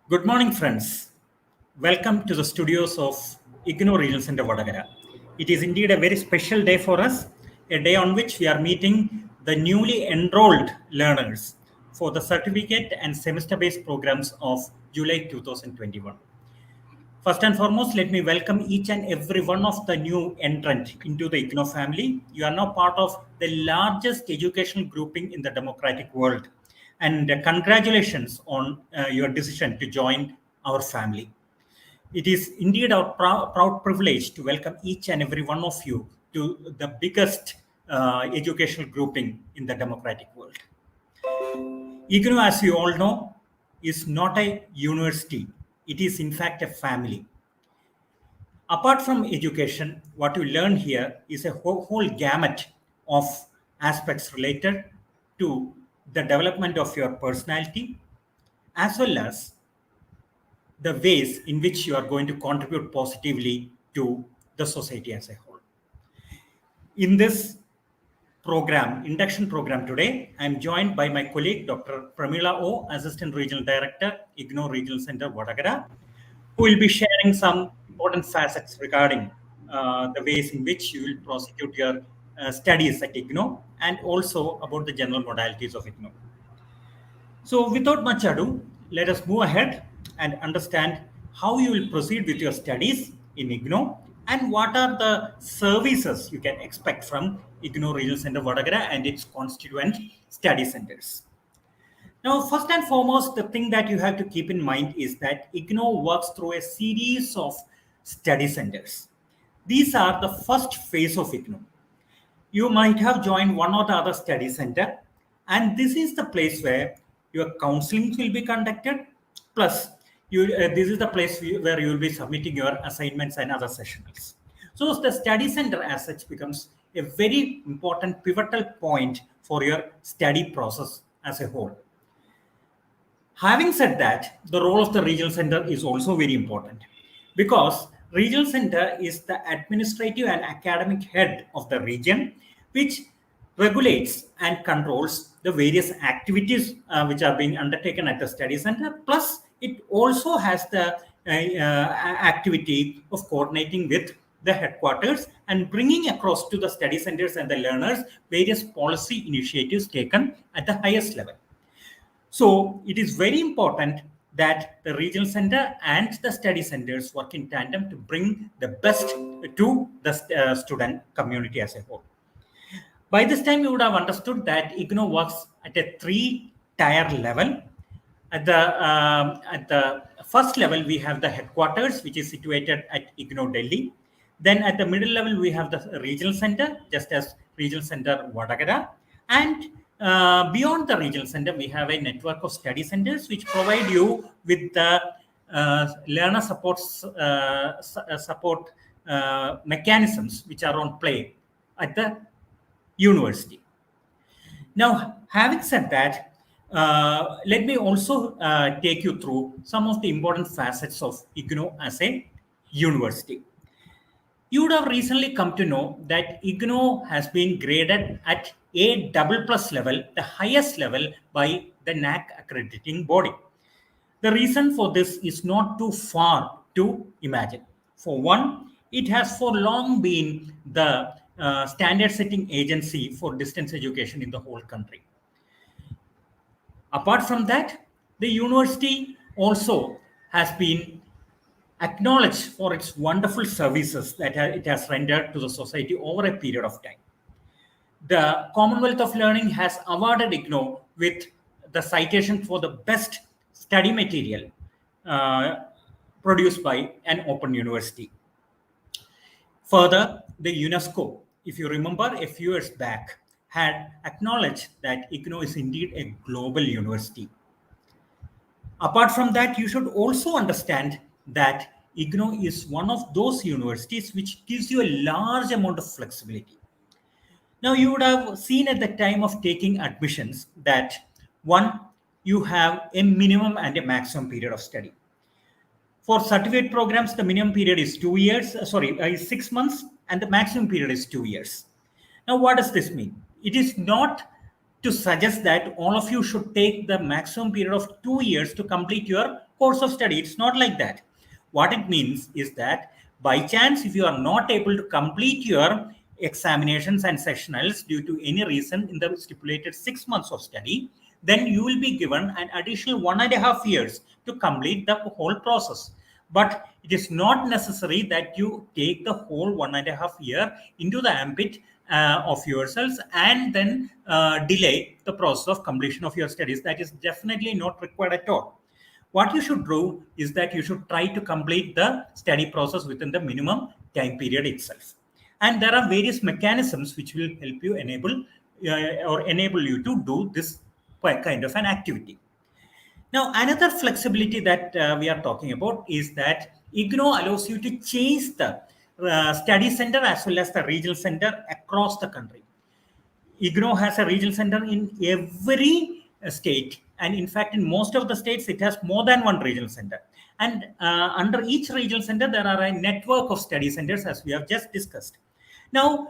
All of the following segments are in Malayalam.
Good morning, friends. Welcome to the studios of IGNOU Regional Center, Vadagara. It is indeed a very special day for us, a day on which we are meeting the newly enrolled learners for the certificate and semester-based programs of July 2021. First and foremost, let me welcome each and every one of the new entrant into the IGNOU family. You are now part of the largest educational grouping in the democratic world. And congratulations on your decision to join our family. It is indeed our proud privilege to welcome each and every one of you to the biggest educational grouping in the democratic world. IGNOU, as you all know, is not a university. It is in fact a family. Apart from education, what you learn here is a whole gamut of aspects related to the development of your personality, as well as the ways in which you are going to contribute positively to the society as a whole. In this program, induction program today, I am joined by my colleague, Dr. Pramila O, Assistant Regional Director, IGNOU Regional Center, Vadagara, who will be sharing some important facets regarding the ways in which you will prosecute your studies at IGNOU and also about the general modalities of IGNOU. So without much ado, let us move ahead and understand how you will proceed with your studies in IGNOU and what are the services you can expect from IGNOU Regional Center Vadagara and its constituent study centers. Now, first and foremost, the thing that you have to keep in mind is that IGNOU works through a series of study centers. These are the first phase of IGNOU. You might have joined one or the other study center, and this is the place where your counseling will be conducted. Plus, this is the place where you will be submitting your assignments and other sessions. So, the study center as such becomes a very important pivotal point for your study process as a whole. Having said that, the role of the regional center is also very important because regional center is the administrative and academic head of the region, which regulates and controls the various activities which are being undertaken at the study center. Plus, it also has the activity of coordinating with the headquarters and bringing across to the study centers and the learners various policy initiatives taken at the highest level. So it is very important that the regional center and the study centers work in tandem to bring the best to the student community as a whole. By this time, you would have understood that IGNOU works at a three-tier level. At the first level, we have the headquarters, which is situated at IGNOU Delhi. Then at the middle level, we have the regional center, just as regional center Vadagara. And beyond the regional center, we have a network of study centers which provide you with the learner support mechanisms which are on play at the university. Now, having said that, let me also take you through some of the important facets of IGNOU as a university. You would have recently come to know that IGNOU has been graded at A++ level, the highest level by the NAC accrediting body. The reason for this is not too far to imagine. For one, it has for long been the standard setting agency for distance education in the whole country. Apart from that, the university also has been acknowledged for its wonderful services that it has rendered to the society over a period of time. The Commonwealth of Learning has awarded IGNOU with the citation for the best study material produced by an open university. Further, the UNESCO, if you remember a few years back, had acknowledged that IGNOU is indeed a global university. Apart from that, you should also understand that IGNOU is one of those universities which gives you a large amount of flexibility. Now, you would have seen at the time of taking admissions that one, you have a minimum and a maximum period of study. For certificate programs, the minimum period is 2 years, is 6 months, and the maximum period is 2 years. Now, what does this mean? It is not to suggest that all of you should take the maximum period of 2 years to complete your course of study. It's not like that. What it means is that by chance, if you are not able to complete your examinations and sessionals due to any reason in the stipulated 6 months of study, then you will be given an additional 1.5 years to complete the whole process. But it is not necessary that you take the whole 1.5 year into the ambit of yourselves and then delay the process of completion of your studies. That is definitely not required at all. What you should do is that you should try to complete the study process within the minimum time period itself. And there are various mechanisms which will help you enable you to do this kind of an activity. Now, another flexibility that we are talking about is that IGNOU allows you to change the study center as well as the regional center across the country. IGNOU has a regional center in every state, and in fact, in most of the states, it has more than one regional center. And under each regional center, there are a network of study centers, as we have just discussed. Now,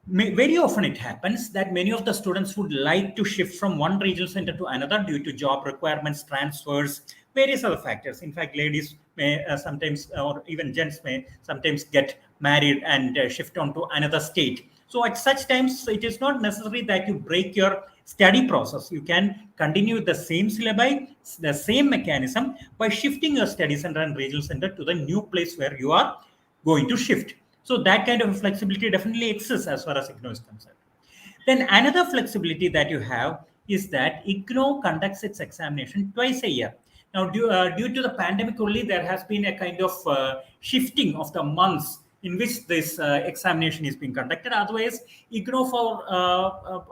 very often it happens that many of the students would like to shift from one regional center to another due to job requirements, transfers, various other factors. In fact, ladies may sometimes, or even gents may sometimes get married and shift on to another state. So at such times, it is not necessary that you break your study process. You can continue the same syllabi, the same mechanism by shifting your study center and regional center to the new place where you are going to shift. So that kind of flexibility definitely exists as far as IGNOU is concerned. Then another flexibility that you have is that IGNOU conducts its examination twice a year. Now, due to the pandemic only, there has been a kind of shifting of the months in which this examination is being conducted. Otherwise, IGNOU for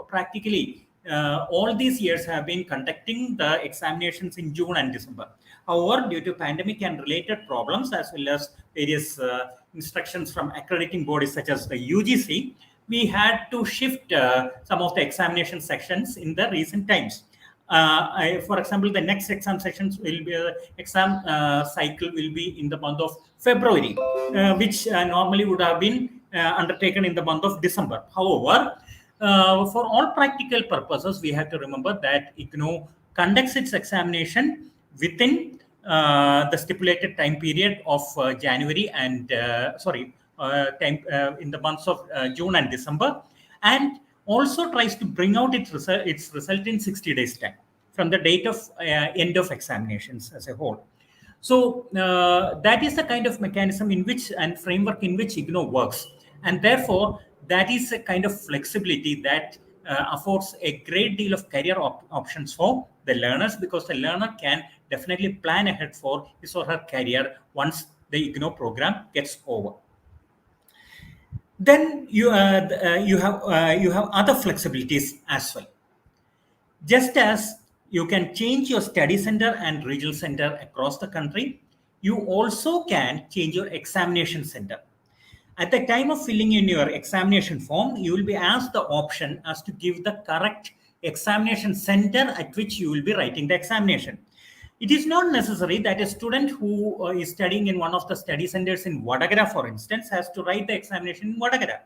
practically all these years have been conducting the examinations in June and December. However, due to pandemic and related problems, as well as various instructions from accrediting bodies such as the UGC, we had to shift some of the examination sections in the recent times. For example, the next exam sessions will be exam cycle will be in the month of February, which normally would have been undertaken in the month of December. However, for all practical purposes, we have to remember that IGNOU conducts its examination within the stipulated time period of January and in the months of June and December, and also tries to bring out its result in 60 days time from the date of end of examinations as a whole. So that is the kind of mechanism in which and framework in which IGNOU works, and therefore that is a kind of flexibility that affords a great deal of career options for the learners, because the learner can definitely plan ahead for his or her career once the IGNOU program gets over. Then you have other flexibilities as well. Just as you can change your study center and regional center across the country, you also can change your examination center. At the time of filling in your examination form, you will be asked the option as to give the correct examination center at which you will be writing the examination. It is not necessary that a student who is studying in one of the study centers in Vadagara, for instance, has to write the examination in Vadagara.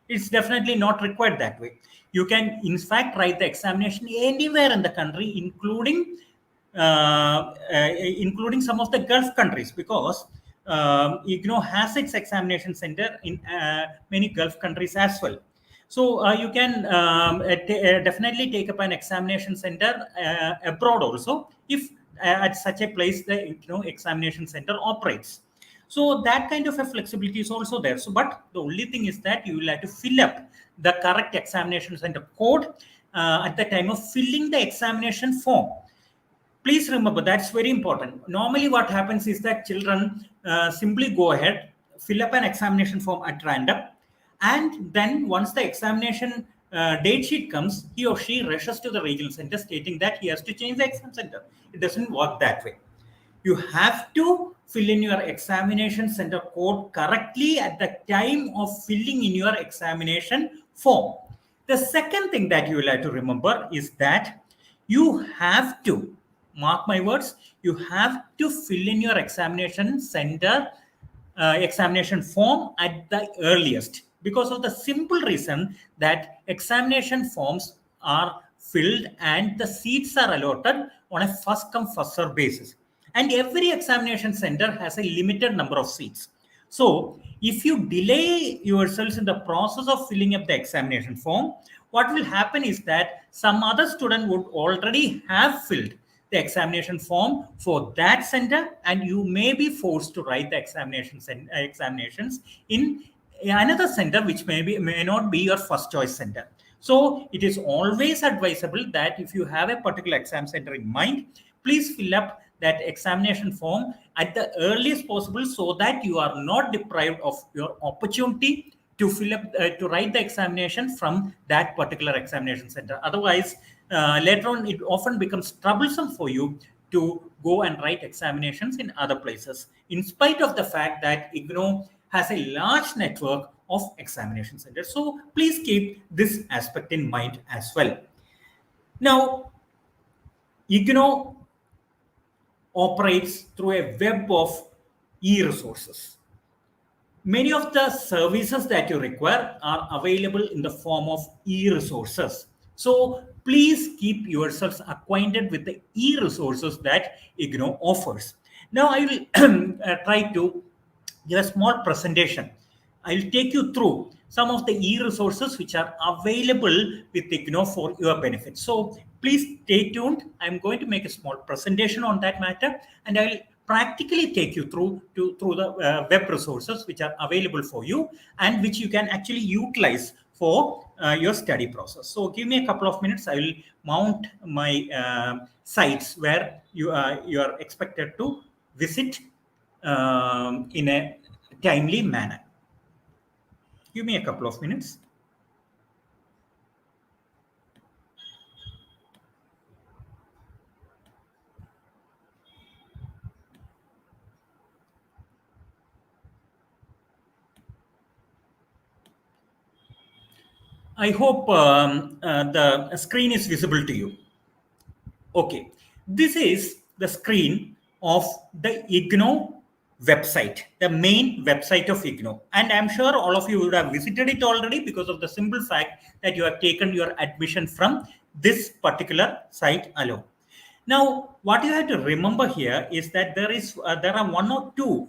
It's definitely not required that way. You can, in fact, write the examination anywhere in the country, including some of the Gulf countries, because IGNOU has its examination center in many Gulf countries as well. So you can definitely take up an examination center abroad also, if at such a place the examination center operates. So that kind of a flexibility is also there. So, but the only thing is that you will have to fill up the correct examination center code at the time of filling the examination form. Please remember, that's very important. Normally what happens is that children simply go ahead, fill up an examination form at random, and then once the examination date sheet comes, he or she rushes to the regional center stating that he has to change the exam center. It doesn't work that way. You have to fill in your examination center code correctly at the time of filling in your examination form. The second thing that you will have to remember is that you have to, mark my words, you have to fill in your examination center examination form at the earliest, because of the simple reason that examination forms are filled and the seats are allotted on a first come first serve basis. And every examination center has a limited number of seats. So if you delay yourselves in the process of filling up the examination form, what will happen is that some other student would already have filled the examination form for that center, and you may be forced to write the examinations in another center which may not be your first choice center. So it is always advisable that if you have a particular exam center in mind, please fill up that examination form at the earliest possible, so that you are not deprived of your opportunity to fill up to write the examination from that particular examination center. Otherwise, later on it often becomes troublesome for you to go and write examinations in other places, in spite of the fact that IGNOU has a large network of examination centers. So please keep this aspect in mind as well. Now, IGNOU operates through a web of e-resources. Many of the services that you require are available in the form of e-resources. So please keep yourselves acquainted with the e-resources that IGNOU offers. Now I will try to give a small presentation. I'll take you through some of the e-resources which are available with IGNOU for your benefit. So please stay tuned. I'm going to make a small presentation on that matter, and I'll practically take you through the web resources which are available for you and which you can actually utilize for your study process. So give me a couple of minutes. I will mount my sites where you are expected to visit in a timely manner. Give me a couple of minutes. I hope the screen is visible to you. Okay, this is the screen of the IGNOU website, the main website of IGNOU. And I'm sure all of you would have visited it already because of the simple fact that you have taken your admission from this particular site alone. Now, what you have to remember here is that there are one or two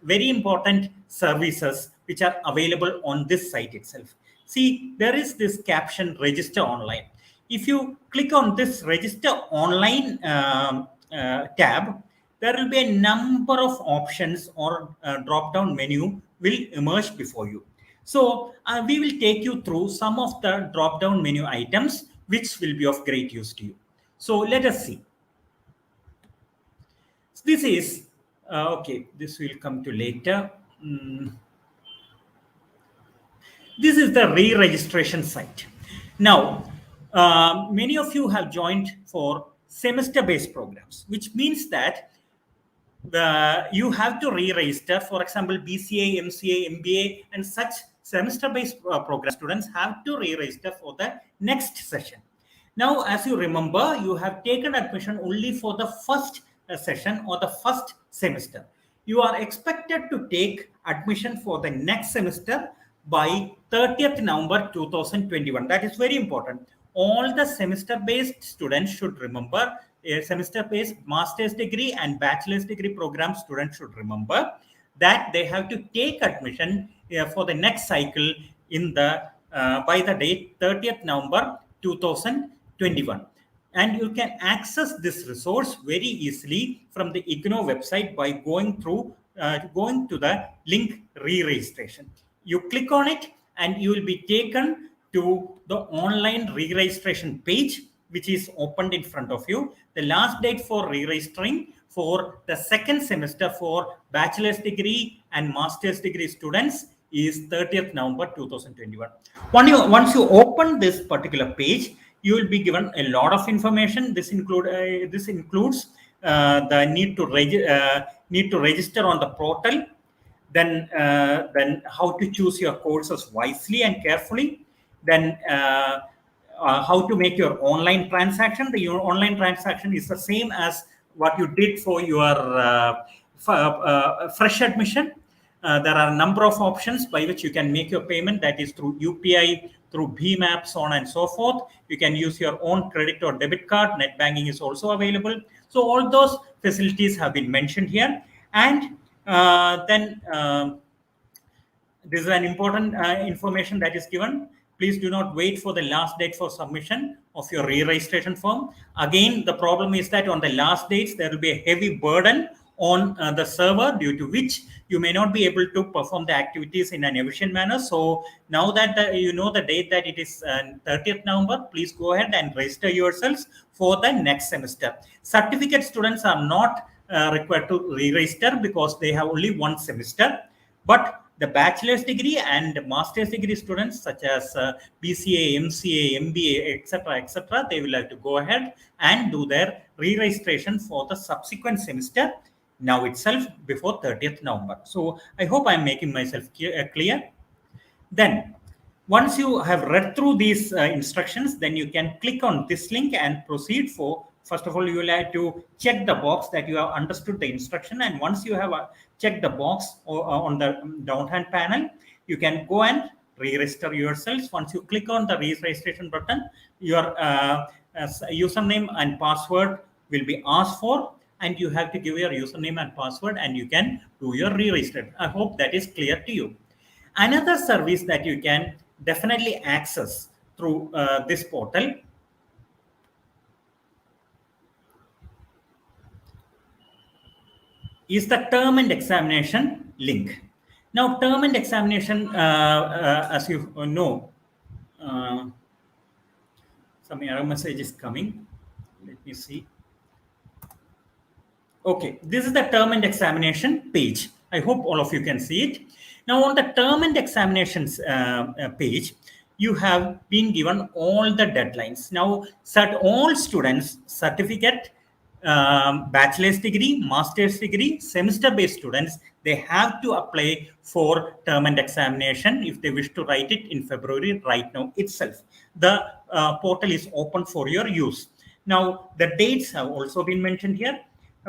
very important services which are available on this site itself. See, there is this caption register online. If you click on this register online tab, there will be a number of options or drop down menu will emerge before you. So we will take you through some of the drop down menu items which will be of great use to you. So let us see. This is okay. This will come to later. This is the re-registration site. Now, many of you have joined for semester-based programs, which means that you have to re-register. For example, BCA, MCA, MBA, and such semester-based program students have to re-register for the next session. Now, as you remember, you have taken admission only for the first session or the first semester. You are expected to take admission for the next semester by 30th November 2021. That is very important. All the semester-based students should remember, a semester-based master's degree and bachelor's degree program students should remember that they have to take admission for the next cycle in the by the date 30th November 2021. And you can access this resource very easily from the IGNOU website by going to the link re-registration. You click on it and you will be taken to the online re-registration page, which is opened in front of you. The last date for re-registering for the second semester for bachelor's degree and master's degree students is 30th November 2021. Once you open this particular page, you will be given a lot of information. This includes the need to register on the portal, then how to choose your courses wisely and carefully, then how to make your online transaction. Your online transaction is the same as what you did for your fresh admission. There are a number of options by which you can make your payment. That is through UPI, through BMAP, so on and so forth. You can use your own credit or debit card. Net banking is also available. So all those facilities have been mentioned here. And then this is an important information that is given. Please do not wait for the last date for submission of your re-registration form. Again, the problem is that on the last dates, there will be a heavy burden on the server, due to which you may not be able to perform the activities in an efficient manner. So now that you know the date that it is 30th November, please go ahead and register yourselves for the next semester. Certificate students are not required to re-register because they have only one semester. But the bachelor's degree and master's degree students, such as BCA, MCA, MBA, etc., they will have to go ahead and do their re-registration for the subsequent semester now itself before 30th November. So I hope I'm making myself clear. Then once you have read through these instructions, then you can click on this link and proceed for. First of all, you will have to check the box that you have understood the instruction. And once you have checked the box on the down-hand panel, you can go and re-register yourselves. Once you click on the re-registration button, your username and password will be asked for, and you have to give your username and password, and you can do your re-register. I hope that is clear to you. Another service that you can definitely access through this portal is the term and examination link. Now, term and examination, as you know, some error message is coming. Let me see. Okay, this is the term and examination page. I hope all of you can see it. Now, on the term and examinations page, you have been given all the deadlines. Now, all students, certificate, bachelor's degree, master's degree, semester-based students, they have to apply for term and examination if they wish to write it in February right now itself. The portal is open for your use. Now, the dates have also been mentioned here.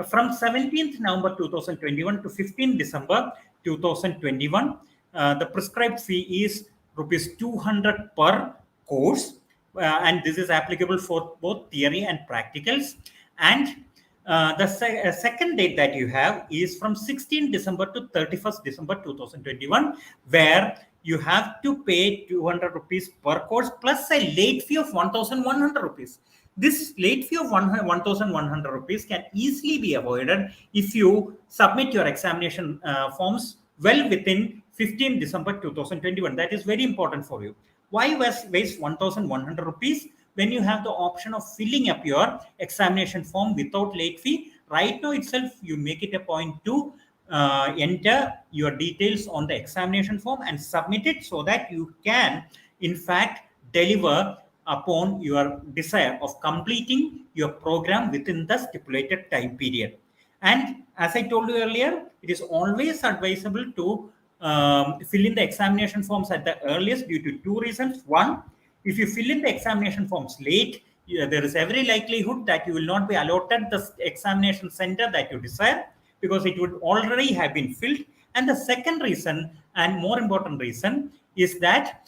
From 17th November 2021 to 15th December 2021, the prescribed fee is rupees 200 per course, and this is applicable for both theory and practicals. And the second date that you have is from 16th December to 31st December 2021, where you have to pay 200 rupees per course plus a late fee of 1,100 rupees. This late fee of 1,100 rupees can easily be avoided if you submit your examination forms well within 15 December 2021. That is very important for you. Why waste 1,100 rupees when you have the option of filling up your examination form without late fee? Right now itself, you make it a point to enter your details on the examination form and submit it so that you can, in fact, deliver upon your desire of completing your program within the stipulated time period. And as I told you earlier, it is always advisable to fill in the examination forms at the earliest due to two reasons. One, if you fill in the examination forms late, there is every likelihood that you will not be allotted the examination center that you desire, because it would already have been filled. And the second reason, and more important reason, is that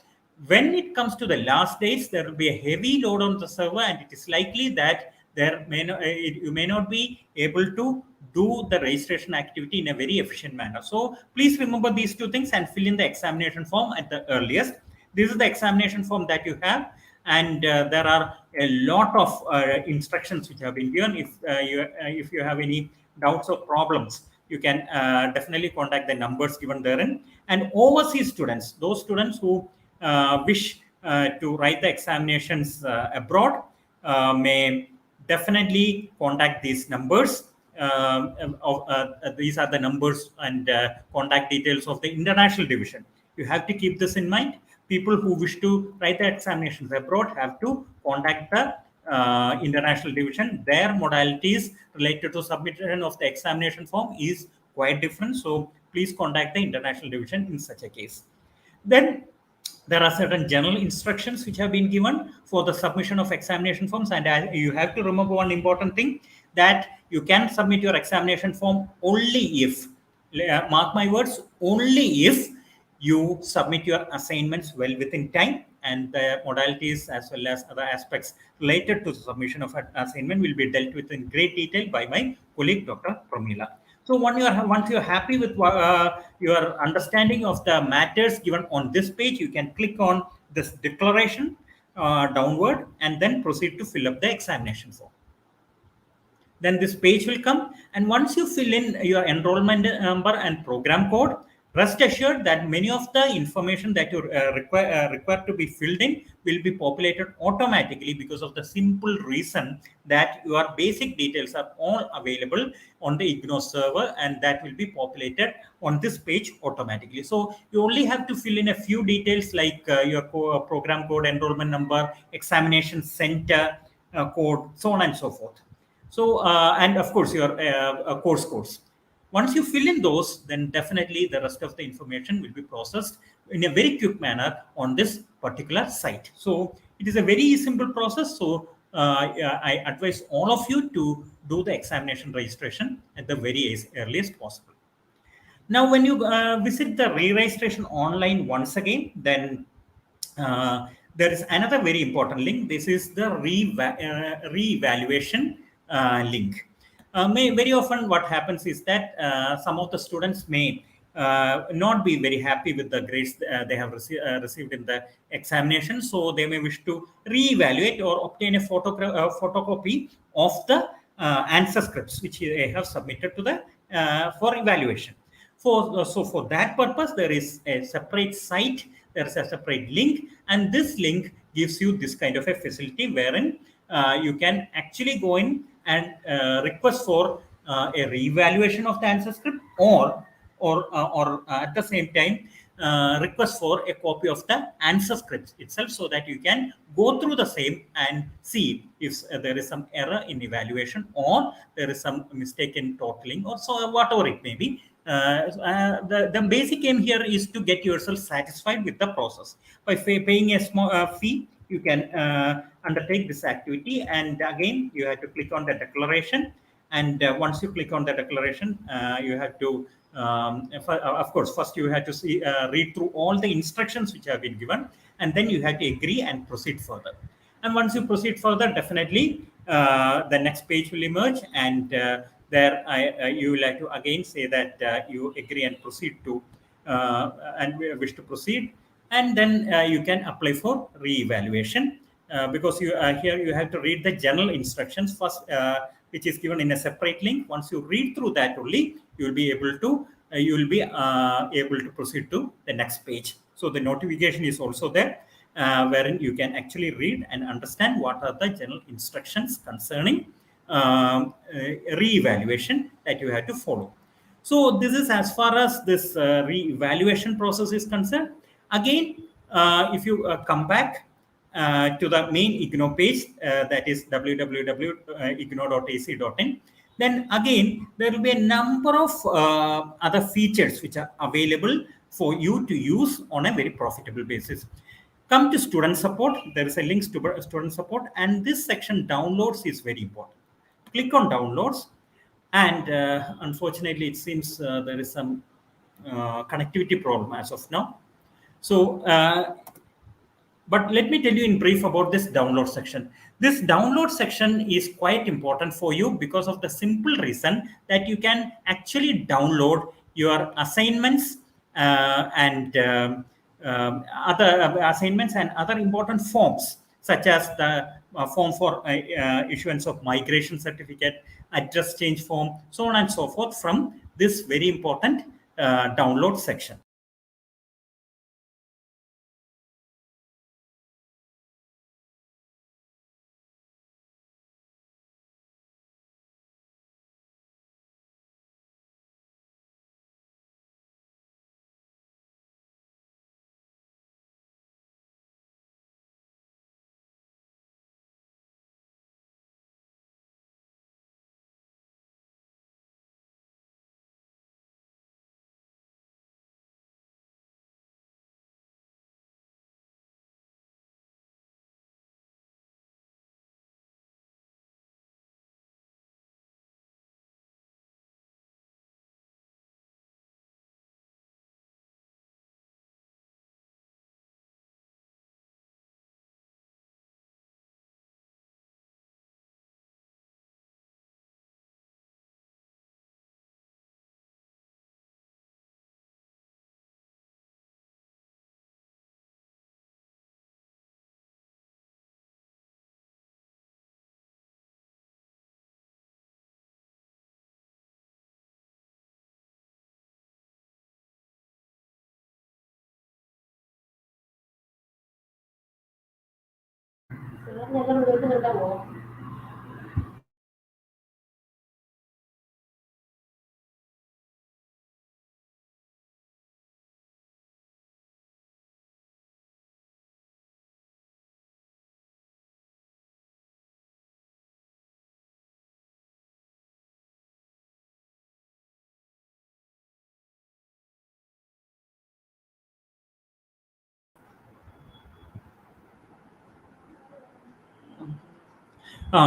when it comes to the last dates, there will be a heavy load on the server, and it is likely that you may not be able to do the registration activity in a very efficient manner. So please remember these two things and fill in the examination form at the earliest. This is the examination form that you have, and there are a lot of instructions which have been given. If you have any doubts or problems, you can definitely contact the numbers given therein. And overseas students, those students who wish to write the examinations abroad, may definitely contact these numbers. These are the numbers and contact details of the international division. You have to keep this in mind. People who wish to write the examinations abroad have to contact the international division. Their modalities related to submission of the examination form is quite different. So please contact the international division in such a case. Then there are certain general instructions which have been given for the submission of examination forms. And you have to remember one important thing, that you can submit your examination form only if, mark my words, only if you submit your assignments well within time and the modalities as well as other aspects related to the submission of an assignment will be dealt with in great detail by my colleague, Dr. Pramila. So once you're happy with your understanding of the matters given on this page, you can click on this declaration downward and then proceed to fill up the examination form. Then this page will come, and once you fill in your enrollment number and program code, rest assured that many of the information that you require to be filled in will be populated automatically, because of the simple reason that your basic details are all available on the IGNOU server, and that will be populated on this page automatically. So you only have to fill in a few details like your program code, enrollment number, examination center code, so on and so forth. So, and of course, your course codes. Once you fill in those, then definitely the rest of the information will be processed in a very quick manner on this particular site. So, it is a very simple process. So, I advise all of you to do the examination registration at the very earliest possible. Now, when you visit the re-registration online once again, then there is another very important link. This is the re-evaluation link. Very often, what happens is that some of the students may not be very happy with the grades they have received in the examination, so they may wish to re-evaluate or obtain a photocopy of the answer scripts which they have submitted to the for evaluation. So for that purpose, there is a separate site, there is a separate link, and this link gives you this kind of a facility wherein you can actually go in and request for a re-evaluation of the answer script, or at the same time request for a copy of the answer script itself, so that you can go through the same and see if there is some error in evaluation, or there is some mistake in totaling, or so whatever it may be. The basic aim here is to get yourself satisfied with the process. By paying a small fee, you can undertake this activity, and again you have to click on the declaration, and once you click on the declaration, you have to of course, first you have to read through all the instructions which have been given, and then you have to agree and proceed further. And once you proceed further, definitely the next page will emerge, and there you will have to again say that you agree and proceed to and wish to proceed, and then you can apply for re-evaluation, because you here you have to read the general instructions first, which is given in a separate link. Once you read through that only, you will be able to able to proceed to the next page. So the notification is also there, wherein you can actually read and understand what are the general instructions concerning re-evaluation that you have to follow. So this is as far as this re-evaluation process is concerned. Again, if you come back to the main IGNOU page, that is www.ignou.ac.in, then again there will be a number of other features which are available for you to use on a very profitable basis. Come to student support. There is a link to student support, and this section downloads is very important. Click on downloads, and unfortunately it seems there is some connectivity problem as of now. So but let me tell you in brief about this download section. This download section is quite important for you because of the simple reason that you can actually download your assignments and other assignments and other important forms, such as the form for issuance of migration certificate, address change form, so on and so forth, from this very important download section.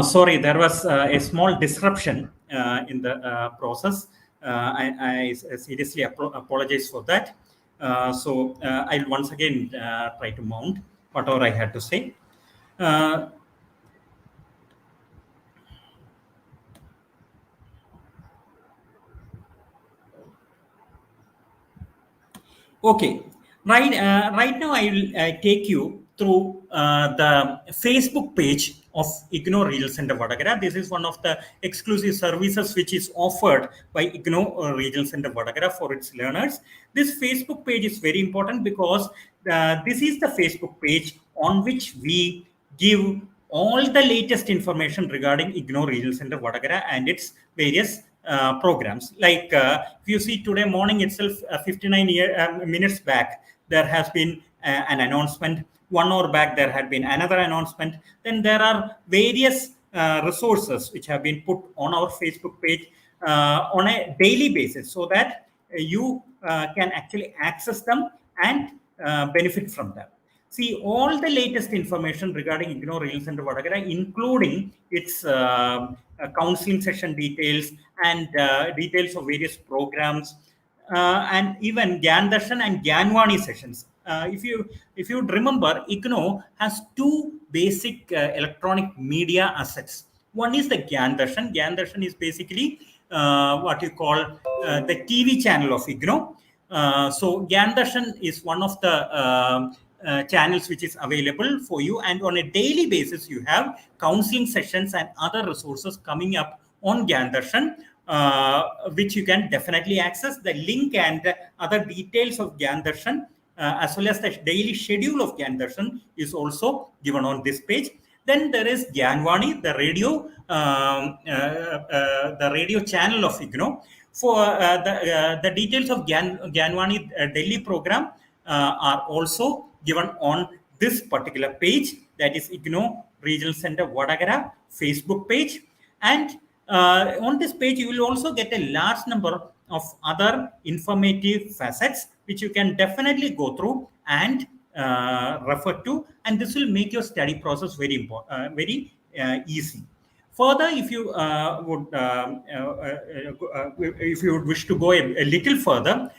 Sorry, there was a small disruption in the process. I seriously apologize for that. I'll once again try to mount whatever I had to say. Okay, right now I will take you through the Facebook page of IGNOU Regional Center Vadagara. This is one of the exclusive services which is offered by IGNOU Regional Center Vadagara for its learners. This Facebook page is very important because this is the Facebook page on which we give all the latest information regarding IGNOU Regional Center Vadagara and its various programs. Like if you see today morning itself, 59 minutes back, there has been an announcement. 1 hour back, there had been another announcement. Then there are various resources which have been put on our Facebook page on a daily basis so that you can actually access them and benefit from them. See all the latest information regarding IGNOU Regional Center Vadagara, including its counseling session details and details of various programs, and even Gyandarshan and Gyanwani sessions. If you remember, IGNOU has two basic electronic media assets. One is the Gyandarshan. Gyandarshan is basically what you call the TV channel of IGNOU. So Gyandarshan is one of the channels which is available for you, and on a daily basis you have counseling sessions and other resources coming up on Gyandarshan, which you can definitely access. The link and other details of Gyandarshan as well as the daily schedule of Gyandarshan is also given on this page. Then there is Gyanwani, the radio channel of IGNOU. For the details of Gyanwani Delhi program are also given on this particular page, that is IGNOU Regional Center Vadagara Facebook page. And on this page, you will also get a large number of other informative facets which you can definitely go through and refer to, and this will make your study process very easy. Further, if you if you would wish to go a little further,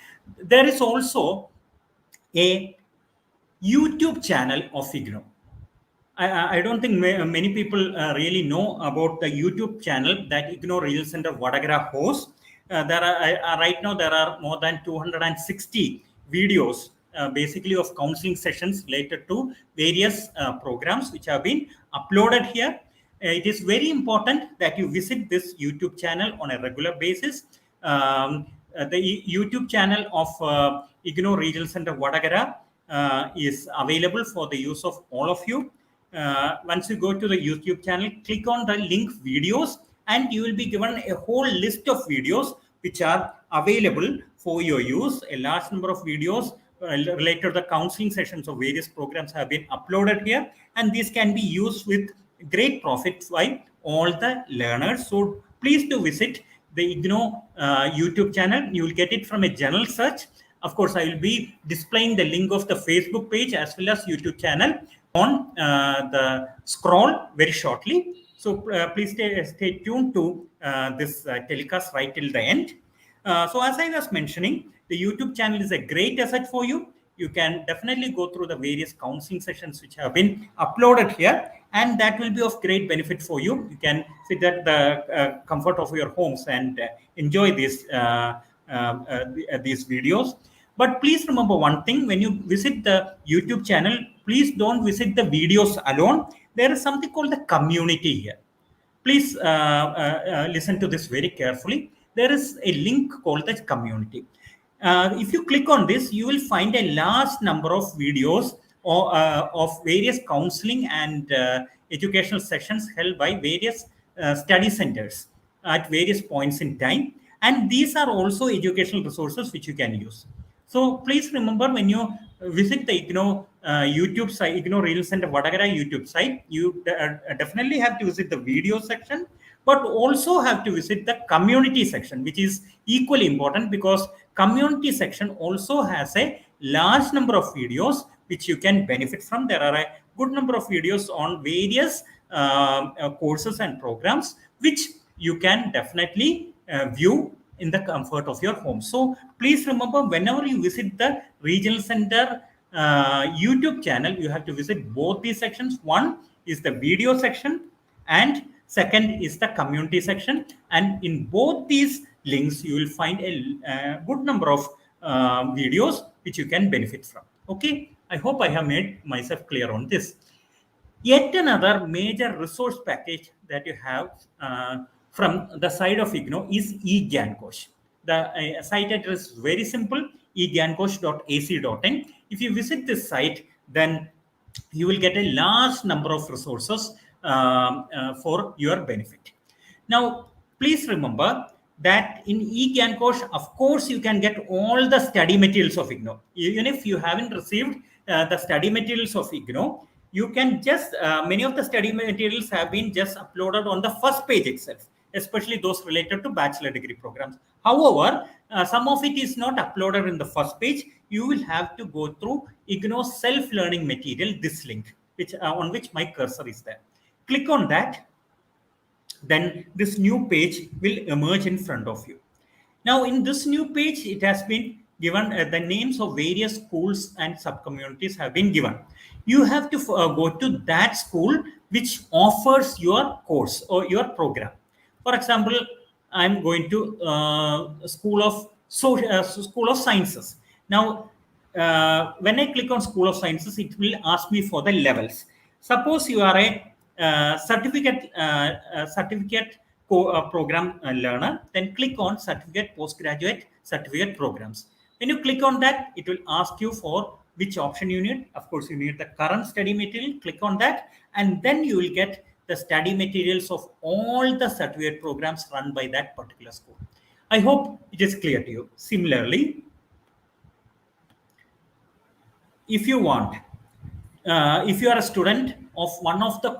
there is also a YouTube channel of IGNOU. I don't think many people really know about the YouTube channel that IGNOU Regional Center Vadagara hosts. Right now there are more than 260 videos, basically of counseling sessions related to various programs which have been uploaded here. It is very important that you visit this YouTube channel on a regular basis. The YouTube channel of IGNOU Regional Center Vadagara is available for the use of all of you. Once you go to the YouTube channel, click on the link videos, and you will be given a whole list of videos which are available for your use. A large number of videos related to the counseling sessions of various programs have been uploaded here, and these can be used with great profit by all the learners. So please do visit the IGNOU YouTube channel. You will get it from a general search. Of course, I will be displaying the link of the Facebook page as well as YouTube channel on the scroll very shortly. So please stay tuned to this telecast right till the end. So as I was mentioning, the YouTube channel is a great asset for you. You can definitely go through the various counseling sessions which have been uploaded here, and that will be of great benefit for you. You can sit at the comfort of your homes and enjoy these videos. But please remember one thing: when you visit the YouTube channel, please don't visit the videos alone. There is something called the community here. Please listen to this very carefully. There is a link called the community. If you click on this, you will find a large number of videos of various counseling and educational sessions held by various study centers at various points in time. And these are also educational resources which you can use. So please remember, when you visit the IGNOU YouTube site, IGNOU Regional Center Vadagara YouTube site, you definitely have to visit the video section, but also have to visit the community section, which is equally important, because community section also has a large number of videos which you can benefit from. There are a good number of videos on various courses and programs which you can definitely view in the comfort of your home. So please remember, whenever you visit the regional center YouTube channel, you have to visit both these sections. One is the video section, and second is the community section. And in both these links, you will find a good number of videos which you can benefit from. Okay, I hope I have made myself clear on this. Yet another major resource package that you have from the side of IGNOU is eGyanKosh. The site address is very simple: egyankosh.ac.in. If you visit this site, then you will get a large number of resources for your benefit. Now, please remember that in eGyanKosh, of course, you can get all the study materials of IGNOU. Even if you haven't received the study materials of IGNOU, you can just, many of the study materials have been just uploaded on the first page itself, especially those related to bachelor degree programs. However, some of it is not uploaded in the first page. You will have to go through IGNOU self-learning material, this link, which on which my cursor is there. Click on that. Then this new page will emerge in front of you. Now, in this new page, it has been given the names of various schools and sub-communities have been given. You have to go to that school which offers your course or your program. For example, I'm going to School of Sciences. Now, when I click on School of Sciences, it will ask me for the levels. Suppose you are a certificate program learner, then click on certificate postgraduate certificate programs. When you click on that, it will ask you for which option you need. Of course, you need the current study material. Click on that, and then you will get the study materials of all the certificate programs run by that particular school. I hope it is clear to you. Similarly, if you want, if you are a student of one of the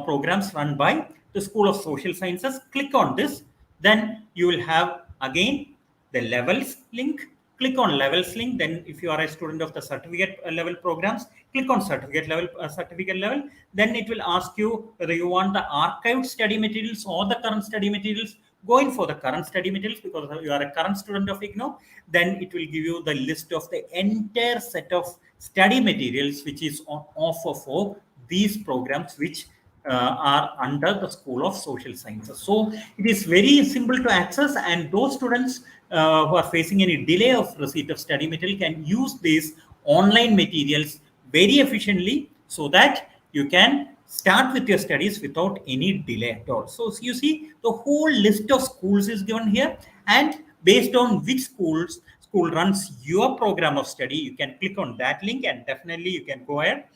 programs run by the School of Social Sciences, click on this. Then you will have again the levels link. Click on levels link. Then if you are a student of the certificate level programs, click on certificate level. Then it will ask you whether you want the archived study materials or the current study materials. Go in for the current study materials because you are a current student of IGNOU. Then it will give you the list of the entire set of study materials which is on offer for these programs which are under the School of Social Sciences. So it is very simple to access, and those students who are facing any delay of receipt of study material can use these online materials very efficiently, so that you can start with your studies without any delay at all. So you see, the whole list of schools is given here, and based on which school runs your program of study, you can click on that link, and definitely you can go ahead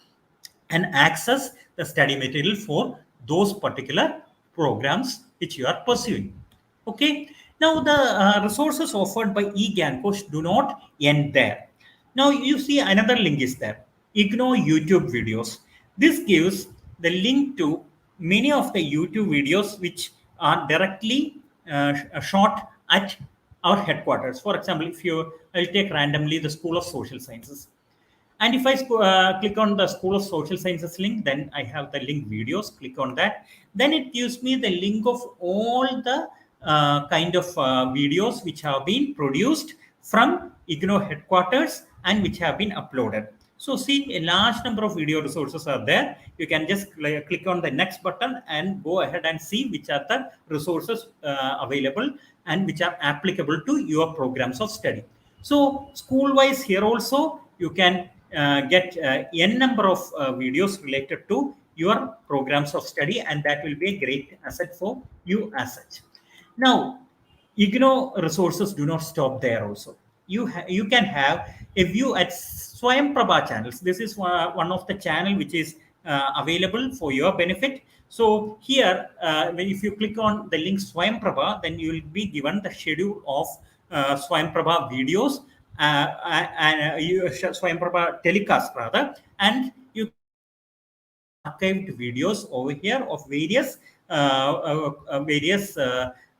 and access the study material for those particular programs which you are pursuing. Okay. Now, the resources offered by eGyanKosh do not end there. Now, you see another link is there, IGNOU YouTube videos. This gives the link to many of the YouTube videos which are directly shot at our headquarters. For example, I'll take randomly the School of Social Sciences. And if I click on the School of Social Sciences link, then I have the link videos. Click on that. Then it gives me the link of all the kind of videos which have been produced from IGNOU headquarters and which have been uploaded. So see, a large number of video resources are there. You can just click on the next button and go ahead and see which are the resources available and which are applicable to your programs of study. So school-wise here also, you can get n number of videos related to your programs of study, and that will be a great asset for you as such. Now, IGNOU resources do not stop there also. You can have a view at Swayam Prabha channels. This is one of the channel which is available for your benefit. So here, if you click on the link Swayam Prabha, then you will be given the schedule of Swayam Prabha videos and Swayam Prabha telecast rather, and you archived videos over here of various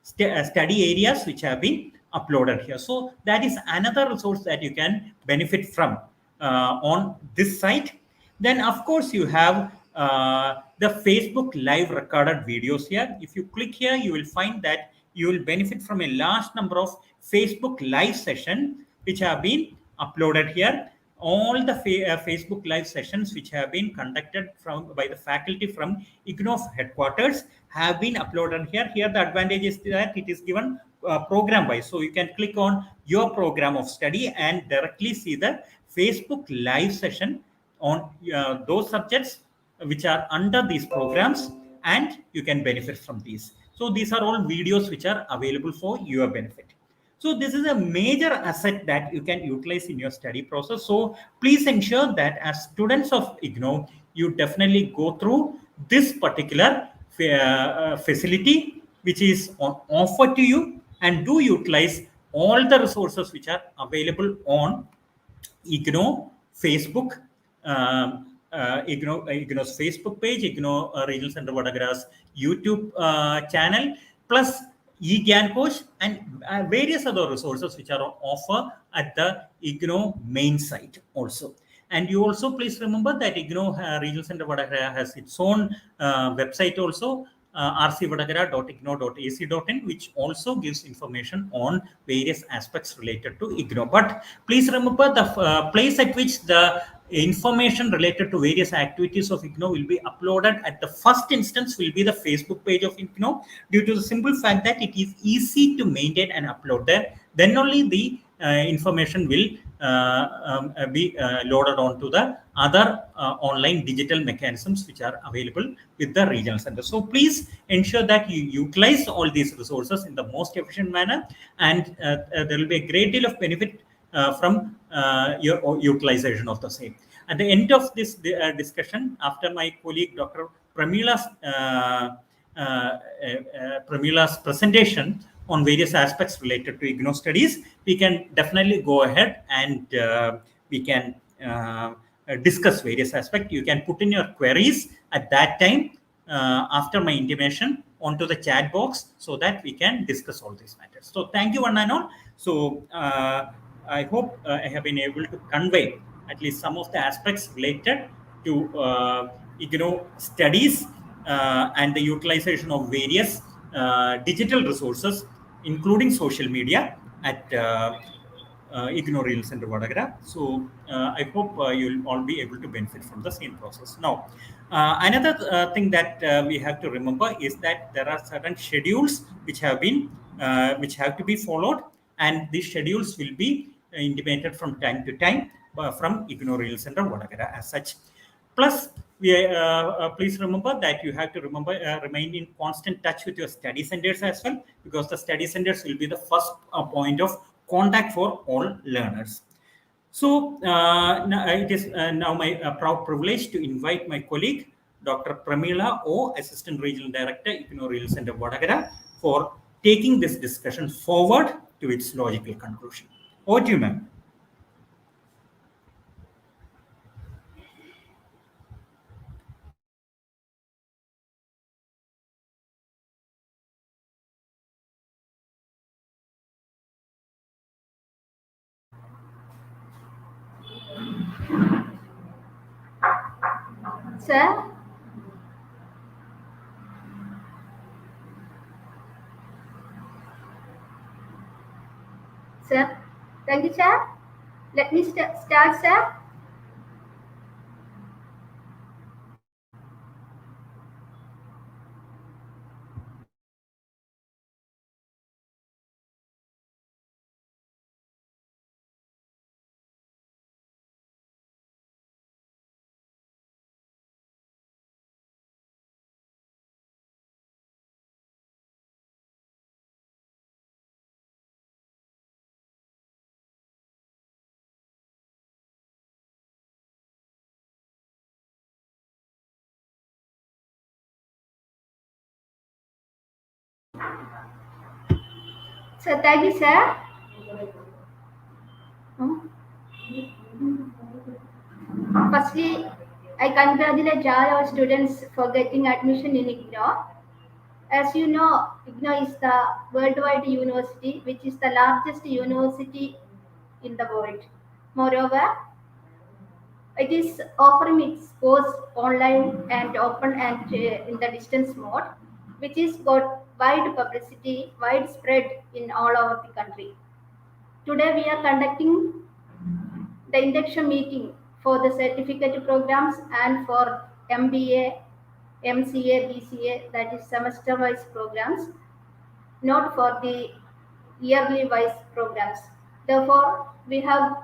study areas which have been uploaded here. So that is another resource that you can benefit from on this site. Then of course you have the Facebook live recorded videos here. If you click here, you will find that you will benefit from a large number of Facebook live sessions which have been uploaded here. All the Facebook live sessions which have been conducted by the faculty from IGNOU headquarters have been uploaded here. Here the advantage is that it is given program wise. So you can click on your program of study and directly see the Facebook live session on those subjects which are under these programs, and you can benefit from these. So these are all videos which are available for your benefit. So this is a major asset that you can utilize in your study process. So please ensure that as students of IGNOU, you definitely go through this particular facility which is on offer to you, and do utilize all the resources which are available on IGNOU Facebook, IGNOU's Facebook page, IGNOU Regional Center Vadagara's YouTube channel, plus eGyan Coach and various other resources which are on offer at the IGNOU main site also. And you also please remember that IGNOU Regional Center Vadagara has its own website also, rcvadagara.ignou.ac.in, which also gives information on various aspects related to IGNOU. But please remember the place at which the information related to various activities of IGNOU will be uploaded at the first instance will be the Facebook page of IGNOU, due to the simple fact that it is easy to maintain and upload there. Then only the information will be loaded onto the other online digital mechanisms which are available with the regional center. So please ensure that you utilize all these resources in the most efficient manner, and there will be a great deal of benefit from your utilization of the same. At the end of this discussion, after my colleague Dr. Pramila's presentation on various aspects related to IGNOU studies, we can definitely go ahead and we can discuss various aspects. You can put in your queries at that time after my intimation onto the chat box, so that we can discuss all these matters. So thank you one and all. So I hope I have been able to convey at least some of the aspects related to IGNOU studies and the utilization of various digital resources, including social media at IGNOU Regional Center Vadagara. So I hope you'll all be able to benefit from the same process. Now, another thing that we have to remember is that there are certain schedules which have to be followed, and these schedules will be intimated from time to time from IGNOU Regional Center Vadagara as such. Plus, please remember that you have to remain in constant touch with your study centers as well, because the study centers will be the first point of contact for all learners. So it is now my proud privilege to invite my colleague, Dr. Pramila O, Assistant Regional Director, IGNOU Regional Center Vadagara, for taking this discussion forward to its logical conclusion. Over to you, ma'am. Sir? Sir? Thank you, sir. Let me start, sir. So thank you, sir. Firstly, I congratulate all our students for getting admission in IGNOU. As you know, IGNOU is the worldwide university, which is the largest university in the world. Moreover, it is offering its course online and open and in the distance mode, which is got wide publicity, widespread in all over the country. Today we are conducting the induction meeting for the certificate programs and for MBA, MCA, BCA, that is semester wise programs, not for the yearly wise programs. Therefore, we have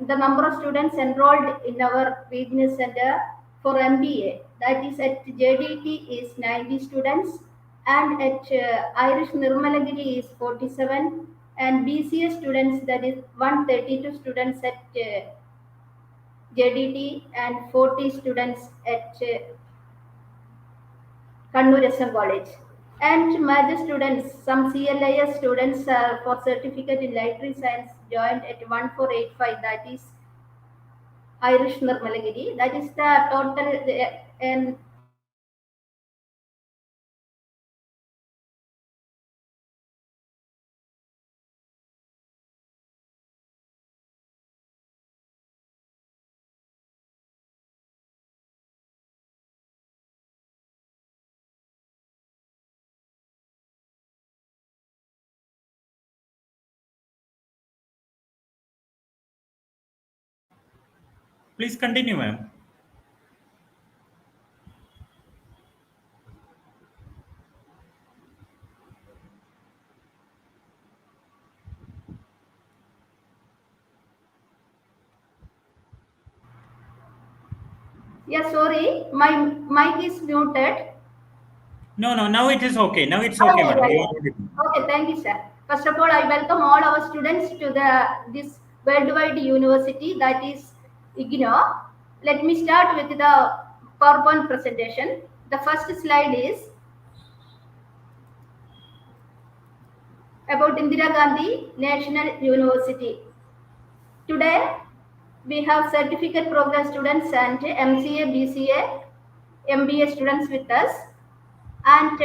the number of students enrolled in our regional center for MBA, that is at JDT is 90 students, and at Irish Nirmalagiri is 47, and BCA students, that is 132 students at JDT and 40 students at Kannur SM College. And major students, some CLIS students for certificate in library science joined at 1485, that is Irish Nirmalagiri. That is the total and Please continue, ma'am. yeah, sorry, my mic is muted. No, no, now it is okay. Now it's Oh, okay, yeah, madam. yeah, You yeah. are audible. Okay, thank you, sir. First of all, I welcome all our students to this worldwide university, that is IGNOU. Let me start with the PowerPoint presentation. The first slide is about Indira Gandhi National University. Today, we have certificate program students and MCA, BCA, MBA students with us. And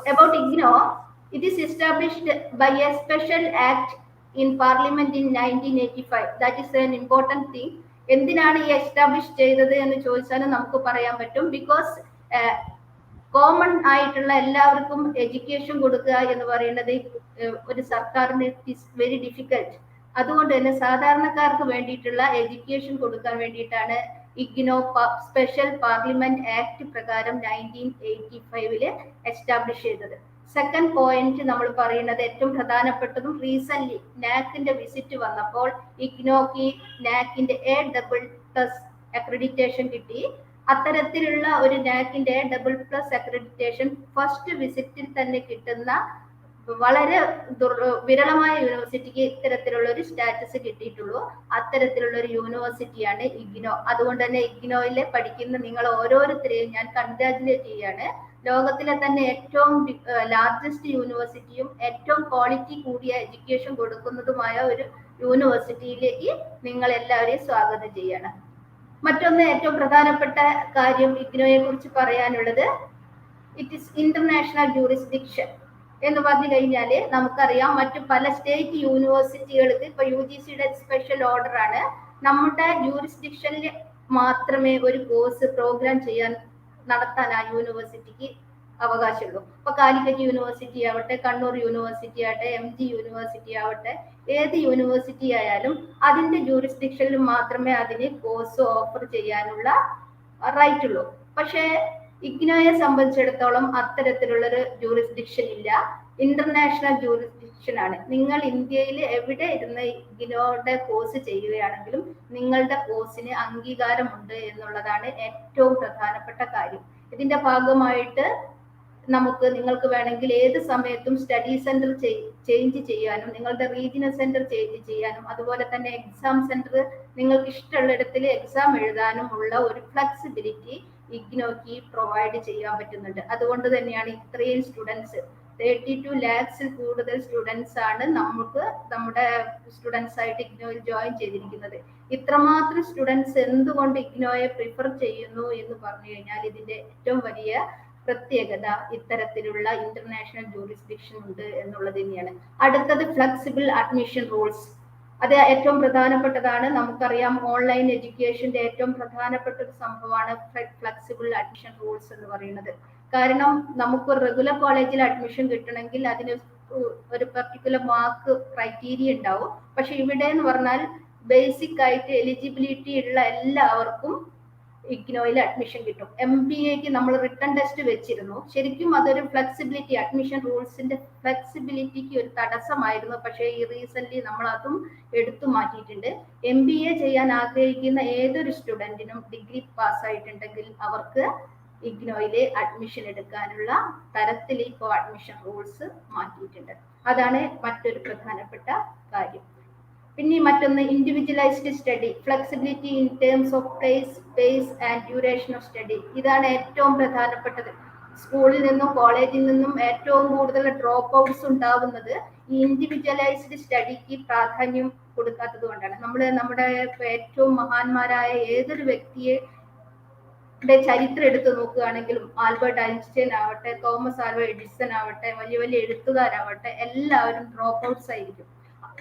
about IGNOU, it is established by a special act in Parliament in 1985. That is an important thing. എന്തിനാണ് ഈ എസ്റ്റാബ്ലിഷ് ചെയ്തത് എന്ന് ചോദിച്ചാലും നമുക്ക് പറയാൻ പറ്റും. ബിക്കോസ് കോമൺ ആയിട്ടുള്ള എല്ലാവർക്കും എഡ്യൂക്കേഷൻ കൊടുക്കുക എന്ന് പറയുന്നത് ഒരു സർക്കാരിന് ഇറ്റ് ഈസ് വെരി ഡിഫിക്കൽട്ട്. അതുകൊണ്ട് തന്നെ സാധാരണക്കാർക്ക് വേണ്ടിയിട്ടുള്ള എഡ്യൂക്കേഷൻ കൊടുക്കാൻ വേണ്ടിയിട്ടാണ് ഇഗ്നോ സ്പെഷ്യൽ പാർലമെന്റ് ആക്ട് പ്രകാരം 1985 എസ്റ്റാബ്ലിഷ് ചെയ്തത്. സെക്കൻഡ് പോയിന്റ് നമ്മൾ പറയുന്നത് ഏറ്റവും പ്രധാനപ്പെട്ടതും റീസെന്റ് നാക്കിന്റെ വിസിറ്റ് വന്നപ്പോൾ ഇഗ്നോക്ക് നാക്കിന്റെ A++ അക്രഡിറ്റേഷൻ കിട്ടി. അത്തരത്തിലുള്ള ഒരു നാക്കിന്റെ A++ അക്രഡിറ്റേഷൻ ഫസ്റ്റ് വിസിറ്റിൽ തന്നെ കിട്ടുന്ന വളരെ വിരളമായ യൂണിവേഴ്സിറ്റിക്ക് ഇത്തരത്തിലുള്ള ഒരു സ്റ്റാറ്റസ് കിട്ടിയിട്ടുള്ളൂ. അത്തരത്തിലുള്ള ഒരു യൂണിവേഴ്സിറ്റിയാണ് ഇഗ്നോ. അതുകൊണ്ട് തന്നെ ഇഗ്നോയിലെ പഠിക്കുന്ന നിങ്ങൾ ഓരോരുത്തരെയും ഞാൻ കൺഗ്രാജുലേറ്റ് ചെയ്യാണ്. ലോകത്തിലെ തന്നെ ഏറ്റവും ലാർജസ്റ്റ് യൂണിവേഴ്സിറ്റിയും ഏറ്റവും ക്വാളിറ്റി കൂടിയ എഡ്യൂക്കേഷൻ കൊടുക്കുന്നതുമായ ഒരു യൂണിവേഴ്സിറ്റിയിലേക്ക് നിങ്ങൾ എല്ലാവരെയും സ്വാഗതം ചെയ്യണം. മറ്റൊന്ന് ഏറ്റവും പ്രധാനപ്പെട്ട കാര്യം ഇഗ്നോയെ കുറിച്ച് പറയാനുള്ളത്, ഇറ്റ് ഈസ് ഇന്റർനാഷണൽ ജൂറിസ്ഡിക്ഷൻ എന്ന് പറഞ്ഞു കഴിഞ്ഞാൽ നമുക്കറിയാം മറ്റു പല സ്റ്റേറ്റ് യൂണിവേഴ്സിറ്റികൾക്ക് ഇപ്പൊ UGCയുടെ സ്പെഷ്യൽ ഓർഡർ ആണ്, നമ്മുടെ ജൂറിസ്ഡിക്ഷനിൽ മാത്രമേ ഒരു കോഴ്സ് പ്രോഗ്രാം നടത്താൻ ആ യൂണിവേഴ്സിറ്റിക്ക് അവകാശമുള്ളൂ. ഇപ്പൊ കാലിക്കറ്റ് യൂണിവേഴ്സിറ്റി ആവട്ടെ, കണ്ണൂർ യൂണിവേഴ്സിറ്റി ആവട്ടെ, MG യൂണിവേഴ്സിറ്റി ആവട്ടെ, ഏത് യൂണിവേഴ്സിറ്റി ആയാലും അതിന്റെ ജൂറിസ്ഡിക്ഷനിൽ മാത്രമേ അതിന് കോഴ്സ് ഓഫർ ചെയ്യാനുള്ള റൈറ്റ് ഉള്ളൂ. പക്ഷേ ഇഗ്നോയെ സംബന്ധിച്ചിടത്തോളം അത്തരത്തിലുള്ളൊരു ജൂറിസ്ഡിക്ഷൻ ഇല്ല. ഇന്റർനാഷണൽ ജൂറിസ്ഡിക്ഷൻ ആണ്. നിങ്ങൾ ഇന്ത്യയിൽ എവിടെ ഇരുന്ന് ഇഗ്നോയുടെ കോഴ്സ് ചെയ്യുകയാണെങ്കിലും നിങ്ങളുടെ കോഴ്സിന് അംഗീകാരമുണ്ട് എന്നുള്ളതാണ് ഏറ്റവും പ്രധാനപ്പെട്ട കാര്യം. ഇതിന്റെ ഭാഗമായിട്ട് നിങ്ങൾക്ക് വേണമെങ്കിൽ ഏത് സമയത്തും സ്റ്റഡി സെന്റർ ചേഞ്ച് ചെയ്യാനും നിങ്ങളുടെ റീജിയണൽ സെന്റർ ചേഞ്ച് ചെയ്യാനും അതുപോലെ തന്നെ എക്സാം സെന്റർ നിങ്ങൾക്ക് ഇഷ്ടമുള്ളിടത്തിൽ എക്സാം എഴുതാനും ഉള്ള ഒരു ഫ്ലെക്സിബിലിറ്റി ഇഗ്നോയ്ക്ക് പ്രൊവൈഡ് ചെയ്യാൻ പറ്റുന്നുണ്ട്. അതുകൊണ്ട് തന്നെയാണ് ഇത്രയും സ്റ്റുഡൻസ് 32 lakhs കൂടുതൽ സ്റ്റുഡൻസ് ആണ് നമ്മുടെ സ്റ്റുഡൻസ് ആയിട്ട് ഇഗ്നോയിൽ ജോയിൻ ചെയ്തിരിക്കുന്നത്. ഇത്രമാത്രം സ്റ്റുഡൻസ് എന്തുകൊണ്ട് ഇഗ്നോയെ പ്രിഫർ ചെയ്യുന്നു എന്ന് പറഞ്ഞു കഴിഞ്ഞാൽ ഇതിന്റെ ഏറ്റവും വലിയ പ്രത്യേകത ഇത്തരത്തിലുള്ള ഇന്റർനാഷണൽ ജൂറിസ്ഡിക്ഷൻ ഉണ്ട് എന്നുള്ളത് തന്നെയാണ്. അടുത്തത് ഫ്ലെക്സിബിൾ അഡ്മിഷൻ റൂൾസ്. അത് ഏറ്റവും പ്രധാനപ്പെട്ടതാണ്. നമുക്കറിയാം ഓൺലൈൻ എഡ്യൂക്കേഷന്റെ ഏറ്റവും പ്രധാനപ്പെട്ട ഒരു സംഭവമാണ് ഫ്ലെക്സിബിൾ അഡ്മിഷൻ റൂൾസ് എന്ന് പറയുന്നത്. കാരണം നമുക്ക് റെഗുലർ കോളേജിൽ അഡ്മിഷൻ കിട്ടണമെങ്കിൽ അതിന് ഒരു പർട്ടിക്കുലർ മാർക്ക് ക്രൈറ്റീരിയ ഉണ്ടാവും. പക്ഷെ ഇവിടെ എന്ന് പറഞ്ഞാൽ ബേസിക് ആയിട്ട് എലിജിബിലിറ്റി ഉള്ള എല്ലാവർക്കും ഇഗ്നോയിൽ അഡ്മിഷൻ കിട്ടും. MBAക്ക് നമ്മൾ റിട്ടൺ ടെസ്റ്റ് വെച്ചിരുന്നു. ശരിക്കും അതൊരു ഫ്ലെക്സിബിലിറ്റി, അഡ്മിഷൻ റൂൾസിന്റെ ഫ്ലെക്സിബിലിറ്റിക്ക് ഒരു തടസ്സമായിരുന്നു. പക്ഷേ ഈ റീസെന്റ് നമ്മൾ അതും എടുത്തു മാറ്റിയിട്ടുണ്ട്. MBA ചെയ്യാൻ ആഗ്രഹിക്കുന്ന ഏതൊരു സ്റ്റുഡന്റിനും ഡിഗ്രി പാസ്സായിട്ടുണ്ടെങ്കിൽ അവർക്ക് ഇഗ്നോയിലെ അഡ്മിഷൻ എടുക്കാനുള്ള തരത്തിൽ ഇപ്പോൾ അഡ്മിഷൻ റൂൾസ് മാറ്റിയിട്ടുണ്ട്. അതാണ് മറ്റൊരു പ്രധാനപ്പെട്ട കാര്യം. പിന്നെ മറ്റൊന്ന് individualised study, flexibility in terms of place, space and duration of study. ഇതാണ് ഏറ്റവും പ്രധാനപ്പെട്ടത്. സ്കൂളിൽ നിന്നും കോളേജിൽ നിന്നും ഏറ്റവും കൂടുതൽ ഡ്രോപ്പ് ഔട്ട്സ് ഉണ്ടാവുന്നത് ഈ ഇൻഡിവിജ്വലൈസ്ഡ് സ്റ്റഡിക്ക് പ്രാധാന്യം കൊടുക്കാത്തത് കൊണ്ടാണ്. നമ്മുടെ ഏറ്റവും മഹാന്മാരായ ഏതൊരു വ്യക്തിയെ ചരിത്രം എടുത്തു നോക്കുകയാണെങ്കിലും ആൽബർട്ട് ഐൻസ്റ്റൈൻ ആവട്ടെ, തോമസ് ആൽവ എഡിസൺ ആവട്ടെ, വലിയ വലിയ എഴുത്തുകാരാവട്ടെ, എല്ലാവരും ഡ്രോപ്പ് ഔട്ട്സ് ആയിരിക്കും.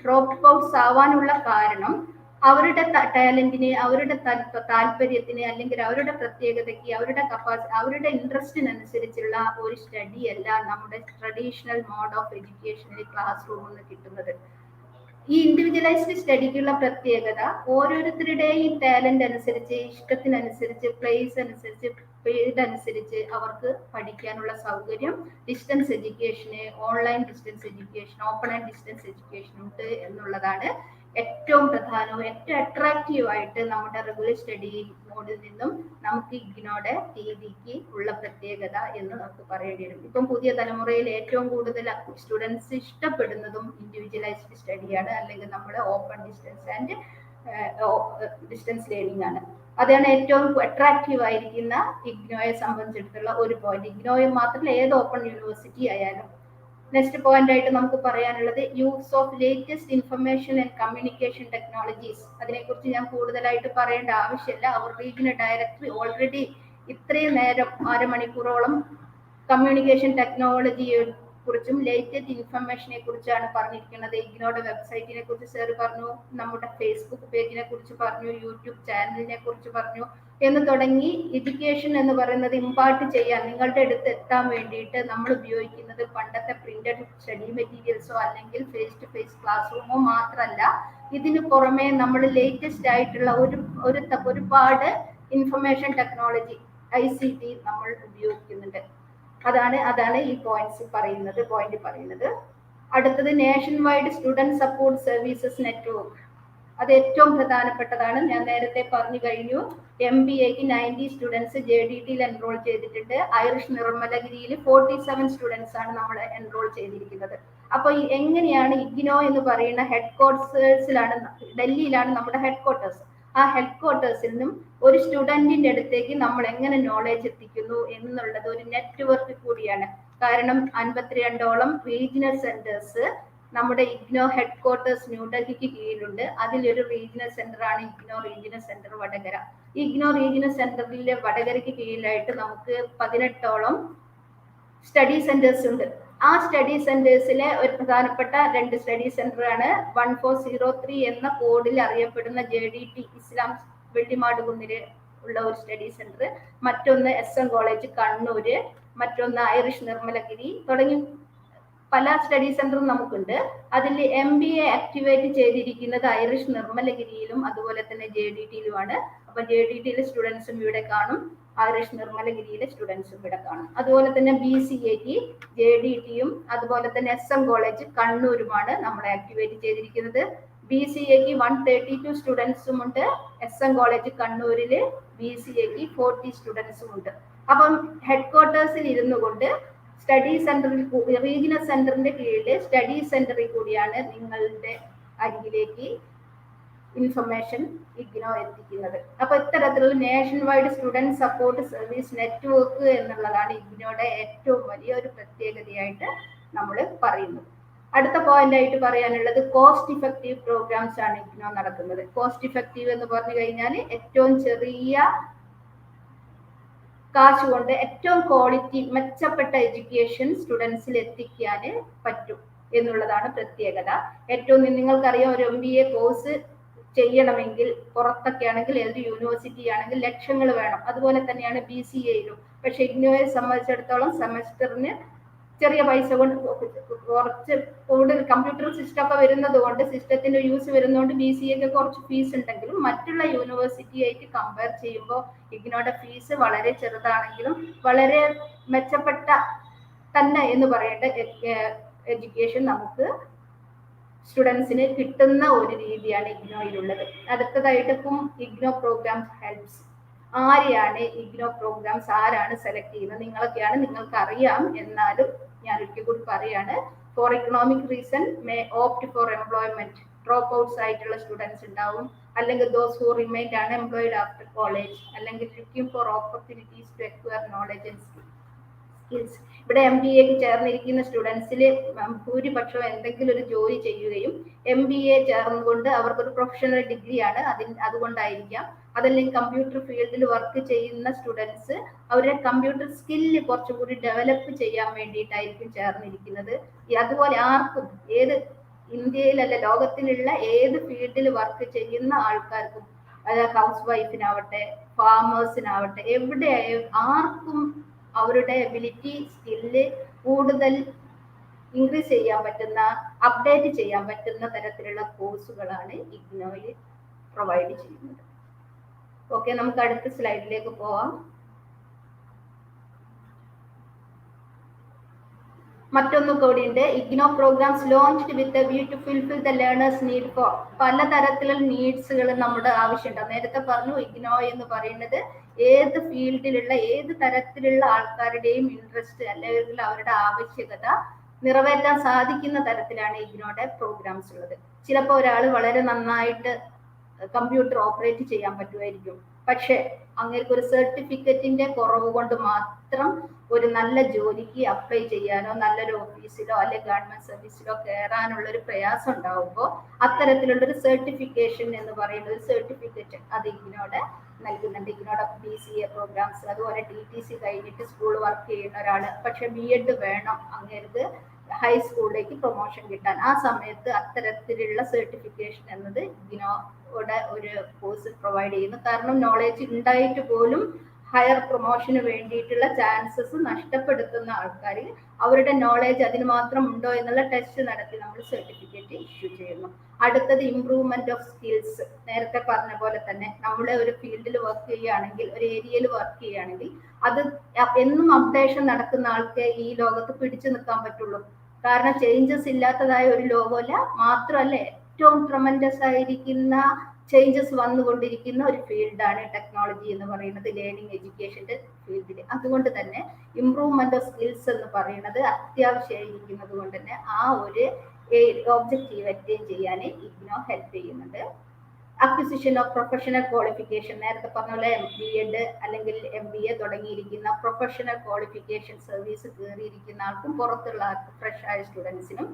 ഡ്രോപ്പ് ഔട്ട്സ് ആവാനുള്ള കാരണം അവരുടെ ടാലന്റിനെ, അവരുടെ താല്പര്യത്തിന്, അല്ലെങ്കിൽ അവരുടെ പ്രത്യേകതയ്ക്ക്, അവരുടെ അവരുടെ ഇൻട്രസ്റ്റിനനുസരിച്ചുള്ള ഒരു സ്റ്റഡി അല്ല നമ്മുടെ ട്രഡീഷണൽ മോഡ് ഓഫ് എഡ്യൂക്കേഷനിൽ ക്ലാസ് റൂമിൽ നിന്ന് കിട്ടുന്നത്. ഈ ഇൻഡിവിജ്വലൈസ്ഡ് സ്റ്റഡിക്കുള്ള പ്രത്യേകത ഓരോരുത്തരുടെയും ടാലന്റ് അനുസരിച്ച്, ഇഷ്ടത്തിനനുസരിച്ച്, പ്ലേസ് അനുസരിച്ച്, ഫീൽഡ് അനുസരിച്ച് അവർക്ക് പഠിക്കാനുള്ള സൗകര്യം distance education, online distance education, open and distance education ഉണ്ട് എന്നുള്ളതാണ് ഏറ്റവും പ്രധാനവും ഏറ്റവും അട്രാക്റ്റീവ് ആയിട്ട് നമ്മുടെ റെഗുലർ സ്റ്റഡി മോഡിൽ നിന്നും നമുക്ക് ഇഗ്നോയുടെ രീതിക്ക് ഉള്ള പ്രത്യേകത എന്ന് നമുക്ക് പറയേണ്ടി വരും. ഇപ്പം പുതിയ തലമുറയിൽ ഏറ്റവും കൂടുതൽ സ്റ്റുഡൻസ് ഇഷ്ടപ്പെടുന്നതും ഇൻഡിവിജ്വലൈസ്ഡ് സ്റ്റഡിയാണ്, അല്ലെങ്കിൽ നമ്മുടെ open distance and distance learning ആണ്. അതാണ് ഏറ്റവും അട്രാക്റ്റീവ് ആയിരിക്കുന്ന ഇഗ്നോയെ സംബന്ധിച്ചിടത്തുള്ള ഒരു പോയിന്റ്. ഇഗ്നോയെ മാത്രമല്ല ഏത് ഓപ്പൺ യൂണിവേഴ്സിറ്റി ആയാലും. നെക്സ്റ്റ് പോയിന്റ് ആയിട്ട് നമുക്ക് പറയാനുള്ളത് use of latest information and communication technologies. അതിനെക്കുറിച്ച് ഞാൻ കൂടുതലായിട്ട് പറയേണ്ട ആവശ്യമില്ല. അവർ റീജിയണൽ ഡയറക്ടർ ഓൾറെഡി ഇത്രയും നേരം അരമണിക്കൂറോളം കമ്മ്യൂണിക്കേഷൻ ടെക്നോളജിയെ കുറിച്ചും ലേറ്റസ്റ്റ് ഇൻഫർമേഷനെ കുറിച്ചാണ് പറഞ്ഞിരിക്കുന്നത്. ഇഗ്നോയുടെ വെബ്സൈറ്റിനെ കുറിച്ച് സാർ പറഞ്ഞു, നമ്മുടെ ഫേസ്ബുക്ക് പേജിനെ കുറിച്ച് പറഞ്ഞു, യൂട്യൂബ് ചാനലിനെ കുറിച്ച് പറഞ്ഞു എന്ന് തുടങ്ങി എഡ്യൂക്കേഷൻ എന്ന് പറയുന്നത് ഇമ്പാർട്ട് ചെയ്യാൻ നിങ്ങളുടെ അടുത്ത് എത്താൻ വേണ്ടിയിട്ട് നമ്മൾ ഉപയോഗിക്കുന്നത് പണ്ടത്തെ പ്രിന്റഡ് സ്റ്റഡി മെറ്റീരിയൽസോ അല്ലെങ്കിൽ ഫേസ് ടു ഫേസ് ക്ലാസ് റൂമോ മാത്രമല്ല, ഇതിന് പുറമെ നമ്മൾ ലേറ്റസ്റ്റ് ആയിട്ടുള്ള ഒരുപാട് ഇൻഫർമേഷൻ ടെക്നോളജി ICT നമ്മൾ ഉപയോഗിക്കുന്നുണ്ട്. അതാണ് ഈ പോയിന്റ് പറയുന്നത്. അടുത്തത് nation wide student support services network. അത് ഏറ്റവും പ്രധാനപ്പെട്ടതാണ്. ഞാൻ നേരത്തെ പറഞ്ഞു കഴിഞ്ഞു. MBAക്ക് 90 സ്റ്റുഡൻസ് JDTയിൽ എൻറോൾ ചെയ്തിട്ടുണ്ട്. ഐറിഷ് നിർമ്മലഗിരിയിൽ 47 സ്റ്റുഡൻസ് ആണ് നമ്മൾ എൻറോൾ ചെയ്തിരിക്കുന്നത്. അപ്പൊ എങ്ങനെയാണ് ഇഗ്നോ എന്ന് പറയുന്ന ഹെഡ് ക്വാർട്ടേഴ്സിലാണ്, ഡൽഹിയിലാണ് നമ്മുടെ ഹെഡ് ക്വാർട്ടേഴ്സ്. ആ ഹെഡ് ക്വാർട്ടേഴ്സിൽ നിന്നും ഒരു സ്റ്റുഡന്റിന്റെ അടുത്തേക്ക് നമ്മൾ എങ്ങനെ നോളേജ് എത്തിക്കുന്നു എന്നുള്ളത് ഒരു നെറ്റ്വർക്ക് കൂടിയാണ്. കാരണം 52ഓളം റീജിയണൽ സെന്റേഴ്സ് നമ്മുടെ ഇഗ്നോ ഹെഡ് ക്വാർട്ടേഴ്സ് ന്യൂഡൽഹിക്ക് കീഴിലുണ്ട്. അതിലൊരു റീജിയണൽ സെന്റർ ആണ് IGNOU regional centre Vadakara. IGNOU regional സെന്ററിലെ വടകരയ്ക്ക് കീഴിലായിട്ട് നമുക്ക് 18ഓളം സ്റ്റഡി സെന്റേഴ്സ് ഉണ്ട്. ആ സ്റ്റഡി സെന്റേഴ്സിലെ ഒരു പ്രധാനപ്പെട്ട 2 സ്റ്റഡി സെന്റർ ആണ് 1403 എന്ന കോഡിൽ അറിയപ്പെടുന്ന JDT ഇസ്ലാം വെള്ളിമാടുകുന്നില് ഉള്ള ഒരു സ്റ്റഡി സെന്റർ, മറ്റൊന്ന് SM കോളേജ് കണ്ണൂര്, മറ്റൊന്ന് ഐറിഷ് നിർമ്മലഗിരി തുടങ്ങി പല സ്റ്റഡി സെന്ററും നമുക്കുണ്ട്. അതിൽ MBA ആക്ടിവേറ്റ് ചെയ്തിരിക്കുന്നത് ഐറിഷ് നിർമ്മലഗിരിയിലും അതുപോലെ തന്നെ JDTയിലുമാണ്. അപ്പൊ JDTയിലെ സ്റ്റുഡൻസും ഇവിടെ കാണും, ഐറിഷ് നിർമ്മലഗിരിയിലെ സ്റ്റുഡൻസും ഇവിടെ കാണും. അതുപോലെ തന്നെ BCAക്ക് JDTയും അതുപോലെ തന്നെ SM കോളേജ് കണ്ണൂരുമാണ് നമ്മൾ ആക്ടിവേറ്റ് ചെയ്തിരിക്കുന്നത്. BCAക്ക് 132 സ്റ്റുഡൻസും ഉണ്ട്. SM കോളേജ് കണ്ണൂരില് BCAക്ക് 40 സ്റ്റുഡൻസും ഉണ്ട്. അപ്പം ഹെഡ് ക്വാർട്ടേഴ്സിൽ ഇരുന്നു കൊണ്ട് സ്റ്റഡി സെന്ററിൽ, റീജിയണൽ സെന്ററിന്റെ കീഴിൽ സ്റ്റഡി സെന്ററിൽ കൂടിയാണ് നിങ്ങളുടെ അരികിലേക്ക് ഇൻഫർമേഷൻ IGNOU എത്തിക്കുന്നത്. അപ്പോൾ ഇത്തരത്തിലുള്ള nation wide student support service network എന്നുള്ളതാണ് IGNOUയുടെ ഏറ്റവും വലിയൊരു പ്രത്യേകതയായിട്ട് നമ്മൾ പറയുന്നത്. അടുത്ത പോയിന്റ് ആയിട്ട് പറയാനുള്ളത് കോസ്റ്റ് ഇഫക്റ്റീവ് പ്രോഗ്രാംസ് ആണ് IGNOU നടക്കുന്നത്. കോസ്റ്റ് ഇഫക്റ്റീവ് എന്ന് പറഞ്ഞു കഴിഞ്ഞാൽ ഏറ്റവും ചെറിയ കാശ് കൊണ്ട് ഏറ്റവും ക്വാളിറ്റി മെച്ചപ്പെട്ട എഡ്യൂക്കേഷൻ സ്റ്റുഡൻസിൽ എത്തിക്കാൻ പറ്റും എന്നുള്ളതാണ് പ്രത്യേകത. ഏറ്റവും നിങ്ങൾക്കറിയാം, ഒരു MBA കോഴ്സ് ചെയ്യണമെങ്കിൽ പുറത്തൊക്കെ ആണെങ്കിൽ ഏത് യൂണിവേഴ്സിറ്റി ആണെങ്കിൽ ലക്ഷങ്ങൾ വേണം. അതുപോലെ തന്നെയാണ് BCAയിലും. പക്ഷെ IGNOUയെ സംബന്ധിച്ചിടത്തോളം സെമസ്റ്ററിന് ചെറിയ പൈസ കൊണ്ട് കുറച്ച് കൂടുതൽ കമ്പ്യൂട്ടർ സിസ്റ്റം ഒക്കെ വരുന്നത് കൊണ്ട്, സിസ്റ്റത്തിന്റെ യൂസ് വരുന്നതുകൊണ്ട് BCAക്ക് കുറച്ച് ഫീസ് ഉണ്ടെങ്കിലും മറ്റുള്ള യൂണിവേഴ്സിറ്റി ആയിട്ട് കമ്പയർ ചെയ്യുമ്പോൾ IGNOUയുടെ ഫീസ് വളരെ ചെറുതാണെങ്കിലും വളരെ മെച്ചപ്പെട്ട തന്നെ എന്ന് പറയേണ്ട എഡ്യൂക്കേഷൻ നമുക്ക് സ്റ്റുഡൻസിന് കിട്ടുന്ന ഒരു രീതിയാണ് IGNOUയിലുള്ളത്. അടുത്തതായിട്ട് ഇപ്പം IGNOU പ്രോഗ്രാംസ് ഹെൽപ്സ്. ആരെയാണ് IGNOU പ്രോഗ്രാംസ് ആരാണ് സെലക്ട് ചെയ്യുന്നത്? നിങ്ങൾക്ക് അറിയാം, എന്നാലും ഞാൻ ഒരിക്കൽ കൂടി പറയാണ്. For economic reason may opt for employment. Drop outs ആയിട്ടുള്ള സ്റ്റുഡൻസ് ഉണ്ടാവും, അല്ലെങ്കിൽ those who remain unemployed after college, അല്ലെങ്കിൽ looking for opportunities to acquire knowledge and skills. ഇവിടെ MBAക്ക് ചേർന്നിരിക്കുന്ന സ്റ്റുഡൻസിൽ ഭൂരിപക്ഷം എന്തെങ്കിലും ഒരു ജോലി ചെയ്യുകയും MBA ചേർന്നുകൊണ്ട് അവർക്കൊരു പ്രൊഫഷണൽ ഡിഗ്രിയാണ് അതുകൊണ്ടായിരിക്കാം, അതല്ലെങ്കിൽ കമ്പ്യൂട്ടർ ഫീൽഡിൽ വർക്ക് ചെയ്യുന്ന സ്റ്റുഡൻസ് അവരുടെ കമ്പ്യൂട്ടർ സ്കില്ല് കുറച്ചുകൂടി ഡെവലപ്പ് ചെയ്യാൻ വേണ്ടിയിട്ടായിരിക്കും ചേർന്നിരിക്കുന്നത്. അതുപോലെ ആർക്കും, ഏത് ഇന്ത്യയിലല്ല ലോകത്തിലുള്ള ഏത് ഫീൽഡിൽ വർക്ക് ചെയ്യുന്ന ആൾക്കാർക്കും, അതായത് ഹൗസ് വൈഫിനാവട്ടെ ഫാമേഴ്സിനാവട്ടെ എവിടെ ആർക്കും അവരുടെ എബിലിറ്റി സ്കില്ല് കൂടുതൽ ഇൻക്രീസ് ചെയ്യാൻ പറ്റുന്ന, അപ്ഡേറ്റ് ചെയ്യാൻ പറ്റുന്ന തരത്തിലുള്ള കോഴ്സുകളാണ് IGNOUയിൽ പ്രൊവൈഡ് ചെയ്യുന്നത്. ഓക്കെ, നമുക്ക് അടുത്ത സ്ലൈഡിലേക്ക് പോവാം. മറ്റൊന്ന് കൂടിയുണ്ട്. IGNOU programmes launched with a view to fulfil the learners need for. പലതരത്തിലുള്ള നീഡ്സുകൾ നമ്മുടെ ആവശ്യമുണ്ട്. നേരത്തെ പറഞ്ഞു, IGNOU എന്ന് പറയുന്നത് ഏത് ഫീൽഡിലുള്ള ഏത് തരത്തിലുള്ള ആൾക്കാരുടെയും ഇൻട്രസ്റ്റ് അല്ലെങ്കിൽ അവരുടെ ആവശ്യകത നിറവേറ്റാൻ സാധിക്കുന്ന തരത്തിലാണ് IGNOUയുടെ പ്രോഗ്രാംസ് ഉള്ളത്. ചിലപ്പോൾ ഒരാൾ വളരെ നന്നായിട്ട് കമ്പ്യൂട്ടർ ഓപ്പറേറ്റ് ചെയ്യാൻ പറ്റുമായിരിക്കും, പക്ഷെ അങ്ങേർക്ക് ഒരു സർട്ടിഫിക്കറ്റിന്റെ കുറവ് കൊണ്ട് മാത്രം ഒരു നല്ല ജോലിക്ക് അപ്ലൈ ചെയ്യാനോ നല്ലൊരു ഓഫീസിലോ അല്ലെങ്കിൽ ഗവൺമെന്റ് സർവീസിലോ കയറാനുള്ള ഒരു പ്രയാസം ഉണ്ടാവുമ്പോൾ അത്തരത്തിലുള്ള ഒരു സർട്ടിഫിക്കേഷൻ എന്ന് പറയുന്ന ഒരു സർട്ടിഫിക്കറ്റ് അത് IGNOUയുടെ നൽകുന്നുണ്ട്. IGNOUയുടെ BCA പ്രോഗ്രാംസ്, അതുപോലെ TTC കഴിഞ്ഞിട്ട് സ്കൂൾ വർക്ക് ചെയ്യുന്ന ഒരാൾ പക്ഷെ B.Ed വേണം അങ്ങേർക്ക് ഹൈസ്കൂളിലേക്ക് പ്രൊമോഷൻ കിട്ടാൻ, ആ സമയത്ത് അത്തരത്തിലുള്ള സർട്ടിഫിക്കേഷൻ എന്നത് IGNOUയുടെ ഒരു കോഴ്സ് പ്രൊവൈഡ് ചെയ്യുന്നു. കാരണം നോളേജ് ഉണ്ടായിട്ട് പോലും ഹയർ പ്രൊമോഷന് വേണ്ടിയിട്ടുള്ള ചാൻസസ് നഷ്ടപ്പെടുത്തുന്ന ആൾക്കാർ അവരുടെ നോളേജ് അതിന് മാത്രം ഉണ്ടോ എന്നുള്ള ടെസ്റ്റ് നടത്തി നമ്മൾ സർട്ടിഫിക്കറ്റ് ഇഷ്യൂ ചെയ്യുന്നു. അടുത്തത് ഇംപ്രൂവ്മെന്റ് ഓഫ് സ്കിൽസ്. നേരത്തെ പറഞ്ഞ പോലെ തന്നെ നമ്മൾ ഒരു ഫീൽഡിൽ വർക്ക് ചെയ്യുകയാണെങ്കിൽ, ഒരു ഏരിയയിൽ വർക്ക് ചെയ്യുകയാണെങ്കിൽ അത് എന്നും അപ്ഡേഷൻ നടക്കുന്ന ആൾക്ക് ഈ ലോകത്ത് പിടിച്ചു നിൽക്കാൻ പറ്റുള്ളൂ. കാരണം ചേഞ്ചസ് ഇല്ലാത്തതായ ഒരു ലോകമല്ല, മാത്രമല്ല ഏറ്റവും ട്രമൻഡസ് ആയിരിക്കുന്ന ചേഞ്ചസ് വന്നുകൊണ്ടിരിക്കുന്ന ഒരു ഫീൽഡാണ് ടെക്നോളജി എന്ന് പറയുന്നത്, ലേണിംഗ് എഡ്യൂക്കേഷന്റെ ഫീൽഡിൽ. അതുകൊണ്ട് തന്നെ ഇംപ്രൂവ്മെന്റ് ഓഫ് സ്കിൽസ് എന്ന് പറയുന്നത് അത്യാവശ്യമായിരിക്കുന്നത് കൊണ്ട് തന്നെ ആ ഒരു ഒബ്ജക്റ്റീവ് അറ്റൈൻ ചെയ്യാൻ IGNOU ഹെൽപ്പ് ചെയ്യുന്നുണ്ട്. Acquisition of professional qualification. നേരത്തെ പറഞ്ഞ പോലെ B.Ed അല്ലെങ്കിൽ MBA തുടങ്ങിയിരിക്കുന്ന പ്രൊഫഷണൽ ക്വാളിഫിക്കേഷൻ സർവീസ് കയറിയിരിക്കുന്ന ആൾക്കും പുറത്തുള്ള ഫ്രഷ് ആയ സ്റ്റുഡൻസിനും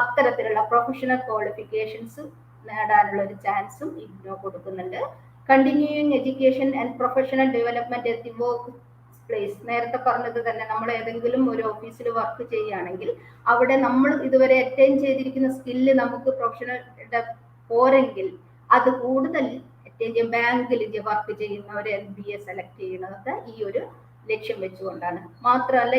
അത്തരത്തിലുള്ള പ്രൊഫഷണൽ ക്വാളിഫിക്കേഷൻസ് നേടാനുള്ള ഒരു ചാൻസും IGNOU കൊടുക്കുന്നുണ്ട്. Continuing education and professional development at the work place. നേരത്തെ പറഞ്ഞത് തന്നെ, നമ്മൾ ഏതെങ്കിലും ഒരു ഓഫീസിൽ വർക്ക് ചെയ്യുകയാണെങ്കിൽ അവിടെ നമ്മൾ ഇതുവരെ അറ്റൈൻ ചെയ്തിരിക്കുന്ന സ്കില്ല് നമുക്ക് പ്രൊഫഷണൽ പോരെങ്കിൽ അത് കൂടുതൽ അറ്റൈൻ ചെയ്യാൻ ബാങ്കിൽ വർക്ക് ചെയ്യുന്ന ഒരു MBA സെലക്ട് ചെയ്യുന്നത് ഈ ഒരു ലക്ഷ്യം വെച്ചുകൊണ്ടാണ്.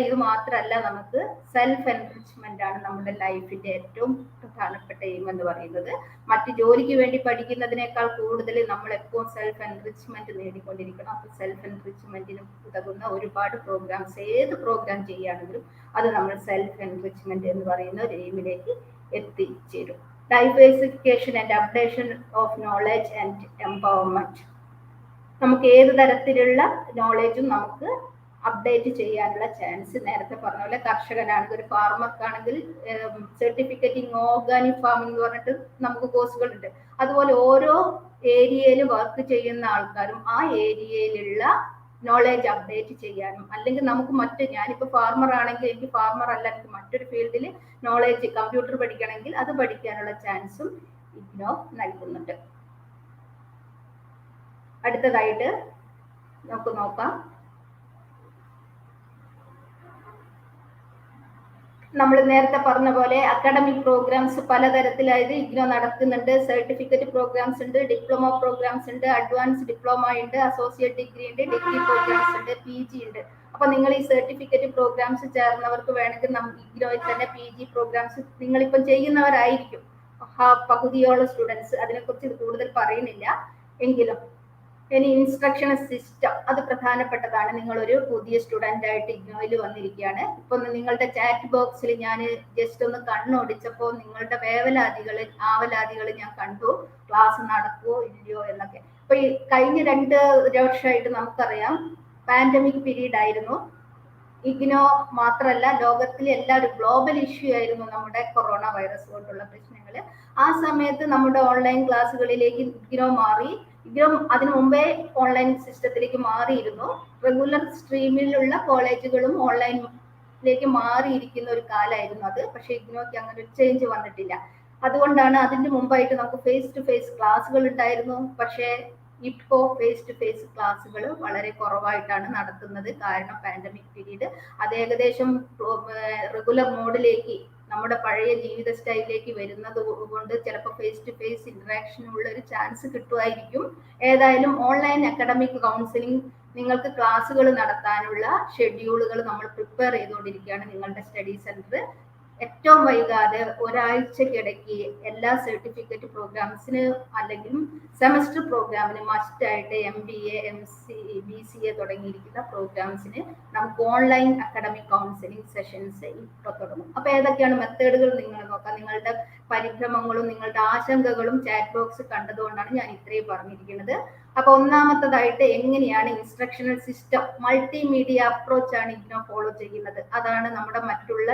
ഇത് മാത്രമല്ല നമുക്ക് സെൽഫ് എൻറിച്ച്മെന്റ് ആണ് നമ്മുടെ ലൈഫിന്റെ ഏറ്റവും പ്രധാനപ്പെട്ട എയിം എന്ന് പറയുന്നത്. മറ്റ് ജോലിക്ക് വേണ്ടി പഠിക്കുന്നതിനേക്കാൾ കൂടുതൽ നമ്മൾ എപ്പോഴും സെൽഫ് എൻറിച്ച്മെന്റ് നേടിക്കൊണ്ടിരിക്കണം. അപ്പോൾ സെൽഫ് എൻറിച്ച്മെന്റിന് ഉതകുന്ന ഒരുപാട് പ്രോഗ്രാംസ്, ഏത് പ്രോഗ്രാം ചെയ്യുകയാണെങ്കിലും അത് നമ്മൾ സെൽഫ് എൻറിച്ച്മെന്റ് എന്ന് പറയുന്ന ഒരു എയിമിലേക്ക് എത്തിച്ചേരും. Diversification and updation of knowledge and empowerment. നമുക്ക് ഏത് തരത്തിലുള്ള നോളജും നമുക്ക് അപ്ഡേറ്റ് ചെയ്യാനുള്ള ചാൻസ് നേരത്തെ പറഞ്ഞ പോലെ കർഷകനാണെങ്കിൽ ഒരു ഫാർമർക്കാണെങ്കിൽ സർട്ടിഫിക്കറ്റ് ഇൻ ഓർഗാനിക് ഫാമിംഗ് എന്ന് പറഞ്ഞിട്ട് നമുക്ക് കോഴ്സുകൾ ഉണ്ട്. അതുപോലെ ഓരോ ഏരിയയിൽ വർക്ക് ചെയ്യുന്ന ആൾക്കാരും ആ ഏരിയയിലുള്ള നോളേജ് അപ്ഡേറ്റ് ചെയ്യാനും, അല്ലെങ്കിൽ നമുക്ക് ഞാനിപ്പോൾ ഫാർമർ ആണെങ്കിൽ എനിക്ക് ഫാർമർ അല്ല, എനിക്ക് മറ്റൊരു ഫീൽഡിൽ നോളേജ് കമ്പ്യൂട്ടർ പഠിക്കണമെങ്കിൽ അത് പഠിക്കാനുള്ള ചാൻസും ഇഗ്നോ നൽകുന്നുണ്ട്. അടുത്തതായിട്ട് നമുക്ക് നോക്കാം. നമ്മൾ നേരത്തെ പറഞ്ഞ പോലെ അക്കാഡമിക് പ്രോഗ്രാംസ് പലതരത്തിലായത് ഇഗ്നോ നടക്കുന്നുണ്ട്. സർട്ടിഫിക്കറ്റ് പ്രോഗ്രാംസ് ഉണ്ട്, ഡിപ്ലോമ പ്രോഗ്രാംസ് ഉണ്ട്, അഡ്വാൻസ് ഡിപ്ലോമ ഉണ്ട്, അസോസിയേറ്റ് ഡിഗ്രി ഉണ്ട്, ഡിഗ്രി പ്രോഗ്രാംസ് ഉണ്ട്, PG ഉണ്ട്. അപ്പൊ നിങ്ങൾ ഈ സർട്ടിഫിക്കറ്റ് പ്രോഗ്രാംസ് ചേർന്നവർക്ക് വേണമെങ്കിൽ ഇഗ്നോയിൽ തന്നെ PG പ്രോഗ്രാംസ് നിങ്ങളിപ്പം ചെയ്യുന്നവരായിരിക്കും. പകുതിയോളം സ്റ്റുഡൻസ്, അതിനെക്കുറിച്ച് കൂടുതൽ പറയുന്നില്ല എങ്കിലും. ഇനി ഇൻസ്ട്രക്ഷൻ സിസ്റ്റം, അത് പ്രധാനപ്പെട്ടതാണ്. നിങ്ങളൊരു പുതിയ സ്റ്റുഡൻ്റ് ആയിട്ട് ഇഗ്നോയിൽ വന്നിരിക്കുകയാണ്. ഇപ്പൊ നിങ്ങളുടെ ചാറ്റ് ബോക്സിൽ ഞാൻ ജസ്റ്റ് ഒന്ന് കണ്ണോടിച്ചപ്പോൾ നിങ്ങളുടെ ആവലാതികൾ ഞാൻ കണ്ടു. ക്ലാസ് നടക്കുവോ ഇല്ലയോ എന്നൊക്കെ. അപ്പൊ ഈ കഴിഞ്ഞ 2 വർഷമായിട്ട് നമുക്കറിയാം പാൻഡമിക് പീരീഡ് ആയിരുന്നു. ഇഗ്നോ മാത്രമല്ല, ലോകത്തിലെ എല്ലാവരും ഗ്ലോബൽ ഇഷ്യൂ ആയിരുന്നു നമ്മുടെ കൊറോണ വൈറസ് കൊണ്ടുള്ള പ്രശ്നങ്ങൾ. ആ സമയത്ത് നമ്മുടെ ഓൺലൈൻ ക്ലാസ്സുകളിലേക്ക് ഇഗ്നോ മാറി. ഇഗ്നോ അതിനു മുമ്പേ ഓൺലൈൻ സിസ്റ്റത്തിലേക്ക് മാറിയിരുന്നു. റെഗുലർ സ്ട്രീമിലുള്ള കോളേജുകളും ഓൺലൈനിലേക്ക് മാറിയിരിക്കുന്ന ഒരു കാലമായിരുന്നു അത്. പക്ഷെ ഇഗ്നോയ്ക്ക് അങ്ങനെ ഒരു ചേഞ്ച് വന്നിട്ടില്ല. അതുകൊണ്ടാണ് അതിന് മുമ്പായിട്ട് നമുക്ക് ഫേസ് ടു ഫേസ് ക്ലാസ്സുകൾ ഉണ്ടായിരുന്നു. പക്ഷേ ഇപ്പോൾ ഫേസ് ടു ഫേസ് ക്ലാസ്സുകൾ വളരെ കുറവായിട്ടാണ് നടത്തുന്നത്. കാരണം പാൻഡമിക് പീരീഡ് അത് ഏകദേശം റെഗുലർ മോഡിലേക്ക്, നമ്മുടെ പഴയ ജീവിത സ്റ്റൈലിലേക്ക് വരുന്നത് കൊണ്ട് ചിലപ്പോൾ ഫേസ് ടു ഫേസ് ഇന്ററാക്ഷനുള്ള ഒരു ചാൻസ് കിട്ടുമായിരിക്കും. ഏതായാലും ഓൺലൈൻ അക്കാഡമിക് കൗൺസിലിംഗ് നിങ്ങൾക്ക് ക്ലാസ്സുകൾ നടത്താനുള്ള ഷെഡ്യൂളുകൾ നമ്മൾ പ്രിപ്പയർ ചെയ്തുകൊണ്ടിരിക്കുകയാണ്. നിങ്ങളുടെ സ്റ്റഡി സെന്റർ ഏറ്റവും വൈകാതെ ഒരാഴ്ചക്കിടയ്ക്ക് എല്ലാ സർട്ടിഫിക്കറ്റ് പ്രോഗ്രാംസിന് അല്ലെങ്കിൽ സെമസ്റ്റർ പ്രോഗ്രാമിന് മസ്റ്റായിട്ട് MBA, BCA തുടങ്ങിയിരിക്കുന്ന പ്രോഗ്രാംസിന് നമുക്ക് ഓൺലൈൻ അക്കാഡമിക് കൗൺസിലിംഗ് സെഷൻസ് ഇപ്പോൾ തുടങ്ങും. അപ്പൊ ഏതൊക്കെയാണ് മെത്തേഡുകൾ നിങ്ങൾ നോക്കാം. നിങ്ങളുടെ പരിഭ്രമങ്ങളും നിങ്ങളുടെ ആശങ്കകളും ചാറ്റ് ബോക്സ് കണ്ടതുകൊണ്ടാണ് ഞാൻ ഇത്രയും പറഞ്ഞിരിക്കുന്നത്. അപ്പൊ ഒന്നാമത്തതായിട്ട് എങ്ങനെയാണ് ഇൻസ്ട്രക്ഷണൽ സിസ്റ്റം, മൾട്ടിമീഡിയ അപ്രോച്ചാണ് ഇഗ്നോ ഫോളോ ചെയ്യുന്നത്. അതാണ് നമ്മുടെ മറ്റുള്ള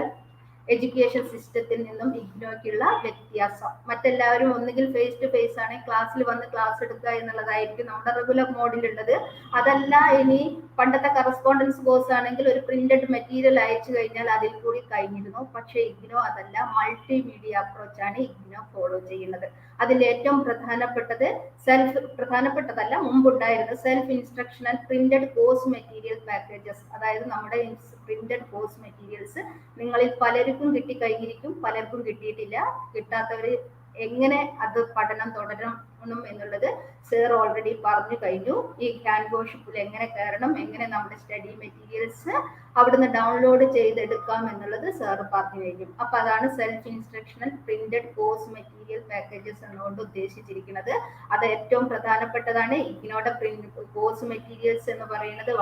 എഡ്യൂക്കേഷൻ സിസ്റ്റത്തിൽ നിന്നും ഇഗ്നോയ്ക്കുള്ള വ്യത്യാസം. മറ്റെല്ലാവരും ഒന്നുകിൽ ഫേസ് ടു ഫേസ് ആണ്, ക്ലാസ്സിൽ വന്ന് ക്ലാസ് എടുക്കുക എന്നുള്ളതായിരിക്കും നമ്മുടെ റെഗുലർ മോഡിലുള്ളത്. അതല്ല, ഇനി പണ്ടത്തെ കറസ്പോണ്ടൻസ് കോഴ്സ് ആണെങ്കിൽ ഒരു പ്രിന്റഡ് മെറ്റീരിയൽ അയച്ചു കഴിഞ്ഞാൽ അതിൽ കൂടി കഴിഞ്ഞിരുന്നു. പക്ഷേ ഇഗ്നോ അതല്ല, മൾട്ടിമീഡിയ അപ്രോച്ചാണ് ഇഗ്നോ ഫോളോ ചെയ്യുന്നത്. അതിൽ ഏറ്റവും പ്രധാനപ്പെട്ടതല്ല മുമ്പുണ്ടായിരുന്നത് self instructional printed course material packages. അതായത് നമ്മുടെ പ്രിന്റഡ് കോഴ്സ് മെറ്റീരിയൽസ് നിങ്ങളിൽ പലർക്കും കിട്ടിക്കഴിഞ്ഞിരിക്കും, പലർക്കും കിട്ടിയിട്ടില്ല. കിട്ടാത്തവർ എങ്ങനെ അത് പഠനം തുടരണം എന്നുള്ളത് സർ ഓൾറെഡി പറഞ്ഞു കഴിഞ്ഞു. ഈ ക്യാൻവോഷിപ്പിൽ എങ്ങനെ കയറണം, എങ്ങനെ നമ്മുടെ സ്റ്റഡി മെറ്റീരിയൽസ് അവിടുന്ന് ഡൗൺലോഡ് ചെയ്തെടുക്കാം എന്നുള്ളത് സർ പറഞ്ഞു കഴിഞ്ഞു. അപ്പൊ അതാണ് self instructional printed course material packages എന്നുകൊണ്ട് ഉദ്ദേശിച്ചിരിക്കുന്നത്. അത് ഏറ്റവും പ്രധാനപ്പെട്ടതാണ്. ഇഗ്നോയുടെ കോഴ്സ് മെറ്റീരിയൽസ് എന്ന് പറയുന്നത്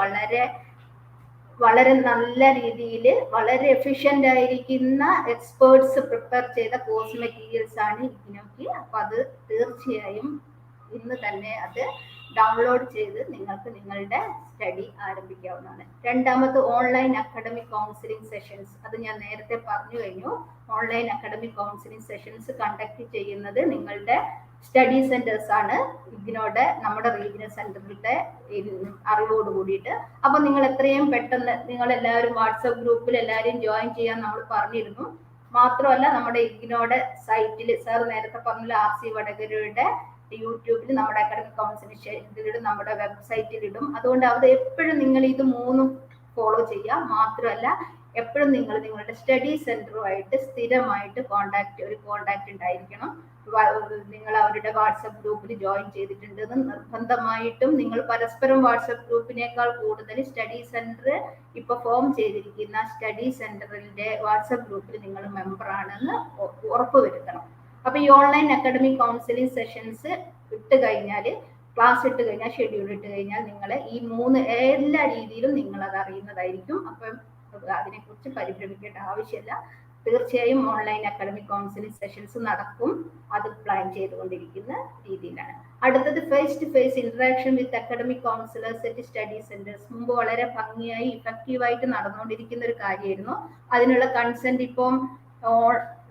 വളരെ നല്ല രീതിയിൽ വളരെ എഫിഷ്യന്റ് ആയിരിക്കുന്ന എക്സ്പേർട്സ് പ്രിപ്പയർ ചെയ്ത കോഴ്സ് മെറ്റീരിയൽസ് ആണ് ഇഗ്നോയ്ക്ക്. അപ്പൊ അത് തീർച്ചയായും ഇന്ന് തന്നെ അത് ഡൗൺലോഡ് ചെയ്ത് നിങ്ങൾക്ക് നിങ്ങളുടെ സ്റ്റഡി ആരംഭിക്കാവുന്നതാണ്. രണ്ടാമത് ഓൺലൈൻ അക്കാഡമിക് കൗൺസിലിംഗ് സെഷൻസ്. അത് ഞാൻ നേരത്തെ പറഞ്ഞു കഴിഞ്ഞു. Online academic counselling sessions conduct ചെയ്യുന്നത് നിങ്ങളുടെ സ്റ്റഡി സെന്റേഴ്സ് ആണ്, ഇഗ്നോയുടെ നമ്മുടെ റീജിയണൽ സെന്ററിന്റെ അറിവോട് കൂടിയിട്ട്. അപ്പൊ നിങ്ങൾ എത്രയും പെട്ടെന്ന് നിങ്ങളെല്ലാവരും വാട്സപ്പ് ഗ്രൂപ്പിൽ എല്ലാവരും ജോയിൻ ചെയ്യാൻ നമ്മൾ പറഞ്ഞിരുന്നു. മാത്രമല്ല നമ്മുടെ ഇഗ്നോയുടെ സൈറ്റിൽ സാർ നേരത്തെ പറഞ്ഞ RC വടകരയുടെ യൂട്യൂബിൽ നമ്മുടെ അക്കാഡമിക് കൗൺസിലിംഗ് ഷെഡ്യൂളിടും, നമ്മുടെ വെബ്സൈറ്റിലിടും. അതുകൊണ്ട് അവിടെ എപ്പോഴും നിങ്ങൾ ഇത് മൂന്നും ഫോളോ ചെയ്യുക. മാത്രമല്ല എപ്പോഴും നിങ്ങൾ നിങ്ങളുടെ സ്റ്റഡി സെന്ററുമായിട്ട് സ്ഥിരമായിട്ട് കോണ്ടാക്ട് ഉണ്ടായിരിക്കണം. നിങ്ങൾ അവരുടെ വാട്സപ്പ് ഗ്രൂപ്പിൽ ജോയിൻ ചെയ്തിട്ടുണ്ടെന്ന് നിർബന്ധമായിട്ടും നിങ്ങൾ പരസ്പരം വാട്സപ്പ് ഗ്രൂപ്പിനേക്കാൾ കൂടുതൽ സ്റ്റഡി സെന്റർ ഇപ്പൊ ഫോം ചെയ്തിരിക്കുന്ന സ്റ്റഡി സെന്ററിന്റെ വാട്സപ്പ് ഗ്രൂപ്പിൽ നിങ്ങൾ മെമ്പർ ആണെന്ന് ഉറപ്പുവരുത്തണം. അപ്പൊ ഈ online academic counselling sessions class ഇട്ട് കഴിഞ്ഞാൽ ഷെഡ്യൂൾ ഇട്ട് കഴിഞ്ഞാൽ നിങ്ങൾ ഈ എല്ലാ രീതിയിലും നിങ്ങൾ അത് അറിയുന്നതായിരിക്കും. അപ്പം അതിനെക്കുറിച്ച് പരിഭ്രമിക്കേണ്ട ആവശ്യമില്ല. തീർച്ചയായും ഓൺലൈൻ അക്കാഡമിക് കൗൺസിലിംഗ് സെഷൻസ് നടക്കും. അത് പ്ലാൻ ചെയ്തുകൊണ്ടിരിക്കുന്ന രീതിയിലാണ്. അടുത്തത് face to face interaction with academic counsellors at study centres. മുമ്പ് വളരെ ഭംഗിയായി ഇഫക്റ്റീവായിട്ട് നടന്നുകൊണ്ടിരിക്കുന്ന ഒരു കാര്യമായിരുന്നു. അതിനുള്ള കൺസെന്റ് ഇപ്പം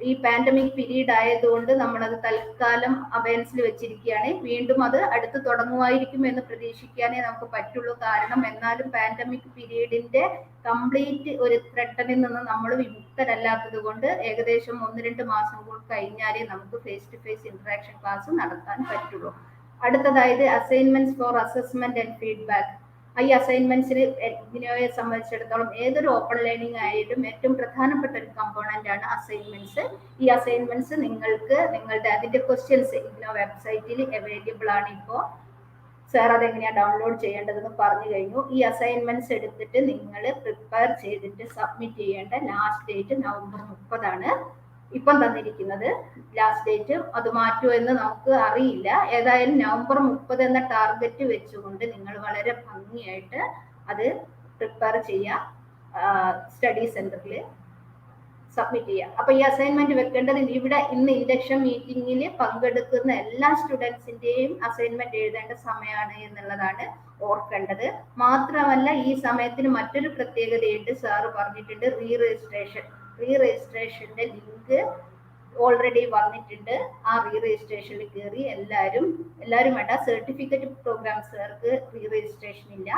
ഈ പാൻഡമിക് പീരീഡ് ആയതുകൊണ്ട് നമ്മളത് തൽക്കാലം അബയൻസിൽ വെച്ചിരിക്കുകയാണ്. വീണ്ടും അത് അടുത്ത് തുടങ്ങുമായിരിക്കും എന്ന് പ്രതീക്ഷിക്കാനേ നമുക്ക് പറ്റുള്ളൂ. കാരണം എന്നാലും പാൻഡമിക് പീരീഡിന്റെ കംപ്ലീറ്റ് ഒരു ത്രെട്ടനിൽ നിന്ന് നമ്മൾ വിമുക്തരല്ലാത്തത് കൊണ്ട് ഏകദേശം 1-2 മാസം കൂടി കഴിഞ്ഞാലേ നമുക്ക് face to face interaction class നടത്താൻ പറ്റുള്ളൂ. അടുത്തതായത് assignments for assessment and feedback. ഈ അസൈൻമെന്റ്സിന് ഇഗ്നോയെ സംബന്ധിച്ചിടത്തോളം ഏതൊരു ഓപ്പൺ ലേണിംഗ് ആയാലും ഏറ്റവും പ്രധാനപ്പെട്ട ഒരു കമ്പോണന്റ് ആണ് അസൈൻമെന്റ്സ്. ഈ അസൈൻമെന്റ്സ് നിങ്ങൾക്ക് അതിന്റെ ക്വസ്റ്റ്യൻസ് ഇഗ്നോ വെബ്സൈറ്റിൽ അവൈലബിൾ ആണ്. ഇപ്പോൾ സാർ അതെങ്ങനെയാണ് ഡൗൺലോഡ് ചെയ്യേണ്ടതെന്ന് പറഞ്ഞു കഴിഞ്ഞു. ഈ അസൈൻമെന്റ്സ് എടുത്തിട്ട് നിങ്ങൾ പ്രിപ്പയർ ചെയ്തിട്ട് സബ്മിറ്റ് ചെയ്യേണ്ട ലാസ്റ്റ് ഡേറ്റ് നവംബർ 30 ഇപ്പം തന്നിരിക്കുന്നത്. ലാസ്റ്റ് ഡേറ്റ് അത് മാറ്റുമോ എന്ന് നമുക്ക് അറിയില്ല. ഏതായാലും നവംബർ 30 എന്ന ടാർഗറ്റ് വെച്ചുകൊണ്ട് നിങ്ങൾ വളരെ ഭംഗിയായിട്ട് അത് പ്രിപ്പയർ ചെയ്യാം, സ്റ്റഡി സെന്ററിൽ സബ്മിറ്റ് ചെയ്യാം. അപ്പൊ ഈ അസൈൻമെന്റ് വെക്കേണ്ടത് ഇവിടെ ഇന്ന് ഇൻഡക്ഷൻ മീറ്റിംഗിൽ പങ്കെടുക്കുന്ന എല്ലാ സ്റ്റുഡൻസിന്റെയും അസൈൻമെന്റ് എഴുതേണ്ട സമയമാണ് എന്നുള്ളതാണ് ഓർക്കേണ്ടത്. മാത്രമല്ല ഈ സമയത്തിന് മറ്റൊരു പ്രത്യേകതയുണ്ട്. സാറ് പറഞ്ഞിട്ടുണ്ട്, റീ രജിസ്ട്രേഷന്റെ ലിങ്ക് ഓൾറെഡി വന്നിട്ടുണ്ട്. ആ റീ രജിസ്ട്രേഷനിൽ കയറി എല്ലാവരും വേണ്ട, സർട്ടിഫിക്കറ്റ് പ്രോഗ്രാംസുകാർക്ക് റീ രജിസ്ട്രേഷൻ ഇല്ല.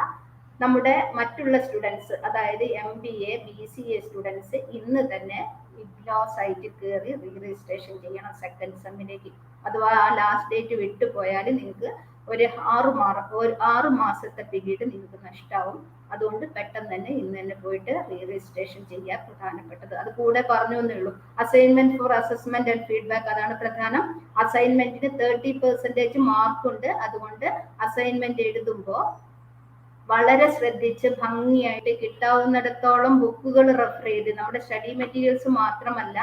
നമ്മുടെ മറ്റുള്ള സ്റ്റുഡൻസ്, അതായത് MBA BCA സ്റ്റുഡൻസ് ഇന്ന് തന്നെ ഇഗ്നോ സൈറ്റിൽ കയറി റീ രജിസ്ട്രേഷൻ ചെയ്യണം സെക്കൻഡ് സെമ്മിലേക്ക്. അഥവാ ആ ലാസ്റ്റ് ഡേറ്റ് വിട്ടുപോയാൽ നിങ്ങൾക്ക് ഒരു 6 മാസത്തെ പീരീഡ് നിങ്ങൾക്ക് നഷ്ടമാവും. അതുകൊണ്ട് പെട്ടെന്ന് തന്നെ ഇന്ന് തന്നെ പോയിട്ട് റീ രജിസ്ട്രേഷൻ ചെയ്യാൻ പ്രധാനപ്പെട്ടത്. അത് കൂടെ പറഞ്ഞു എന്നേ ഉള്ളൂ. Assignment for assessment and feedback, അതാണ് പ്രധാനം. അസൈൻമെന്റിന് 30% മാർക്കുണ്ട്. അതുകൊണ്ട് അസൈൻമെന്റ് എഴുതുമ്പോൾ വളരെ ശ്രദ്ധിച്ച് ഭംഗിയായിട്ട് കിട്ടാവുന്നിടത്തോളം ബുക്കുകൾ റെഫർ ചെയ്ത്, നമ്മുടെ സ്റ്റഡി മെറ്റീരിയൽസ് മാത്രമല്ല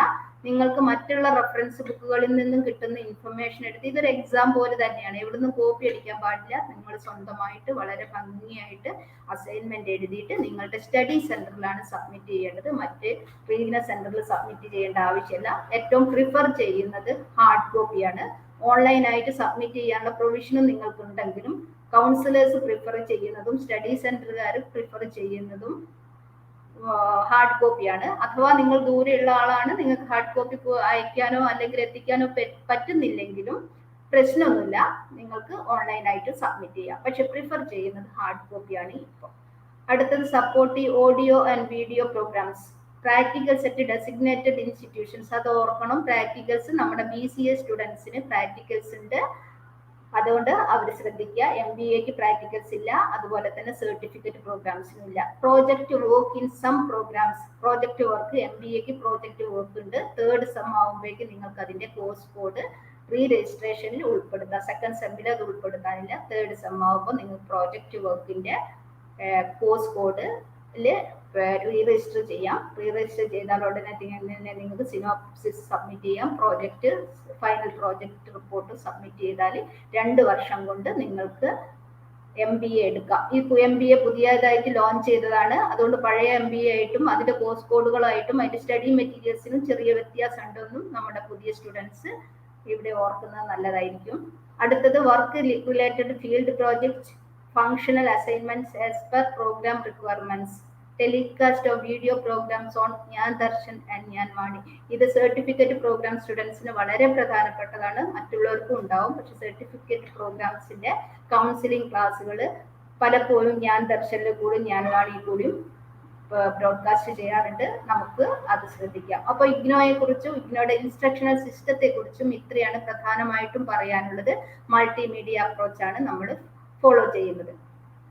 നിങ്ങൾക്ക് മറ്റുള്ള റെഫറൻസ് ബുക്കുകളിൽ നിന്നും കിട്ടുന്ന ഇൻഫർമേഷൻ എടുത്ത്, ഇതൊരു എക്സാം പോലെ തന്നെയാണ്, എവിടുന്നും കോപ്പി അടിക്കാൻ പാടില്ല. നിങ്ങൾ സ്വന്തമായിട്ട് വളരെ ഭംഗിയായിട്ട് അസൈൻമെന്റ് എഴുതിയിട്ട് നിങ്ങളുടെ സ്റ്റഡി സെന്ററിലാണ് സബ്മിറ്റ് ചെയ്യേണ്ടത്. മറ്റ് റീജിയണൽ സെന്ററിൽ സബ്മിറ്റ് ചെയ്യേണ്ട ആവശ്യമില്ല. ഏറ്റവും പ്രിഫർ ചെയ്യുന്നത് ഹാർഡ് കോപ്പിയാണ്. ഓൺലൈനായിട്ട് സബ്മിറ്റ് ചെയ്യാനുള്ള പ്രൊവിഷനും നിങ്ങൾക്കുണ്ടെങ്കിലും കൗൺസിലേഴ്സ് പ്രിഫർ ചെയ്യുന്നതും സ്റ്റഡി സെന്ററുകാർ പ്രിഫർ ചെയ്യുന്നതും ഹാർഡ് കോപ്പിയാണ്. അഥവാ നിങ്ങൾ ദൂരെയുള്ള ആളാണ്, നിങ്ങൾക്ക് ഹാർഡ് കോപ്പി അയക്കാനോ അല്ലെങ്കിൽ എത്തിക്കാനോ പറ്റുന്നില്ലെങ്കിലും പ്രശ്നമൊന്നുമില്ല, നിങ്ങൾക്ക് ഓൺലൈനായിട്ട് സബ്മിറ്റ് ചെയ്യാം. പക്ഷെ പ്രിഫർ ചെയ്യുന്നത് ഹാർഡ് കോപ്പിയാണ് ഇപ്പോൾ. അടുത്തത് supportive audio and video programmes. Practicals at designated institutions. അത് ഓർക്കണം, പ്രാക്ടിക്കൽസ് നമ്മുടെ BCA സ്റ്റുഡൻസിന് പ്രാക്ടിക്കൽസ് ഉണ്ട്. അതുകൊണ്ട് അവർ ശ്രദ്ധിക്കുക. MBAക്ക് പ്രാക്ടിക്കൽസ് ഇല്ല, അതുപോലെ തന്നെ സർട്ടിഫിക്കറ്റ് പ്രോഗ്രാംസിനും ഇല്ല. Project work in some programs. Project work MBAക്ക് പ്രോജക്റ്റ് വർക്ക് ഉണ്ട്. 3rd സെം ആകുമ്പോഴേക്ക് നിങ്ങൾക്ക് അതിന്റെ കോഴ്സ് കോഡ് റീ രജിസ്ട്രേഷനിൽ ഉൾപ്പെടുത്താം. സെക്കൻഡ് സെമ്മിൽ അത് ഉൾപ്പെടുത്താനില്ല. 3rd സെം ആകുമ്പോൾ നിങ്ങൾ പ്രോജക്റ്റ് വർക്കിന്റെ കോഴ്സ് കോഡിൽ റീ രജിസ്റ്റർ ചെയ്യാം. റീ രജിസ്റ്റർ ചെയ്താൽ ഉടനെ തന്നെ നിങ്ങൾക്ക് സിനോപ്സിസ് സബ്മിറ്റ് ചെയ്യാം. ഫൈനൽ പ്രോജക്റ്റ് റിപ്പോർട്ട് സബ്മിറ്റ് ചെയ്താൽ 2 വർഷം കൊണ്ട് നിങ്ങൾക്ക് MBA എടുക്കാം. ഈ MBA പുതിയതായിട്ട് ലോഞ്ച് ചെയ്തതാണ്. അതുകൊണ്ട് പഴയ MBA ആയിട്ടും അതിന്റെ കോഴ്സ് കോഡുകളായിട്ടും അതിന്റെ സ്റ്റഡി മെറ്റീരിയൽസിനും ചെറിയ വ്യത്യാസം ഉണ്ടെന്നും നമ്മുടെ പുതിയ സ്റ്റുഡൻസ് ഇവിടെ ഓർക്കുന്നത് നല്ലതായിരിക്കും. അടുത്തത് work related field project, functional assignments as per programme requirements, telecast of video programmes on Gyan Darshan and ഞാൻ വാണി. ഇത് സർട്ടിഫിക്കറ്റ് പ്രോഗ്രാം സ്റ്റുഡൻസിന് വളരെ പ്രധാനപ്പെട്ടതാണ്. മറ്റുള്ളവർക്കും ഉണ്ടാവും. പക്ഷെ സർട്ടിഫിക്കറ്റ് പ്രോഗ്രാംസിന്റെ കൗൺസിലിംഗ് ക്ലാസ്സുകൾ പലപ്പോഴും ഞാൻ ദർശനിൽ കൂടി ഞാൻ വാണി കൂടിയും ബ്രോഡ്കാസ്റ്റ് ചെയ്യാറുണ്ട്. നമുക്ക് അത് ശ്രദ്ധിക്കാം. അപ്പോൾ ഇഗ്നോയെ കുറിച്ചും ഇഗ്നോയുടെ ഇൻസ്ട്രക്ഷണൽ സിസ്റ്റത്തെ കുറിച്ചും ഇത്രയാണ് പ്രധാനമായിട്ടും പറയാനുള്ളത്. മൾട്ടിമീഡിയ അപ്രോച്ചാണ് നമ്മൾ ഫോളോ ചെയ്യുന്നത്.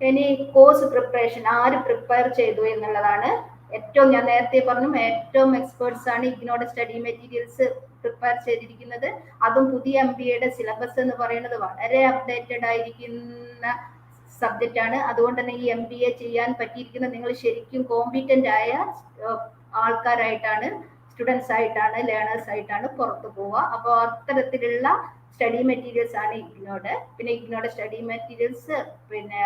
ഇനി കോഴ്സ് പ്രിപ്പറേഷൻ ആര് പ്രിപ്പയർ ചെയ്തു എന്നുള്ളതാണ് ഏറ്റവും, ഞാൻ നേരത്തെ പറഞ്ഞു, ഏറ്റവും എക്സ്പേർട്സ് ആണ് ഇഗ്നോയുടെ സ്റ്റഡി മെറ്റീരിയൽസ് പ്രിപ്പയർ ചെയ്തിരിക്കുന്നത്. അതും പുതിയ MBAയുടെ സിലബസ് എന്ന് പറയുന്നത് വളരെ അപ്ഡേറ്റഡ് ആയിരിക്കുന്ന സബ്ജക്റ്റ് ആണ്. അതുകൊണ്ട് തന്നെ ഈ MBA ചെയ്യാൻ പറ്റിയിരിക്കുന്ന നിങ്ങൾ ശരിക്കും കോമ്പിറ്റന്റ് ആയ ആൾക്കാരായിട്ടാണ് സ്റ്റുഡൻസ് ആയിട്ടാണ്, ലേണേഴ്സ് ആയിട്ടാണ് പുറത്തു പോവുക. അപ്പോൾ അത്തരത്തിലുള്ള സ്റ്റഡി മെറ്റീരിയൽസ് ആണ് ഇഗ്നോയുടെ. പിന്നെ ഇഗ്നോയുടെ സ്റ്റഡി മെറ്റീരിയൽസ് പിന്നെ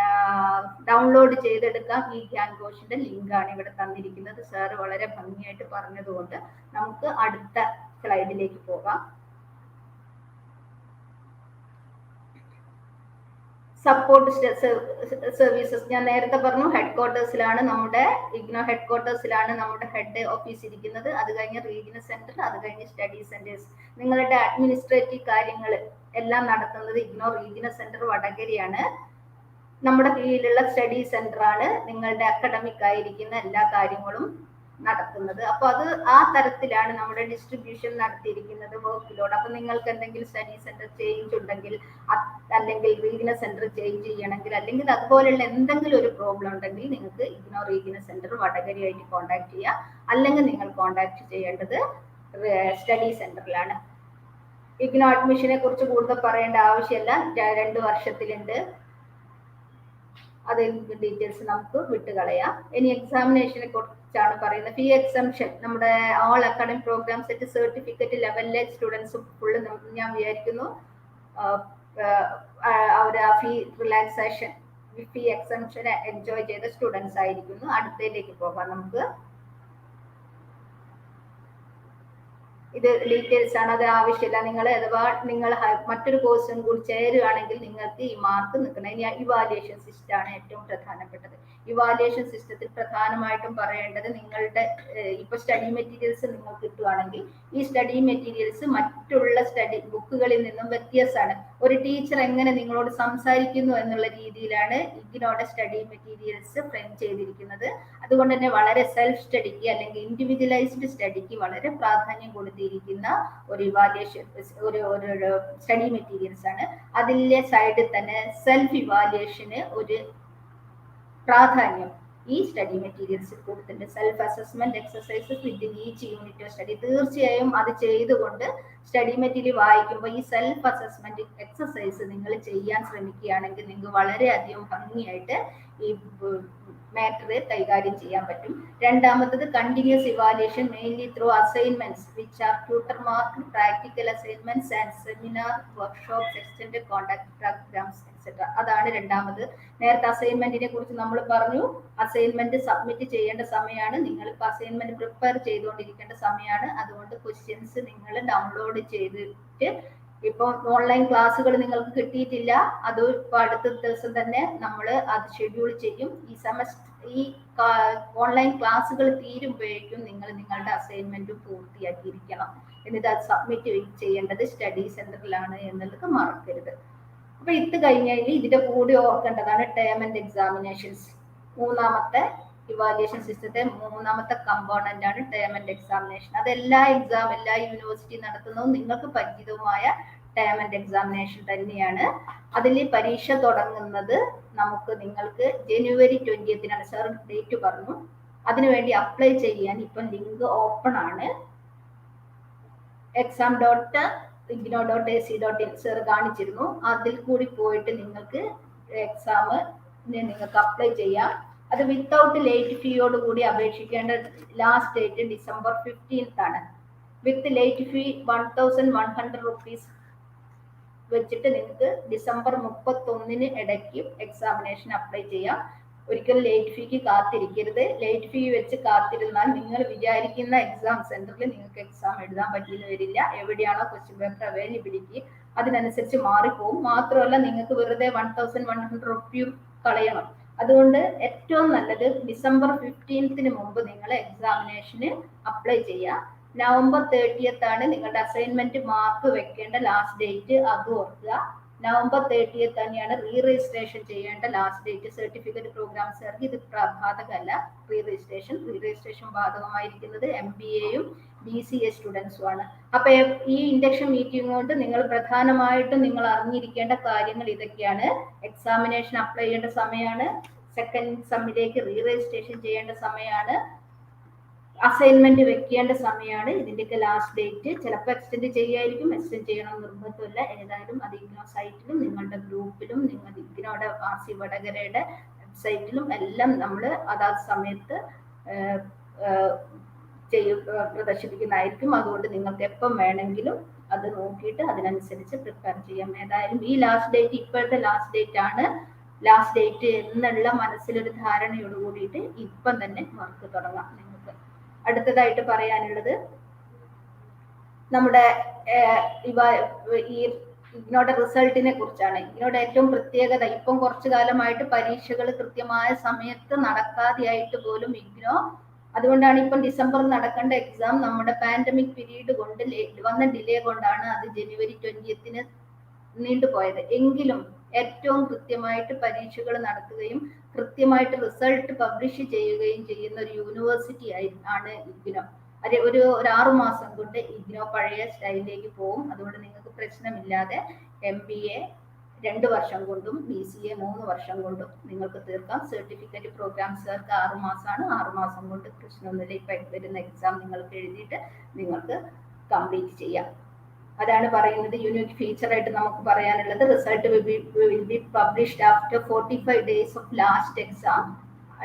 ഡൗൺലോഡ് ചെയ്തെടുക്കാം. ഈ ഗ്യാൻഘോഷിന്റെ ലിങ്ക് ആണ് ഇവിടെ തന്നിരിക്കുന്നത്. സാറ് വളരെ ഭംഗിയായിട്ട് പറഞ്ഞതുകൊണ്ട് നമുക്ക് അടുത്ത സ്ലൈഡിലേക്ക് പോകാം. സപ്പോർട്ട് സർവീസസ് ഞാൻ നേരത്തെ പറഞ്ഞു, ഹെഡ് ക്വാർട്ടേഴ്സിലാണ് നമ്മുടെ ഇഗ്നോ ഹെഡ് ക്വാർട്ടേഴ്സിലാണ് നമ്മുടെ ഹെഡ് ഓഫീസ് ഇരിക്കുന്നത്. അത് കഴിഞ്ഞ് റീജിയണൽ സെന്റർ, അത് കഴിഞ്ഞ് സ്റ്റഡി സെന്റേഴ്സ്. നിങ്ങളുടെ അഡ്മിനിസ്ട്രേറ്റീവ് കാര്യങ്ങൾ എല്ലാം നടത്തുന്നത് ഇഗ്നോ റീജിയണൽ സെന്റർ വടകരയാണ്. നമ്മുടെ കീഴിലുള്ള സ്റ്റഡി സെന്റർ ആണ് നിങ്ങളുടെ അക്കാഡമിക് ആയിരിക്കുന്ന എല്ലാ കാര്യങ്ങളും നടത്തുന്നത്. അപ്പൊ അത് ആ തരത്തിലാണ് നമ്മുടെ ഡിസ്ട്രിബ്യൂഷൻ നടത്തിയിരിക്കുന്നത് വർക്ക് ലോഡ്. അപ്പൊ നിങ്ങൾക്ക് എന്തെങ്കിലും സ്റ്റഡി സെന്റർ ചേഞ്ച് ഉണ്ടെങ്കിൽ, അല്ലെങ്കിൽ റീജിയണൽ സെന്റർ ചേഞ്ച് ചെയ്യണമെങ്കിൽ, അല്ലെങ്കിൽ അതുപോലെയുള്ള എന്തെങ്കിലും ഒരു പ്രോബ്ലം ഉണ്ടെങ്കിൽ നിങ്ങൾക്ക് ഇഗ്നോ റീജിയണൽ സെന്റർ വടകരയായിട്ട് കോൺടാക്ട് ചെയ്യാം. അല്ലെങ്കിൽ നിങ്ങൾ കോൺടാക്ട് ചെയ്യേണ്ടത് സ്റ്റഡി സെന്ററിലാണ്. ഇഗ്നോ അഡ്മിഷനെ കുറിച്ച് കൂടുതൽ പറയേണ്ട ആവശ്യമില്ല. 2 വർഷത്തിലുണ്ട്. അത് ഡീറ്റെയിൽസ് നമുക്ക് വിട്ടുകളയാം. ഇനി എക്സാമിനേഷനെ കുറിച്ചാണ് പറയുന്നത്. ഫീ എക്സംഷൻ നമ്മുടെ all academic programs set certificate ലെവലിലെ സ്റ്റുഡൻസ് ഫുള്ള് ഞാൻ വിചാരിക്കുന്നു അവർ ആ fee relaxation, fee exemption enjoy ചെയ്ത സ്റ്റുഡൻസ് ആയിരിക്കുന്നു. അടുത്തതിലേക്ക് പോകാം നമുക്ക്. ഇത് ഡീറ്റെയിൽസ് ആണ്, അത് ആവശ്യമില്ല. നിങ്ങൾ അഥവാ നിങ്ങൾ മറ്റൊരു കോഴ്സും കൂടി ചേരുകയാണെങ്കിൽ നിങ്ങൾക്ക് ഈ മാർക്ക് നിൽക്കണം. ഇനി ഇവാലുവേഷൻ സിസ്റ്റം ആണ് ഏറ്റവും പ്രധാനപ്പെട്ടത്. ഇവാലുവേഷൻ സിസ്റ്റത്തിൽ പ്രധാനമായിട്ടും പറയേണ്ടത് നിങ്ങളുടെ ഇപ്പൊ സ്റ്റഡി മെറ്റീരിയൽസ് നിങ്ങൾക്ക് കിട്ടുകയാണെങ്കിൽ ഈ സ്റ്റഡി മെറ്റീരിയൽസ് മറ്റുള്ള സ്റ്റഡി ബുക്കുകളിൽ നിന്നും വ്യത്യാസമാണ്. ഒരു ടീച്ചർ എങ്ങനെ നിങ്ങളോട് സംസാരിക്കുന്നു എന്നുള്ള രീതിയിലാണ് ഇഗ്നോയുടെ സ്റ്റഡി മെറ്റീരിയൽസ് ഫ്രെയിം ചെയ്തിരിക്കുന്നത്. അതുകൊണ്ട് തന്നെ വളരെ സെൽഫ് സ്റ്റഡിക്ക് അല്ലെങ്കിൽ ഇൻഡിവിജ്വലൈസ്ഡ് സ്റ്റഡിക്ക് വളരെ പ്രാധാന്യം കൊടുത്തിരിക്കുന്ന ഒരു ഇവാലുവേഷൻ ഒരു സ്റ്റഡി മെറ്റീരിയൽസ് ആണ്. അതിലെ സൈഡിൽ തന്നെ സെൽഫ് ഇവാലുവേഷന് ഒരു പ്രാധാന്യം ഈ സ്റ്റഡി മെറ്റീരിയൽസിൽ കൊടുത്തിട്ടുണ്ട്. Self assessment exercises within each unit of study. തീർച്ചയായും അത് ചെയ്തുകൊണ്ട് സ്റ്റഡി മെറ്റീരിയൽ വായിക്കുമ്പോൾ ഈ സെൽഫ് അസസ്മെന്റ് എക്സസൈസ് നിങ്ങൾ ചെയ്യാൻ ശ്രമിക്കുകയാണെങ്കിൽ നിങ്ങൾക്ക് വളരെയധികം ഭംഗിയായിട്ട് ഈ മാറ്റർ കൈകാര്യം ചെയ്യാൻ പറ്റും. രണ്ടാമത്തത് continuous evaluation mainly through assignments which are tutor marked practical assignments and seminar workshops extended contact programmes etcetera. അതാണ് രണ്ടാമത്. നേരത്തെ അസൈൻമെന്റിനെ കുറിച്ച് നമ്മൾ പറഞ്ഞു. അസൈൻമെന്റ് സബ്മിറ്റ് ചെയ്യേണ്ട സമയമാണ്. നിങ്ങളിപ്പോൾ അസൈൻമെന്റ് പ്രിപ്പയർ ചെയ്തുകൊണ്ടിരിക്കേണ്ട സമയമാണ്. അതുകൊണ്ട് ക്വസ്റ്റ്യൻസ് നിങ്ങൾ ഡൗൺലോഡ് ചെയ്തിട്ട്, ഇപ്പൊ ഓൺലൈൻ ക്ലാസ്സുകൾ നിങ്ങൾക്ക് കിട്ടിയിട്ടില്ല, അത് ഇപ്പൊ അടുത്ത ദിവസം തന്നെ നമ്മൾ അത് ഷെഡ്യൂൾ ചെയ്യും. ഈ ഓൺലൈൻ ക്ലാസ്സുകൾ തീരുമ്പോഴേക്കും നിങ്ങൾ നിങ്ങളുടെ അസൈൻമെന്റ് പൂർത്തിയാക്കിയിരിക്കണം. എന്നിട്ട് അത് സബ്മിറ്റ് ചെയ്യേണ്ടത് സ്റ്റഡി സെന്ററിലാണ് എന്നുള്ളത് മറക്കരുത്. അപ്പൊ ഇത് കഴിഞ്ഞാൽ ഇതിന്റെ കൂടി ഓർക്കേണ്ടതാണ് ടേം ആൻഡ് എക്സാമിനേഷൻസ്. മൂന്നാമത്തെ ഇവാലുവേഷൻ സിസ്റ്റത്തെ മൂന്നാമത്തെ കമ്പോണന്റ് ആണ് ടേം ആൻഡ് എക്സാമിനേഷൻ. അത് എല്ലാ യൂണിവേഴ്സിറ്റി നടത്തുന്നതും നിങ്ങൾക്ക് പരിചിതവുമായ ടേം ആൻഡ് എക്സാമിനേഷൻ തന്നെയാണ്. അതിൽ പരീക്ഷ തുടങ്ങുന്നത് നിങ്ങൾക്ക് ജനുവരി 20 സാർ ഡേറ്റ് പറഞ്ഞു. അതിനുവേണ്ടി അപ്ലൈ ചെയ്യാൻ ഇപ്പം ലിങ്ക് ഓപ്പൺ ആണ്. exam.ignou.ac.in സാർ കാണിച്ചിരുന്നു. അതിൽ കൂടി പോയിട്ട് നിങ്ങൾക്ക് നിങ്ങൾക്ക് അപ്ലൈ ചെയ്യാം. അത് വിത്തൗട്ട് ലേറ്റ് ഫീയോട് കൂടി അപേക്ഷിക്കേണ്ട ലാസ്റ്റ് ഡേറ്റ് December 15 ആണ്. വിത്ത് ലേറ്റ് ഫീ 1100 rupees വെച്ചിട്ട് നിങ്ങൾക്ക് December 31 ഇടയ്ക്ക് എക്സാമിനേഷൻ അപ്ലൈ ചെയ്യാം. ഒരിക്കലും ലേറ്റ് ഫീക്ക് കാത്തിരിക്കരുത്. ലേറ്റ് ഫീ വെച്ച് കാത്തിരുന്നാൽ നിങ്ങൾ വിചാരിക്കുന്ന എക്സാം സെന്ററിൽ നിങ്ങൾക്ക് എക്സാം എഴുതാൻ പറ്റിയെന്ന് വരില്ല. എവിടെയാണോ ക്വസ്റ്റ്യൻ പേപ്പർ അവൈലബിലിറ്റി അതിനനുസരിച്ച് മാറിപ്പോകും. മാത്രമല്ല നിങ്ങൾക്ക് വെറുതെ 1100 റുപ്യ കളയണം. അതുകൊണ്ട് ഏറ്റവും നല്ലത് December 15 മുമ്പ് നിങ്ങൾ എക്സാമിനേഷന് അപ്ലൈ ചെയ്യുക. November 30 ആണ് നിങ്ങളുടെ അസൈൻമെന്റ് മാർക്ക് വെക്കേണ്ട ലാസ്റ്റ് ഡേറ്റ്, അത് ഓർക്കുക. November 30 തന്നെയാണ് റീ രജിസ്ട്രേഷൻ ചെയ്യേണ്ട ലാസ്റ്റ് ഡേറ്റ്. സർട്ടിഫിക്കറ്റ് പ്രോഗ്രാംസുകാർക്ക് ഇത് ബാധകമല്ല. റീ രജിസ്ട്രേഷൻ ബാധകമായിരിക്കുന്നത് MBAയും BCA സ്റ്റുഡൻസും ആണ്. അപ്പൊ ഈ ഇൻഡക്ഷൻ മീറ്റിംഗ് കൊണ്ട് നിങ്ങൾ പ്രധാനമായിട്ടും നിങ്ങൾ അറിഞ്ഞിരിക്കേണ്ട കാര്യങ്ങൾ ഇതൊക്കെയാണ്. എക്സാമിനേഷൻ അപ്ലൈ ചെയ്യേണ്ട സമയമാണ്. സെക്കൻഡ് സെമ്മിലേക്ക് റീ രജിസ്ട്രേഷൻ ചെയ്യേണ്ട സമയമാണ്. അസൈൻമെന്റ് വെക്കേണ്ട സമയമാണ്. ഇതിന്റെയൊക്കെ ലാസ്റ്റ് ഡേറ്റ് ചിലപ്പോൾ എക്സ്റ്റെൻഡ് ചെയ്യായിരിക്കും. എക്സ്റ്റെൻഡ് ചെയ്യണം നിർബന്ധമില്ല. ഏതായാലും അത് ഇഗ്നോ സൈറ്റിലും നിങ്ങളുടെ ഗ്രൂപ്പിലും നിങ്ങൾ ഇഗ്നോയുടെ RC വടകരയുടെ വെബ്സൈറ്റിലും എല്ലാം നമ്മൾ അതാത് സമയത്ത് പ്രദർശിപ്പിക്കുന്നതായിരിക്കും. അതുകൊണ്ട് നിങ്ങൾക്ക് എപ്പം വേണമെങ്കിലും അത് നോക്കിയിട്ട് അതിനനുസരിച്ച് പ്രിപ്പയർ ചെയ്യാം. ഏതായാലും ഈ ലാസ്റ്റ് ഡേറ്റ് ഇപ്പോഴത്തെ ലാസ്റ്റ് ഡേറ്റ് ആണ്. ലാസ്റ്റ് ഡേറ്റ് എന്നുള്ള മനസ്സിലൊരു ധാരണയോട് കൂടിയിട്ട് ഇപ്പം തന്നെ വർക്ക് തുടങ്ങാം. നിങ്ങൾക്ക് അടുത്തതായിട്ട് പറയാനുള്ളത് നമ്മുടെ ഈ ഇഗ്നോയുടെ റിസൾട്ടിനെ കുറിച്ചാണ്. ഇഗ്നോയുടെ ഏറ്റവും പ്രത്യേകത, ഇപ്പം കുറച്ചു കാലമായിട്ട് പരീക്ഷകൾ കൃത്യമായ സമയത്ത് നടക്കാതെയായിട്ട് പോലും ഇഗ്നോ, അതുകൊണ്ടാണ് ഇപ്പം ഡിസംബറിൽ നടക്കേണ്ട എക്സാം നമ്മുടെ പാൻഡമിക് പീരീഡ് കൊണ്ട് വന്ന ഡിലേ കൊണ്ടാണ് അത് ജനുവരി 20th നീണ്ടുപോയത്. എങ്കിലും ഏറ്റവും കൃത്യമായിട്ട് പരീക്ഷകൾ നടത്തുകയും കൃത്യമായിട്ട് റിസൾട്ട് പബ്ലിഷ് ചെയ്യുകയും ചെയ്യുന്ന ഒരു യൂണിവേഴ്സിറ്റി ആണ് ഇഗ്നോ. അത് ഒരു 6 മാസം കൊണ്ട് ഇഗ്നോ പഴയ സ്റ്റൈലിലേക്ക് പോകും. അതുകൊണ്ട് നിങ്ങൾക്ക് പ്രശ്നമില്ലാതെ MBA 2 വർഷം കൊണ്ടും BCA 3 വർഷം കൊണ്ടും നിങ്ങൾക്ക് തീർക്കാം. സർട്ടിഫിക്കറ്റ് പ്രോഗ്രാംസുകാർക്ക് 6 മാസമാണ്. 6 മാസം കൊണ്ട് പ്രശ്നമൊന്നുമില്ല. ഇപ്പം വരുന്ന എക്സാം നിങ്ങൾക്ക് എഴുതിയിട്ട് നിങ്ങൾക്ക് കംപ്ലീറ്റ് ചെയ്യാം. അതാണ് പറയുന്നത്. യൂണിക് ഫീച്ചർ ആയിട്ട് നമുക്ക് പറയാനുള്ളത് result will be published after 45 days of last exam.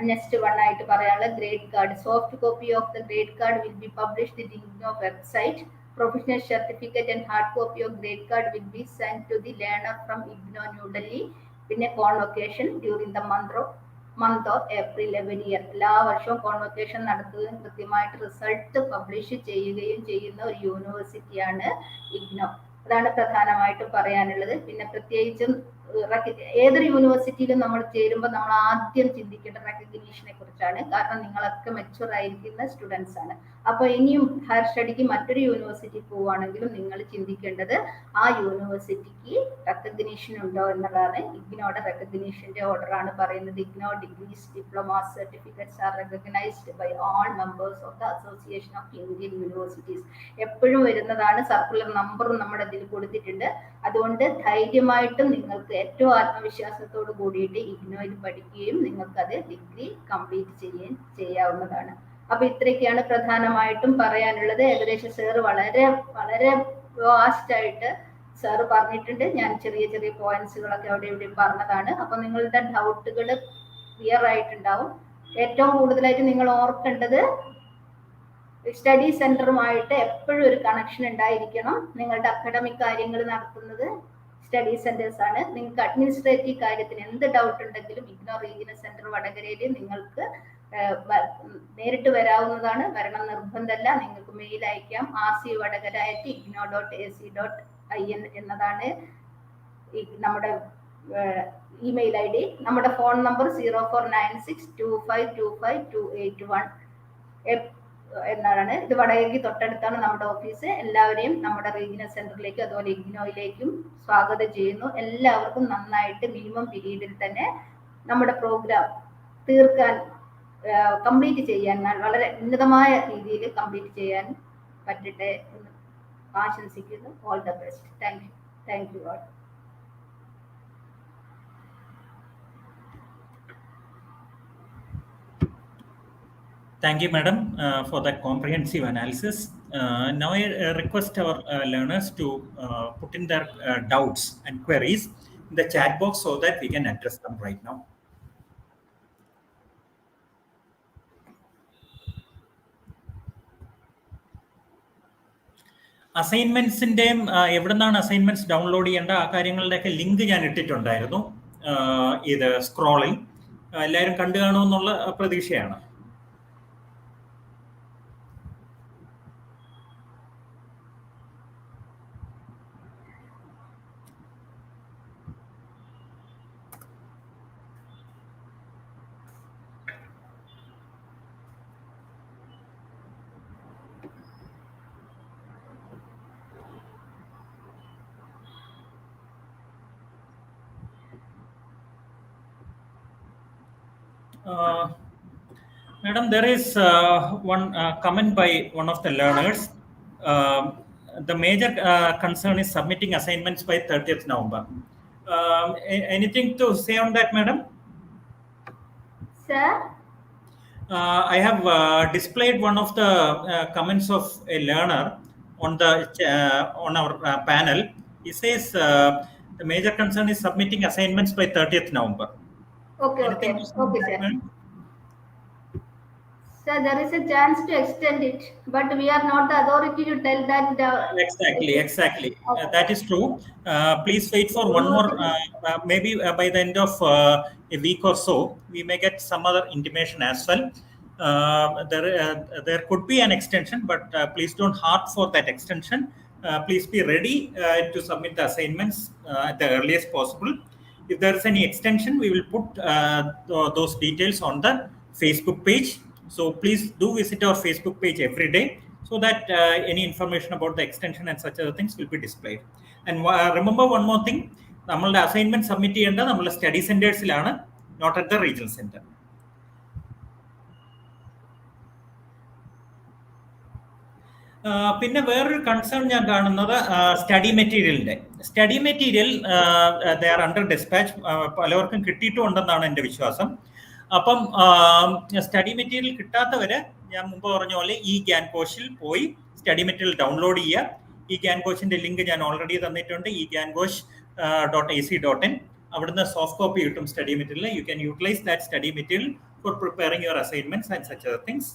Next one ആയിട്ട് പറയാനുള്ള grade card, soft copy of the grade card will be published in IGNOU website. Professional certificate and hard copy of grade card will be send to the learner from IGNOU New Delhi. പിന്നെ convocation during the month of April every year. എല്ലാ വർഷവും കോൺവൊക്കേഷൻ നടത്തുകയും കൃത്യമായിട്ട് റിസൾട്ട് പബ്ലിഷ് ചെയ്യുകയും ചെയ്യുന്ന ഒരു യൂണിവേഴ്സിറ്റിയാണ് ഇഗ്നോ. അതാണ് പ്രധാനമായിട്ടും പറയാനുള്ളത്. പിന്നെ പ്രത്യേകിച്ചും ഏതൊരു യൂണിവേഴ്സിറ്റിയിലും നമ്മൾ ചേരുമ്പോൾ നമ്മൾ ആദ്യം ചിന്തിക്കേണ്ട റെക്കഗ്നീഷനെ കുറിച്ചാണ്. കാരണം നിങ്ങളൊക്കെ മെച്ചുവർ ആയിരിക്കുന്ന സ്റ്റുഡൻസ് ആണ്. അപ്പൊ ഇനിയും ഹയർ സ്റ്റഡിക്ക് മറ്റൊരു യൂണിവേഴ്സിറ്റി പോവുകയാണെങ്കിലും നിങ്ങൾ ചിന്തിക്കേണ്ടത് ആ യൂണിവേഴ്സിറ്റിക്ക് റെക്കഗ്നീഷൻ ഉണ്ടോ എന്നുള്ളതാണ്. ഇഗ്നോയുടെ റെക്കഗ്നീഷന്റെ ഓർഡർ ആണ് പറയുന്നത്. IGNOU degrees, diplomas, certificates are recognized by all members of the association of Indian universities. എപ്പോഴും വരുന്നതാണ്. സർക്കുലർ നമ്പറും നമ്മുടെ ഇതിൽ കൊടുത്തിട്ടുണ്ട്. അതുകൊണ്ട് ധൈര്യമായിട്ടും നിങ്ങൾക്ക് ഏറ്റവും ആത്മവിശ്വാസത്തോട് കൂടിയിട്ട് ഇഗ്നോയിൽ പഠിക്കുകയും നിങ്ങൾക്ക് അത് ഡിഗ്രി കംപ്ലീറ്റ് ചെയ്യാവുന്നതാണ്. അപ്പൊ ഇത്രയൊക്കെയാണ് പ്രധാനമായിട്ടും പറയാനുള്ളത്. ഏകദേശം സാറ് വളരെ വളരെ വാസ്റ്റ് ആയിട്ട് സാറ് പറഞ്ഞിട്ടുണ്ട്. ഞാൻ ചെറിയ ചെറിയ പോയിന്റ്സുകളൊക്കെ അവിടെ ഇവിടെ പറഞ്ഞതാണ്. അപ്പൊ നിങ്ങളുടെ ഡൗട്ടുകൾ ക്ലിയർ ആയിട്ടുണ്ടാവും. ഏറ്റവും കൂടുതലായിട്ട് നിങ്ങൾ ഓർക്കേണ്ടത് സ്റ്റഡി സെന്ററുമായിട്ട് എപ്പോഴും ഒരു കണക്ഷൻ ഉണ്ടായിരിക്കണം. നിങ്ങളുടെ അക്കാഡമിക് കാര്യങ്ങൾ നടത്തുന്നത് സ്റ്റഡി സെന്റേഴ്സ് ആണ്. നിങ്ങൾക്ക് അഡ്മിനിസ്ട്രേറ്റീവ് കാര്യത്തിന് എന്ത് ഡൗട്ട് ഉണ്ടെങ്കിലും ഇഗ്നോ റീജിയണൽ സെന്റർ വടകരയിൽ നിങ്ങൾക്ക് നേരിട്ട് വരാവുന്നതാണ്. വരണം നിർബന്ധമല്ല. നിങ്ങൾക്ക് മെയിൽ അയക്കാം. rcvadagara@igno.ac.in എന്നതാണ് നമ്മുടെ ഇമെയിൽ ID. നമ്മുടെ ഫോൺ നമ്പർ 0496252528 എന്നാണ്. ഇത് വടകരയ്ക്ക് തൊട്ടടുത്താണ് നമ്മുടെ ഓഫീസ്. എല്ലാവരെയും നമ്മുടെ റീജിയണൽ സെന്ററിലേക്ക് അതുപോലെ ഇഗ്നോയിലേക്കും സ്വാഗതം ചെയ്യുന്നു. എല്ലാവർക്കും നന്നായിട്ട് മിനിമം പീരീഡിൽ തന്നെ നമ്മുടെ പ്രോഗ്രാം തീർക്കാൻ കംപ്ലീറ്റ് ചെയ്യാൻ വളരെ ഉന്നതമായ രീതിയിൽ കംപ്ലീറ്റ് ചെയ്യാൻ പറ്റട്ടെ എന്ന് ആശംസിക്കുന്നു. All the best. Thank you all. Thank you, madam, for that comprehensive analysis. Now I request our learners to put in their doubts and queries in the chat box so that we can address them right now. അസൈൻമെന്റ്സിന്റെയും എവിടെ നിന്നാണ് അസൈൻമെന്റ്സ് ഡൗൺലോഡ് ചെയ്യേണ്ട ആ കാര്യങ്ങളുടെയൊക്കെ ലിങ്ക് ഞാൻ ഇട്ടിട്ടുണ്ടായിരുന്നു ഇത് സ്ക്രോളിൽ. എല്ലാവരും കണ്ടു കാണുമെന്നുള്ള പ്രതീക്ഷയാണ്. Madam, there is one comment by one of the learners. The major concern is submitting assignments by 30th November. Anything to say on that, madam? Sir? I have displayed one of the comments of a learner on our panel. He says the major concern is submitting assignments by 30th November. Okay, sir. So there is a chance to extend it, but we are not the authority to tell that. Exactly. That is true. Please wait for one more. Maybe by the end of a week or so, we may get some other intimation as well. There could be an extension, but please don't harp for that extension. Please be ready to submit the assignments at the earliest possible. If there is any extension, we will put those details on the Facebook page. So please do visit our Facebook page every day, so that any information about the extension and such other things will be displayed. And remember one more thing, നമ്മളുടെ അസൈൻമെന്റ് സബ്മിറ്റ് ചെയ്യേണ്ടത് നമ്മളുടെ സ്റ്റഡി സെന്റേഴ്സിലാണ്, not at the regional centre. പിന്നെ വേറൊരു കൺസേൺ ഞാൻ കാണുന്നത് സ്റ്റഡി മെറ്റീരിയലിന്റെ. Study material they are under dispatch, പലവർക്കും കിട്ടിയിട്ടുണ്ടെന്നാണ് എൻ്റെ വിശ്വാസം. അപ്പം സ്റ്റഡി മെറ്റീരിയൽ കിട്ടാത്തവര് ഞാൻ മുമ്പ് പറഞ്ഞ പോലെ ഈ ഗ്യാൻകോഷിൽ പോയി സ്റ്റഡി മെറ്റീരിയൽ ഡൗൺലോഡ് ചെയ്യുക. ഈ ഗ്യാൻകോഷിന്റെ ലിങ്ക് ഞാൻ ഓൾറെഡി തന്നിട്ടുണ്ട്, egyankosh.ac.in. അവിടുന്ന് സോഫ്റ്റ് കോപ്പി കിട്ടും study material. You can utilise that study material for preparing your assignments and such other things.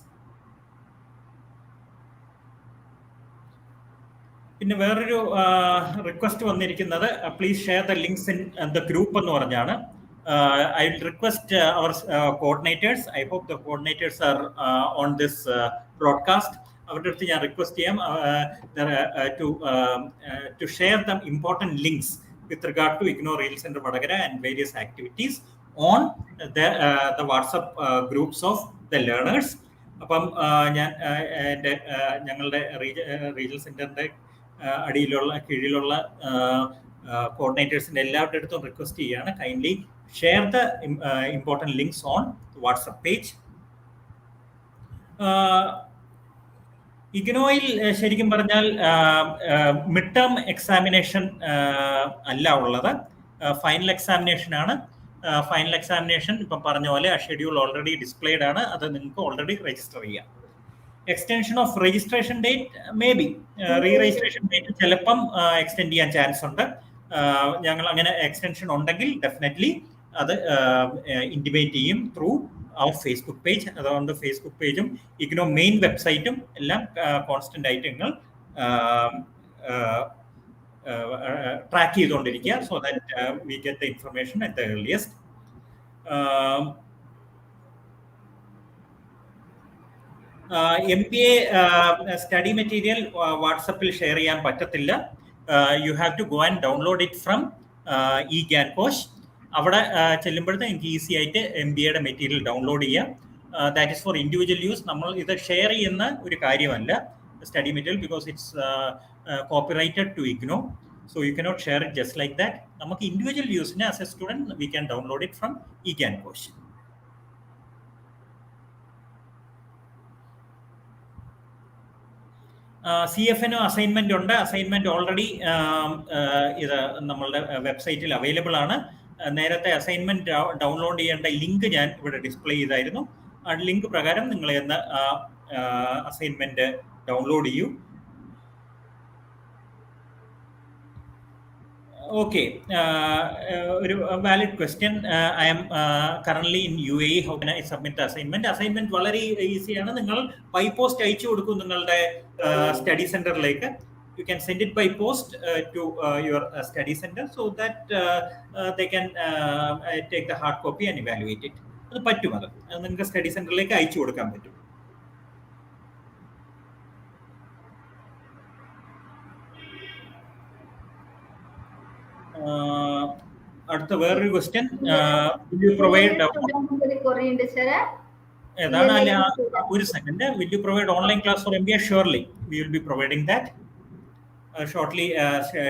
പിന്നെ വേറൊരു റിക്വസ്റ്റ് വന്നിരിക്കുന്നത്, please share the links in the group എന്ന് പറഞ്ഞാണ്. I will request our coordinators. I hope the coordinators are on this broadcast. അവരുടെ അടുത്ത് ഞാൻ റിക്വസ്റ്റ് ചെയ്യാം to share the important links with regard to IGNOU Regional Center Vadagara and various activities on the WhatsApp groups of the learners. അപ്പം ഞാൻ ഞങ്ങളുടെ റീജിയണൽ സെന്ററിന്റെ കീഴിലുള്ള കോർഡിനേറ്റേഴ്സിന്റെ എല്ലാവരുടെ അടുത്തും റിക്വസ്റ്റ് ചെയ്യാണ്, kindly share the important links on WhatsApp page. ഇഗ്നോയിൽ ശരിക്കും പറഞ്ഞാൽ മിഡ് ടേം എക്സാമിനേഷൻ അല്ല ഉള്ളത്, ഫൈനൽ എക്സാമിനേഷൻ ആണ്. ഫൈനൽ എക്സാമിനേഷൻ ഇപ്പം പറഞ്ഞ പോലെ ആ ഷെഡ്യൂൾ ഓൾറെഡി ഡിസ്പ്ലേഡ് ആണ്, അത് നിങ്ങൾക്ക് ഓൾറെഡി രജിസ്റ്റർ ചെയ്യാം. Extension of registration date may be, re registration date ചിലപ്പം എക്സ്റ്റെൻഡ് ചെയ്യാൻ ചാൻസ് ഉണ്ട്. ഞങ്ങൾ അങ്ങനെ എക്സ്റ്റൻഷൻ ഉണ്ടെങ്കിൽ ഡെഫിനറ്റ്ലി അത് ഇൻറ്റിമേറ്റ് ചെയ്യും ത്രൂ അവർ ഫേസ്ബുക്ക് പേജ്. അതുകൊണ്ട് ഫേസ്ബുക്ക് പേജും IGNOU മെയിൻ വെബ്സൈറ്റും എല്ലാം കോൺസ്റ്റന്റ് ആയിട്ട് നിങ്ങൾ ട്രാക്ക് ചെയ്തുകൊണ്ടിരിക്കുക, so that we get the information at the earliest. MBA study material വാട്സപ്പിൽ ഷെയർ ചെയ്യാൻ പറ്റത്തില്ല. You have to go and download it from eGyanKosh. അവിടെ ചെല്ലുമ്പോഴത്തെ എനിക്ക് ഈസി ആയിട്ട് MBAയുടെ മെറ്റീരിയൽ ഡൗൺലോഡ് ചെയ്യാം. That is for individual use. നമ്മൾ ഇത് ഷെയർ ചെയ്യുന്ന ഒരു കാര്യമല്ല study material, because it's copyrighted to IGNOU. So you cannot share it just like that. നമുക്ക് ഇൻഡിവിജ്വൽ യൂസിന് as a student we can download it from eGyanKosh. CFNO assignment ഉണ്ട്. അസൈൻമെന്റ് ഓൾറെഡി ഇത് നമ്മളുടെ വെബ്സൈറ്റിൽ അവൈലബിൾ ആണ്. നേരത്തെ അസൈൻമെന്റ് ഡൗൺലോഡ് ചെയ്യേണ്ട ലിങ്ക് ഞാൻ ഇവിടെ ഡിസ്പ്ലേ ചെയ്തായിരുന്നു. ആ ലിങ്ക് പ്രകാരം നിങ്ങൾ ഇന്ന് അസൈൻമെന്റ് ഡൗൺലോഡ് ചെയ്യൂ. Okay, ഒരു valid question. I am currently in UAE. How can I submit the assignment? Assignment വളരെ ഈസിയാണ്. നിങ്ങൾ ബൈ പോസ്റ്റ് അയച്ചു കൊടുക്കും നിങ്ങളുടെ സ്റ്റഡി സെന്ററിലേക്ക്. You can send it by post to your study center, so that they can take the hard copy and evaluate it. അത് പറ്റും, അത് നിങ്ങൾക്ക് സ്റ്റഡി സെന്ററിലേക്ക് അയച്ചു കൊടുക്കാൻ പറ്റും. അടുത്ത വേറൊരു ക്വസ്റ്റ്യൻ, ഏതാണ്? അല്ല, ഒരു second. Will you provide online class for MBA? Surely we will be providing that. Shortly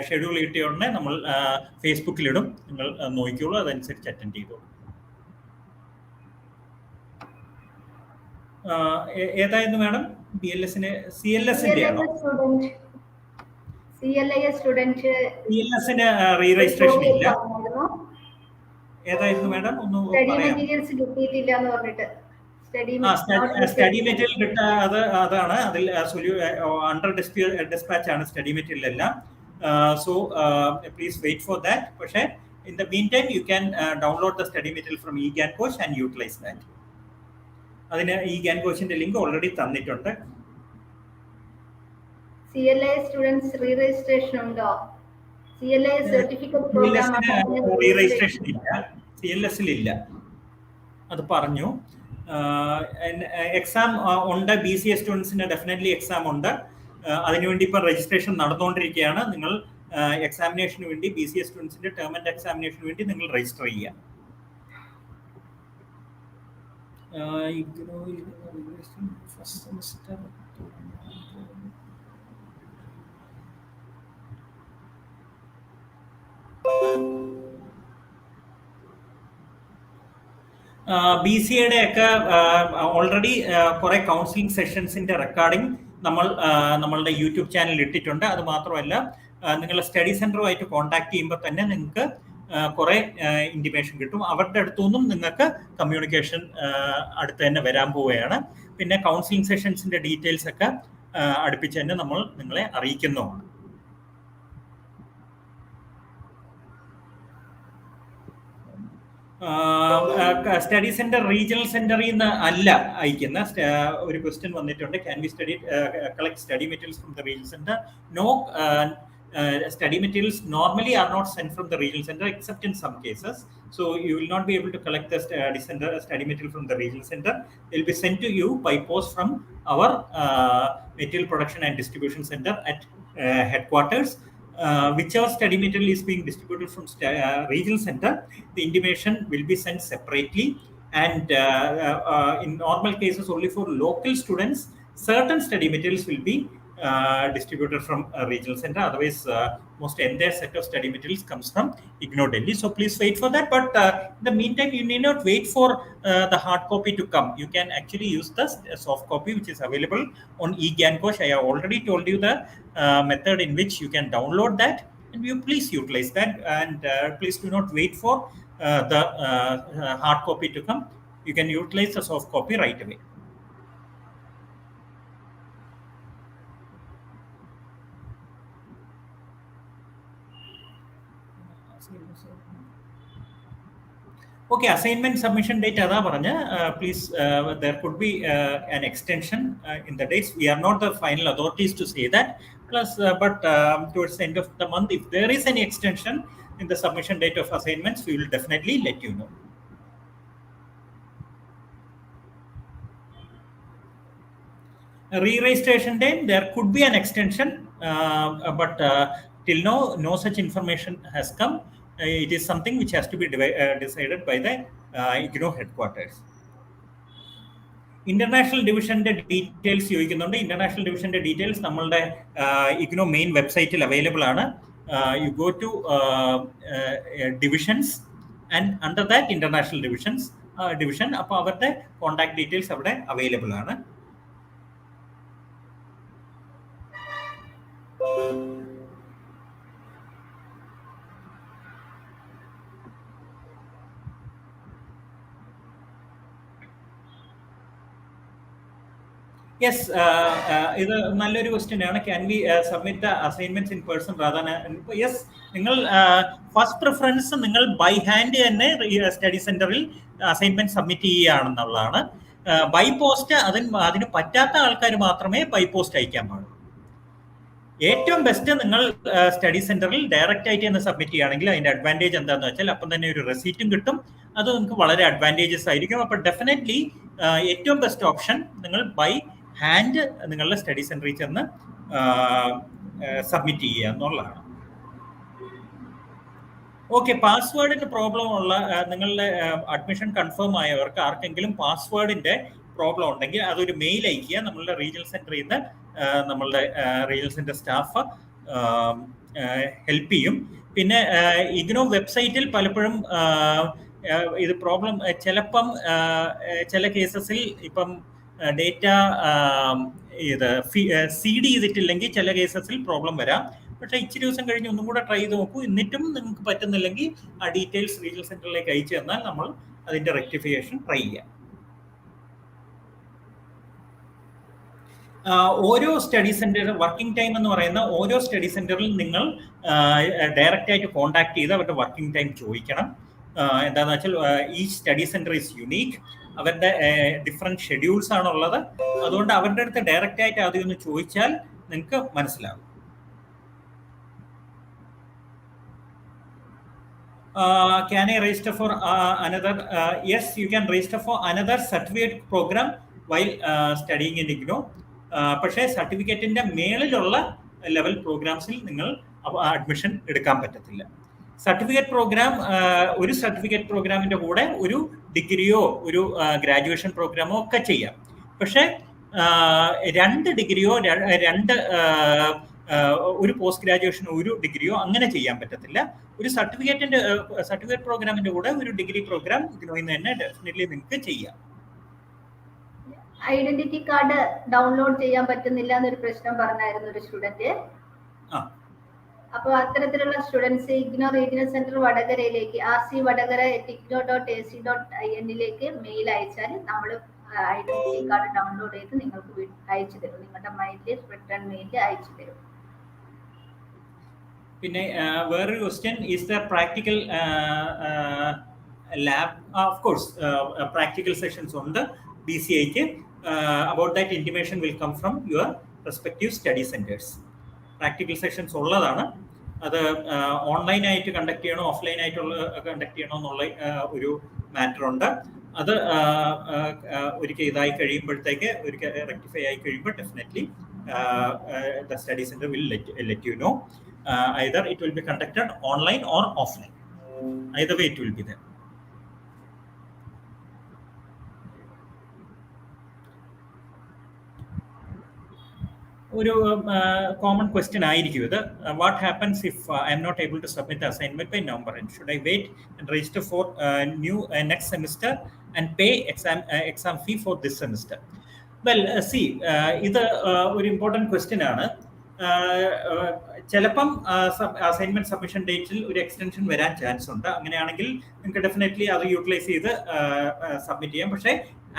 schedule കിട്ടിയ ഉടനെ നമ്മൾ ഫേസ്ബുക്കിലിടും. നിങ്ങൾ നോക്കിക്കോളൂ, അതനുസരിച്ച് അറ്റൻഡ് ചെയ്തോളൂ. ഏതായിരുന്നു മാഡം? BLSന് CLSന്റെ ആണോ? CLSന് റീ രജിസ്ട്രേഷൻ ഇല്ല. ഏതായിരുന്നു മാഡം? ഒന്ന് സ്റ്റഡി മെറ്റീരിയൽ കിട്ടാ, അതാണ്. അതിൽ അണ്ടർ ഡിസ്പാച്ച് ആണ് സ്റ്റഡി മെറ്റീരിയൽ എല്ലാം. So please wait for that. പക്ഷേ in the mean time you can download the study material from eGyanKosh and utilise that. അതിന് ഈ ഗാൻകോച്ചിന്റെ ലിങ്ക് ഓൾറെഡി തന്നിട്ടുണ്ട്. CLA സ്റ്റുഡൻസ് റീ രജിസ്ട്രേഷൻ ഉണ്ടോ? CLA certificate program re registration ഇല്ല, CLS ഇല്ല, അത് പറഞ്ഞു. എക്സാം ഉണ്ട്, BCA സ്റ്റുഡൻസിന് ഡെഫിനറ്റ്ലി എക്സാം ഉണ്ട്. അതിനുവേണ്ടി ഇപ്പം രജിസ്ട്രേഷൻ നടന്നുകൊണ്ടിരിക്കുകയാണ്. നിങ്ങൾ എക്സാമിനേഷന് വേണ്ടി BCA സ്റ്റുഡൻസിന്റെ ടേം ആൻഡ് എക്സാമിനേഷന് വേണ്ടി നിങ്ങൾ രജിസ്റ്റർ ചെയ്യുക. ഫസ്റ്റ് സെമിസ്റ്റർ BCA ഒക്കെ ഓൾറെഡി കുറെ കൗൺസിലിംഗ് സെഷൻസിന്റെ റെക്കോർഡിംഗ് നമ്മളുടെ യൂട്യൂബ് ചാനലിൽ ഇട്ടിട്ടുണ്ട്. അത് മാത്രമല്ല, നിങ്ങളുടെ സ്റ്റഡി സെന്ററുമായിട്ട് കോൺടാക്ട് ചെയ്യുമ്പോൾ തന്നെ നിങ്ങൾക്ക് കുറെ ഇൻറ്റിമേഷൻ കിട്ടും. അവരുടെ അടുത്തുനിന്നും നിങ്ങൾക്ക് കമ്മ്യൂണിക്കേഷൻ അടുത്ത് തന്നെ വരാൻ പോവുകയാണ്. പിന്നെ കൗൺസിലിംഗ് സെഷൻസിന്റെ ഡീറ്റെയിൽസ് ഒക്കെ അടുപ്പിച്ച് തന്നെ നമ്മൾ നിങ്ങളെ അറിയിക്കുന്നതാണ്. സ്റ്റഡി സെന്റർ റീജിയണൽ സെന്ററിൽ നിന്ന് അല്ല അയക്കുന്ന ഒരു ക്വസ്റ്റ്യൻ വന്നിട്ടുണ്ട്. Can we collect study materials from the regional centre? No, study materials normally are not sent from the regional center except in some cases. So you will not be able to collect the study material from the regional center. It will be sent to you by post from our material production and distribution center at headquarters. Whichever study material is being distributed from regional center, the intimation will be sent separately. And in normal cases, only for local students, certain study materials will be distributed from a regional center. Otherwise, most entire set of study materials comes from IGNOU Delhi. So please wait for that. But in the meantime, you need not wait for the hard copy to come. You can actually use the soft copy, which is available on eGancoach. I have already told you the method in which you can download that, and you please utilize that. And please do not wait for the hard copy to come. You can utilize the soft copy right away. Okay, assignment submission date ada paranja. Please, there could be an extension in the dates. We are not the final authorities to say that. Plus, but towards the end of the month, if there is any extension in the submission date of assignments, we will definitely let you know. Re-registration date, there could be an extension, but till now, no such information has come. It is something which has to be decided by the IGNOU headquarters. International divisionന്റെ ഡീറ്റെയിൽസ് ചോദിക്കുന്നുണ്ട്. ഇന്റർനാഷണൽ ഡിവിഷന്റെ ഡീറ്റെയിൽസ് നമ്മളുടെ IGNOU മെയിൻ വെബ്സൈറ്റിൽ അവൈലബിൾ ആണ്. You go to divisions and under that international division, അപ്പോൾ അവരുടെ കോൺടാക്ട് ഡീറ്റെയിൽസ് അവിടെ അവൈലബിൾ ആണ്. യെസ്, ഇത് നല്ലൊരു ക്വസ്റ്റ്യൻ ആണ്. Can we submit the assignments in person rather than? Yes, നിങ്ങൾ ഫസ്റ്റ് പ്രിഫറൻസ് നിങ്ങൾ ബൈ ഹാൻഡ് തന്നെ സ്റ്റഡി സെന്ററിൽ അസൈൻമെന്റ് സബ്മിറ്റ് ചെയ്യുകയാണെന്നുള്ളതാണ്. ബൈ പോസ്റ്റ് അതിന് പറ്റാത്ത ആൾക്കാർ മാത്രമേ ബൈ പോസ്റ്റ് അയക്കാൻ പാടുള്ളൂ. ഏറ്റവും ബെസ്റ്റ് നിങ്ങൾ സ്റ്റഡി സെന്ററിൽ ഡയറക്റ്റ് ആയിട്ട് തന്നെ സബ്മിറ്റ് ചെയ്യുകയാണെങ്കിൽ അതിന്റെ അഡ്വാൻറ്റേജ് എന്താണെന്ന് വെച്ചാൽ അപ്പം തന്നെ ഒരു റെസീറ്റും കിട്ടും. അത് നിങ്ങൾക്ക് വളരെ അഡ്വാൻറ്റേജസ് ആയിരിക്കും. അപ്പോൾ ഡെഫിനറ്റ്ലി ഏറ്റവും ബെസ്റ്റ് ഓപ്ഷൻ നിങ്ങൾ ബൈ ഹാൻഡ് നിങ്ങളുടെ സ്റ്റഡി സെന്ററിൽ ചെന്ന് സബ്മിറ്റ് ചെയ്യുക എന്നുള്ളതാണ്. ഓക്കെ, പാസ്വേഡിന് പ്രോബ്ലം ഉള്ള നിങ്ങളുടെ അഡ്മിഷൻ കൺഫേം ആയവർക്ക് ആർക്കെങ്കിലും പാസ്വേഡിന്റെ പ്രോബ്ലം ഉണ്ടെങ്കിൽ അതൊരു മെയിൽ അയക്കുക. നമ്മളുടെ റീജിയണൽ സെന്ററിൽ നിന്ന് നമ്മളുടെ റീജിയണൽ സെന്റർ സ്റ്റാഫ് ഹെൽപ്പ് ചെയ്യും. പിന്നെ IGNOU വെബ്സൈറ്റിൽ പലപ്പോഴും ഇത് പ്രോബ്ലം ചിലപ്പം ചില കേസസിൽ ഇപ്പം ഡേറ്റ ഇത് CD ചെയ്തിട്ടില്ലെങ്കിൽ ചില കേസസിൽ പ്രോബ്ലം വരാം. പക്ഷേ ഇച്ചിരി ദിവസം കഴിഞ്ഞ് ഒന്നും കൂടെ ട്രൈ ചെയ്ത് നോക്കൂ. എന്നിട്ടും നിങ്ങൾക്ക് പറ്റുന്നില്ലെങ്കിൽ ആ ഡീറ്റെയിൽസ് റീജിയണൽ സെന്ററിലേക്ക് അയച്ചു തന്നാൽ നമ്മൾ അതിന്റെ റെക്ടിഫിക്കേഷൻ ട്രൈ ചെയ്യാം. ഓരോ സ്റ്റഡി സെന്റർ വർക്കിംഗ് ടൈം എന്ന് പറയുന്ന ഓരോ സ്റ്റഡി സെന്ററിൽ നിങ്ങൾ ഡയറക്റ്റ് ആയിട്ട് കോൺടാക്ട് ചെയ്ത് അവരുടെ വർക്കിംഗ് ടൈം ചോദിക്കണം. എന്താണെന്ന് വെച്ചാൽ ഈ സ്റ്റഡി സെൻറ്റർ ഈസ് യുണീക്ക്. അവരുടെ ഡിഫറെൻറ്റ് ഷെഡ്യൂൾസ് ആണുള്ളത്. അതുകൊണ്ട് അവരുടെ അടുത്ത് ഡയറക്റ്റ് ആയിട്ട് അതൊന്ന് ചോദിച്ചാൽ നിങ്ങൾക്ക് മനസ്സിലാവും. Can I register for another? Yes, you can register for another certificate program while studying in IGNOU. പക്ഷേ സർട്ടിഫിക്കറ്റിന്റെ മേളിലുള്ള ലെവൽ പ്രോഗ്രാംസിൽ നിങ്ങൾ അഡ്മിഷൻ എടുക്കാൻ പറ്റത്തില്ല. സർട്ടിഫിക്കറ്റ് പ്രോഗ്രാം, ഒരു സർട്ടിഫിക്കറ്റ് പ്രോഗ്രാമിന്റെ കൂടെ ഒരു ഡിഗ്രിയോ ഒരു ഗ്രാജുവേഷൻ പ്രോഗ്രാമോ ഒക്കെ ചെയ്യാം. പക്ഷേ 2 ഡിഗ്രിയോ 2 ഒരു പോസ്റ്റ് ഗ്രാജുവേഷനോ ഒരു ഡിഗ്രിയോ അങ്ങനെ ചെയ്യാൻ പറ്റത്തില്ല. ഒരു സർട്ടിഫിക്കറ്റ് പ്രോഗ്രാമിന്റെ കൂടെ ഒരു ഡിഗ്രി പ്രോഗ്രാം ഇഗ്നോയിൽ തന്നെ ഡെഫിനറ്റ്ലി നിങ്ങൾക്ക് ചെയ്യാം. ഐഡന്റിറ്റി കാർഡ് ഡൗൺലോഡ് ചെയ്യാൻ പറ്റുന്നില്ല എന്നൊരു പ്രശ്നം പറഞ്ഞായിരുന്നു ഒരു സ്റ്റുഡന്റ്. അപ്പോൾ അത്തരത്തിലുള്ള സ്റ്റുഡൻസ് ഇഗ്നോ റീജിയണൽ സെന്റർ വടകരയിലേക്ക് rcvadagara@igno.ac.in മെയിൽ അയച്ചാൽ നമ്മൾ ഐഡന്റിറ്റി കാർഡ് ഡൗൺലോഡ് ചെയ്ത് നിങ്ങൾക്ക് അയച്ചു തരും. നിങ്ങളുടെ മെയിലിൽ റിട്ടേൺ മെയിൽ അയച്ചു തരും. പിന്നെ വേറൊരു question, is the practical lab? Of course practical sessions ഉണ്ട് BCAക്ക്. About that intimation will come from your respective study centres. Practical sessions ഉള്ളതാണ്. അത് ഓൺലൈനായിട്ട് കണ്ടക്ട് ചെയ്യണോ ഓഫ്ലൈൻ ആയിട്ടുള്ള കണ്ടക്ട് ചെയ്യണോ എന്നുള്ള ഒരു മാറ്റർ ഉണ്ട്. അത് ഒരിക്കൽ ഇതായി കഴിയുമ്പോഴത്തേക്ക് ഒരിക്കൽ റെക്ടിഫൈ ആയി കഴിയുമ്പോൾ definitely the study center will let you know. Either it will be conducted online or offline. Either way it will be there. ഒരു കോമൺ ക്വസ്റ്റ്യൻ ആയിരിക്കും ഇത്. What happens if I am not able to submit assignment by November end? Should I wait and register for next semester and pay exam fee for this semester? Well, see, ഇത് ഒരു ഇമ്പോർട്ടൻറ്റ് ക്വസ്റ്റ്യൻ ആണ്. ചിലപ്പം അസൈൻമെന്റ് സബ്മിഷൻ ഡേറ്റിൽ ഒരു എക്സ്റ്റൻഷൻ വരാൻ ചാൻസ് ഉണ്ട്. അങ്ങനെയാണെങ്കിൽ നിങ്ങൾക്ക് ഡെഫിനറ്റ്ലി അത് യൂട്ടിലൈസ് ചെയ്ത് സബ്മിറ്റ് ചെയ്യാം. പക്ഷേ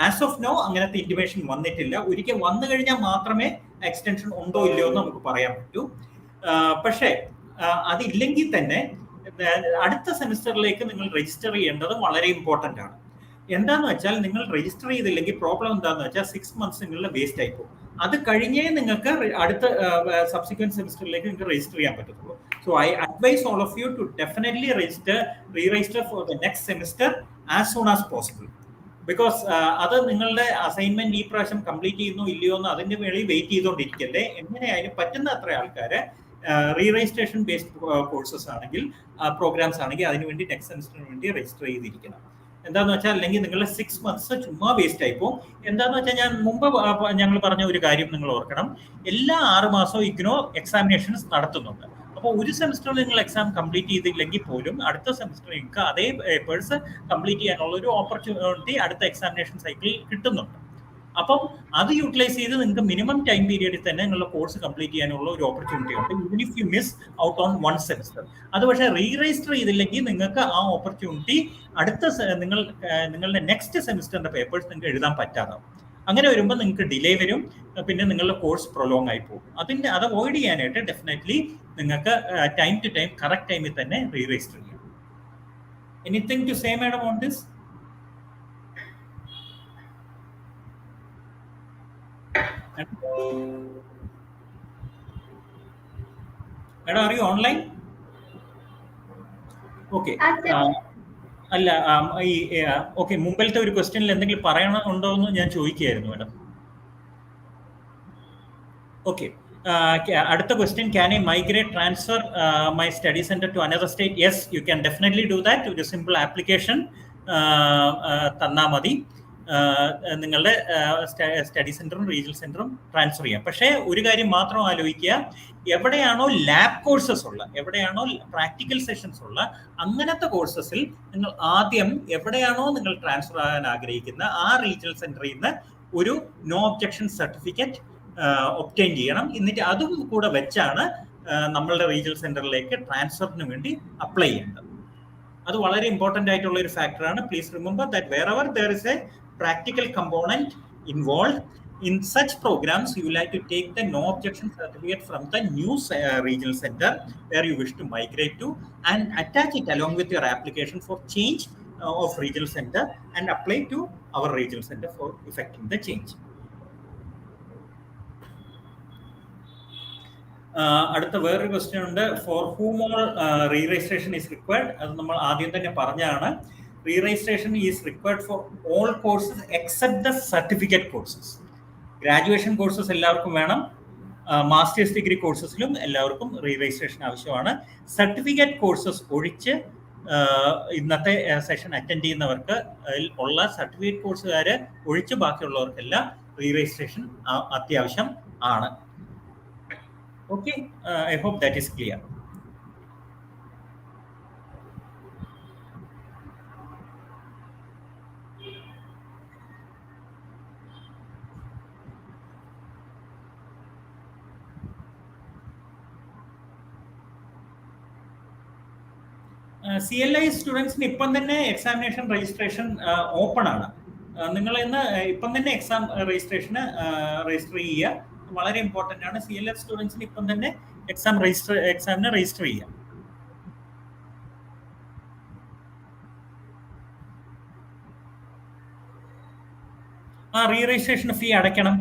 ആസ് ഓഫ് നോ അങ്ങനത്തെ ഇൻറ്റിമേഷൻ വന്നിട്ടില്ല. ഒരിക്കൽ വന്നു കഴിഞ്ഞാൽ മാത്രമേ എക്സ്റ്റൻഷൻ ഉണ്ടോ ഇല്ലയോ എന്ന് നമുക്ക് പറയാൻ പറ്റൂ. പക്ഷേ അതില്ലെങ്കിൽ തന്നെ അടുത്ത സെമിസ്റ്ററിലേക്ക് നിങ്ങൾ രജിസ്റ്റർ ചെയ്യേണ്ടത് വളരെ ഇമ്പോർട്ടൻ്റ് ആണ്. എന്താന്ന് വെച്ചാൽ നിങ്ങൾ രജിസ്റ്റർ ചെയ്തില്ലെങ്കിൽ പ്രോബ്ലം എന്താന്ന് വെച്ചാൽ 6 months നിങ്ങളുടെ വേസ്റ്റ് ആയി പോകും. അത് കഴിഞ്ഞേ നിങ്ങൾക്ക് അടുത്ത സബ്സിക്വന്റ് സെമിസ്റ്ററിലേക്ക് നിങ്ങൾക്ക് രജിസ്റ്റർ ചെയ്യാൻ പറ്റത്തുള്ളൂ. So I advise all of you to definitely re register for the next semester as soon as possible. Because അത് നിങ്ങളുടെ അസൈൻമെന്റ് ഈ പ്രാവശ്യം കംപ്ലീറ്റ് ചെയ്യുന്നോ ഇല്ലയോ എന്ന് അതിന്റെ വേണ്ടി വെയിറ്റ് ചെയ്തുകൊണ്ടിരിക്കല്ലേ. എങ്ങനെയായാലും പറ്റുന്ന അത്ര ആൾക്കാരെ റീ-രജിസ്ട്രേഷൻ ബേസ്ഡ് കോഴ്സസ് ആണെങ്കിൽ പ്രോഗ്രാംസ് ആണെങ്കിൽ അതിനുവേണ്ടി നെക്സ്റ്റ് സെമിസ്റ്ററിന് വേണ്ടി രജിസ്റ്റർ ചെയ്തിരിക്കണം. എന്താന്ന് വെച്ചാൽ അല്ലെങ്കിൽ നിങ്ങളുടെ 6 months ചുമ്മാ വേസ്റ്റ് ആയിപ്പോ. എന്താന്ന് വെച്ചാൽ ഞാൻ മുമ്പ് ഞങ്ങൾ പറഞ്ഞ ഒരു കാര്യം നിങ്ങൾ ഓർക്കണം, എല്ലാ 6 മാസവും ഇഗ്നോ എക്സാമിനേഷൻസ് നടത്തുന്നുണ്ട്. അപ്പോൾ ഒരു സെമിസ്റ്ററിൽ നിങ്ങൾ എക്സാം കംപ്ലീറ്റ് ചെയ്തില്ലെങ്കിൽ പോലും അടുത്ത സെമിസ്റ്ററിൽ നിങ്ങൾക്ക് അതേ പേപ്പേഴ്സ് കംപ്ലീറ്റ് ചെയ്യാനുള്ള ഒരു ഓപ്പർച്യൂണിറ്റി അടുത്ത എക്സാമിനേഷൻ സൈക്കിളിൽ കിട്ടുന്നുണ്ട്. അപ്പം അത് യൂട്ടിലൈസ് ചെയ്ത് നിങ്ങൾക്ക് മിനിമം ടൈം പീരിയഡിൽ തന്നെ നിങ്ങളുടെ കോഴ്സ് കംപ്ലീറ്റ് ചെയ്യാനുള്ള ഒരു ഓപ്പർച്യൂണിറ്റി ഉണ്ട്, even if you miss out on 1 semester. അത് പക്ഷേ റീ-രജിസ്റ്റർ ചെയ്തില്ലെങ്കിൽ നിങ്ങൾക്ക് ആ ഓപ്പർച്യൂണിറ്റി അടുത്ത നിങ്ങളുടെ നെക്സ്റ്റ് സെമിസ്റ്ററിന്റെ പേപ്പേഴ്സ് നിങ്ങൾക്ക് എഴുതാൻ പറ്റാതാവും. അങ്ങനെ വരുമ്പോൾ നിങ്ങൾക്ക് ഡിലേ വരും, പിന്നെ നിങ്ങളുടെ കോഴ്സ് പ്രൊലോങ് ആയി പോകും. അത് അവോയ്ഡ് ചെയ്യാനായിട്ട് ഡെഫിനറ്റ്ലി നിങ്ങൾക്ക് ടൈം ടു ടൈം കറക്റ്റ് ടൈമിൽ തന്നെ റീ-രജിസ്റ്റർ ചെയ്യാം. Anything to say madam on this? Madam, are you online? Okay. അല്ല, ഓക്കെ, മുമ്പിലത്തെ ഒരു ക്വസ്റ്റ്യനിൽ എന്തെങ്കിലും പറയണമുണ്ടോ എന്ന് ഞാൻ ചോദിക്കുകയായിരുന്നു മാഡം. ഓക്കെ, അടുത്ത question, can I migrate transfer my study centre to another state? Yes, you can definitely do that. ഒരു സിമ്പിൾ ആപ്ലിക്കേഷൻ തന്നാൽ മതി. നിങ്ങളുടെ സ്റ്റഡി സെന്ററും റീജിയണൽ സെന്ററും ട്രാൻസ്ഫർ ചെയ്യാം. പക്ഷേ ഒരു കാര്യം മാത്രം ആലോചിക്കുക, എവിടെയാണോ ലാബ് കോഴ്സസ് ഉള്ള, എവിടെയാണോ പ്രാക്ടിക്കൽ സെഷൻസ് ഉള്ള അങ്ങനത്തെ കോഴ്സസിൽ നിങ്ങൾ ആദ്യം എവിടെയാണോ നിങ്ങൾ ട്രാൻസ്ഫർ ആകാൻ ആഗ്രഹിക്കുന്ന ആ റീജിയണൽ സെന്ററിൽ നിന്ന് ഒരു നോ ഒബ്ജക്ഷൻ സർട്ടിഫിക്കറ്റ് ഒബ്റ്റെയിൻ ചെയ്യണം. എന്നിട്ട് അതും കൂടെ വെച്ചാണ് നമ്മളുടെ റീജിയണൽ സെന്ററിലേക്ക് ട്രാൻസ്ഫറിന് വേണ്ടി അപ്ലൈ ചെയ്യേണ്ടത്. അത് വളരെ ഇമ്പോർട്ടൻ്റ് ആയിട്ടുള്ള ഒരു ഫാക്ടറാണ്. Please remember that wherever there is a practical component involved, In such programs, you will have to take the no objection certificate from the new regional center where you wish to migrate to and attach it along with your application for change of regional center and apply to our regional center for effecting the change. അടുത്ത വേറൊരു ക്വസ്റ്റ്യൻ ഉണ്ട്. Four ഹൂം all re registration is required. അത് നമ്മൾ ആദ്യം തന്നെ പറഞ്ഞതാണ്. Re registration is required for all courses except the certificate courses. Graduation courses എല്ലാവർക്കും വേണം. മാസ്റ്റേഴ്സ് ഡിഗ്രി കോഴ്സസിലും എല്ലാവർക്കും റീ രജിസ്ട്രേഷൻ ആവശ്യമാണ്. സർട്ടിഫിക്കറ്റ് കോഴ്സസ് ഒഴിച്ച് ഇന്നത്തെ സെഷൻ അറ്റൻഡ് ചെയ്യുന്നവർക്ക് ഉള്ള സർട്ടിഫിക്കറ്റ് കോഴ്സുകാർ ഒഴിച്ച് ബാക്കിയുള്ളവർക്കെല്ലാം റീ രജിസ്ട്രേഷൻ അത്യാവശ്യം ആണ്. Okay, I hope that is clear. CLI സ്റ്റുഡൻസിന് ഇപ്പം തന്നെ എക്സാമിനേഷൻ രജിസ്ട്രേഷൻ ഓപ്പൺ ആണ്. നിങ്ങൾ ഇന്ന് ഇപ്പം തന്നെ എക്സാം രജിസ്ട്രേഷന് രജിസ്റ്റർ ചെയ്യുക. വളരെ ഇമ്പോർട്ടൻ്റ് ആണ്. CLF സ്റ്റുഡൻസിന് ഇപ്പം തന്നെ എക്സാമിന് രജിസ്റ്റർ ചെയ്യാം. റീ രജിസ്ട്രേഷൻ ഫീ അടയ്ക്കണം.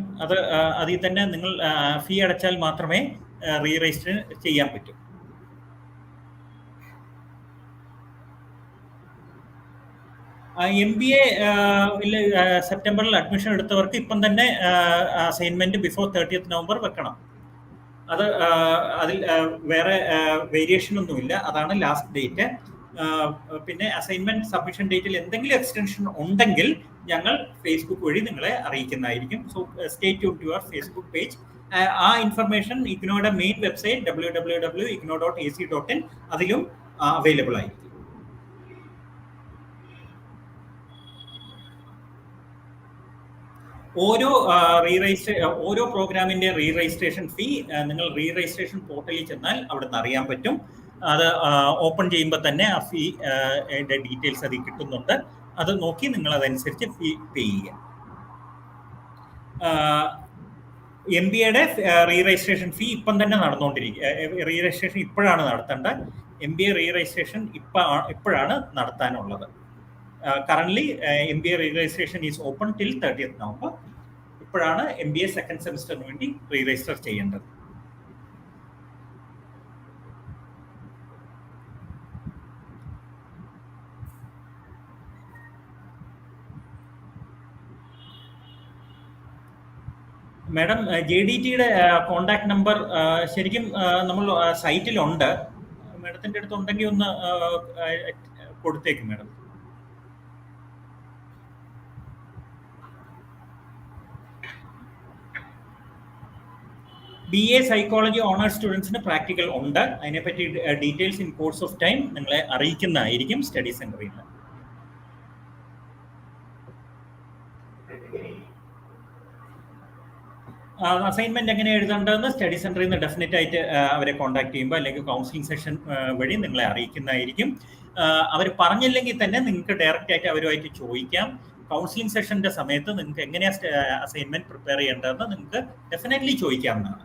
അതിൽ തന്നെ നിങ്ങൾ ഫീ അടച്ചാൽ മാത്രമേ റീ രജിസ്റ്റർ ചെയ്യാൻ പറ്റൂ. MBA സെപ്റ്റംബറിൽ അഡ്മിഷൻ എടുത്തവർക്ക് ഇപ്പം തന്നെ അസൈൻമെന്റ് ബിഫോർ 30th November വെക്കണം. അതിൽ വേറെ വേരിയേഷൻ ഒന്നുമില്ല. അതാണ് ലാസ്റ്റ് ഡേറ്റ്. പിന്നെ അസൈൻമെന്റ് സബ്മിഷൻ ഡേറ്റിൽ എന്തെങ്കിലും എക്സ്റ്റൻഷൻ ഉണ്ടെങ്കിൽ ഞങ്ങൾ ഫേസ്ബുക്ക് വഴി നിങ്ങളെ അറിയിക്കുന്നതായിരിക്കും. So stay tuned to your Facebook page. ആ ഇൻഫർമേഷൻ ഇഗ്നോയുടെ മെയിൻ വെബ്സൈറ്റ് www.ignou.ac.in അതിലും അവൈലബിൾ ആയിരിക്കും. ഓരോ പ്രോഗ്രാമിന്റെ റീ രജിസ്ട്രേഷൻ ഫീ നിങ്ങൾ റീ രജിസ്ട്രേഷൻ പോർട്ടലിൽ ചെന്നാൽ അവിടെ നിന്ന് അറിയാൻ പറ്റും. അത് ഓപ്പൺ ചെയ്യുമ്പോൾ തന്നെ ആ ഫീ ഡീറ്റെയിൽസ് അതിൽ കിട്ടുന്നുണ്ട്. അത് നോക്കി നിങ്ങൾ അതനുസരിച്ച് ഫീ പേ ചെയ്യുക. MBAയുടെ റീ രജിസ്ട്രേഷൻ ഫീ ഇപ്പം തന്നെ നടന്നുകൊണ്ടിരിക്കുക. റീ രജിസ്ട്രേഷൻ ഇപ്പോഴാണ് നടത്തേണ്ടത്. MBA റീ രജിസ്ട്രേഷൻ ഇപ്പോഴാണ് നടത്താനുള്ളത്. Currently, MBA registration is open till 30th November. ഇപ്പോഴാണ് MBA സെക്കൻഡ് സെമിസ്റ്ററിന് വേണ്ടി റീ രജിസ്റ്റർ ചെയ്യേണ്ടത്. മാഡം, JDTയുടെ കോണ്ടാക്ട് നമ്പർ ശരിക്കും നമ്മൾ സൈറ്റിലുണ്ട്. മാഡത്തിൻ്റെ അടുത്ത് ഉണ്ടെങ്കിൽ ഒന്ന് കൊടുത്തേക്കും മാഡം. BA സൈക്കോളജി ഓണേഴ്സ് സ്റ്റുഡൻസിന് പ്രാക്ടിക്കൽ ഉണ്ട്. അതിനെപ്പറ്റി details in course of time നിങ്ങളെ അറിയിക്കുന്നതായിരിക്കും സ്റ്റഡി സെന്ററിൽ നിന്ന്. അസൈൻമെന്റ് എങ്ങനെ എഴുതേണ്ടതെന്ന് സ്റ്റഡി സെന്ററിൽ നിന്ന് ഡെഫിനറ്റ് ആയിട്ട് അവരെ കോൺടാക്ട് ചെയ്യുമ്പോൾ അല്ലെങ്കിൽ കൗൺസിലിംഗ് സെഷൻ വഴി നിങ്ങളെ അറിയിക്കുന്നതായിരിക്കും. അവർ പറഞ്ഞില്ലെങ്കിൽ തന്നെ നിങ്ങൾക്ക് ഡയറക്റ്റ് ആയിട്ട് അവരുമായിട്ട് ചോദിക്കാം. കൗൺസിലിംഗ് സെഷന്റെ സമയത്ത് നിങ്ങൾക്ക് എങ്ങനെയാണ് അസൈൻമെന്റ് പ്രിപ്പയർ ചെയ്യേണ്ടതെന്ന് നിങ്ങൾക്ക് ഡെഫിനറ്റ്ലി ചോദിക്കാവുന്നതാണ്.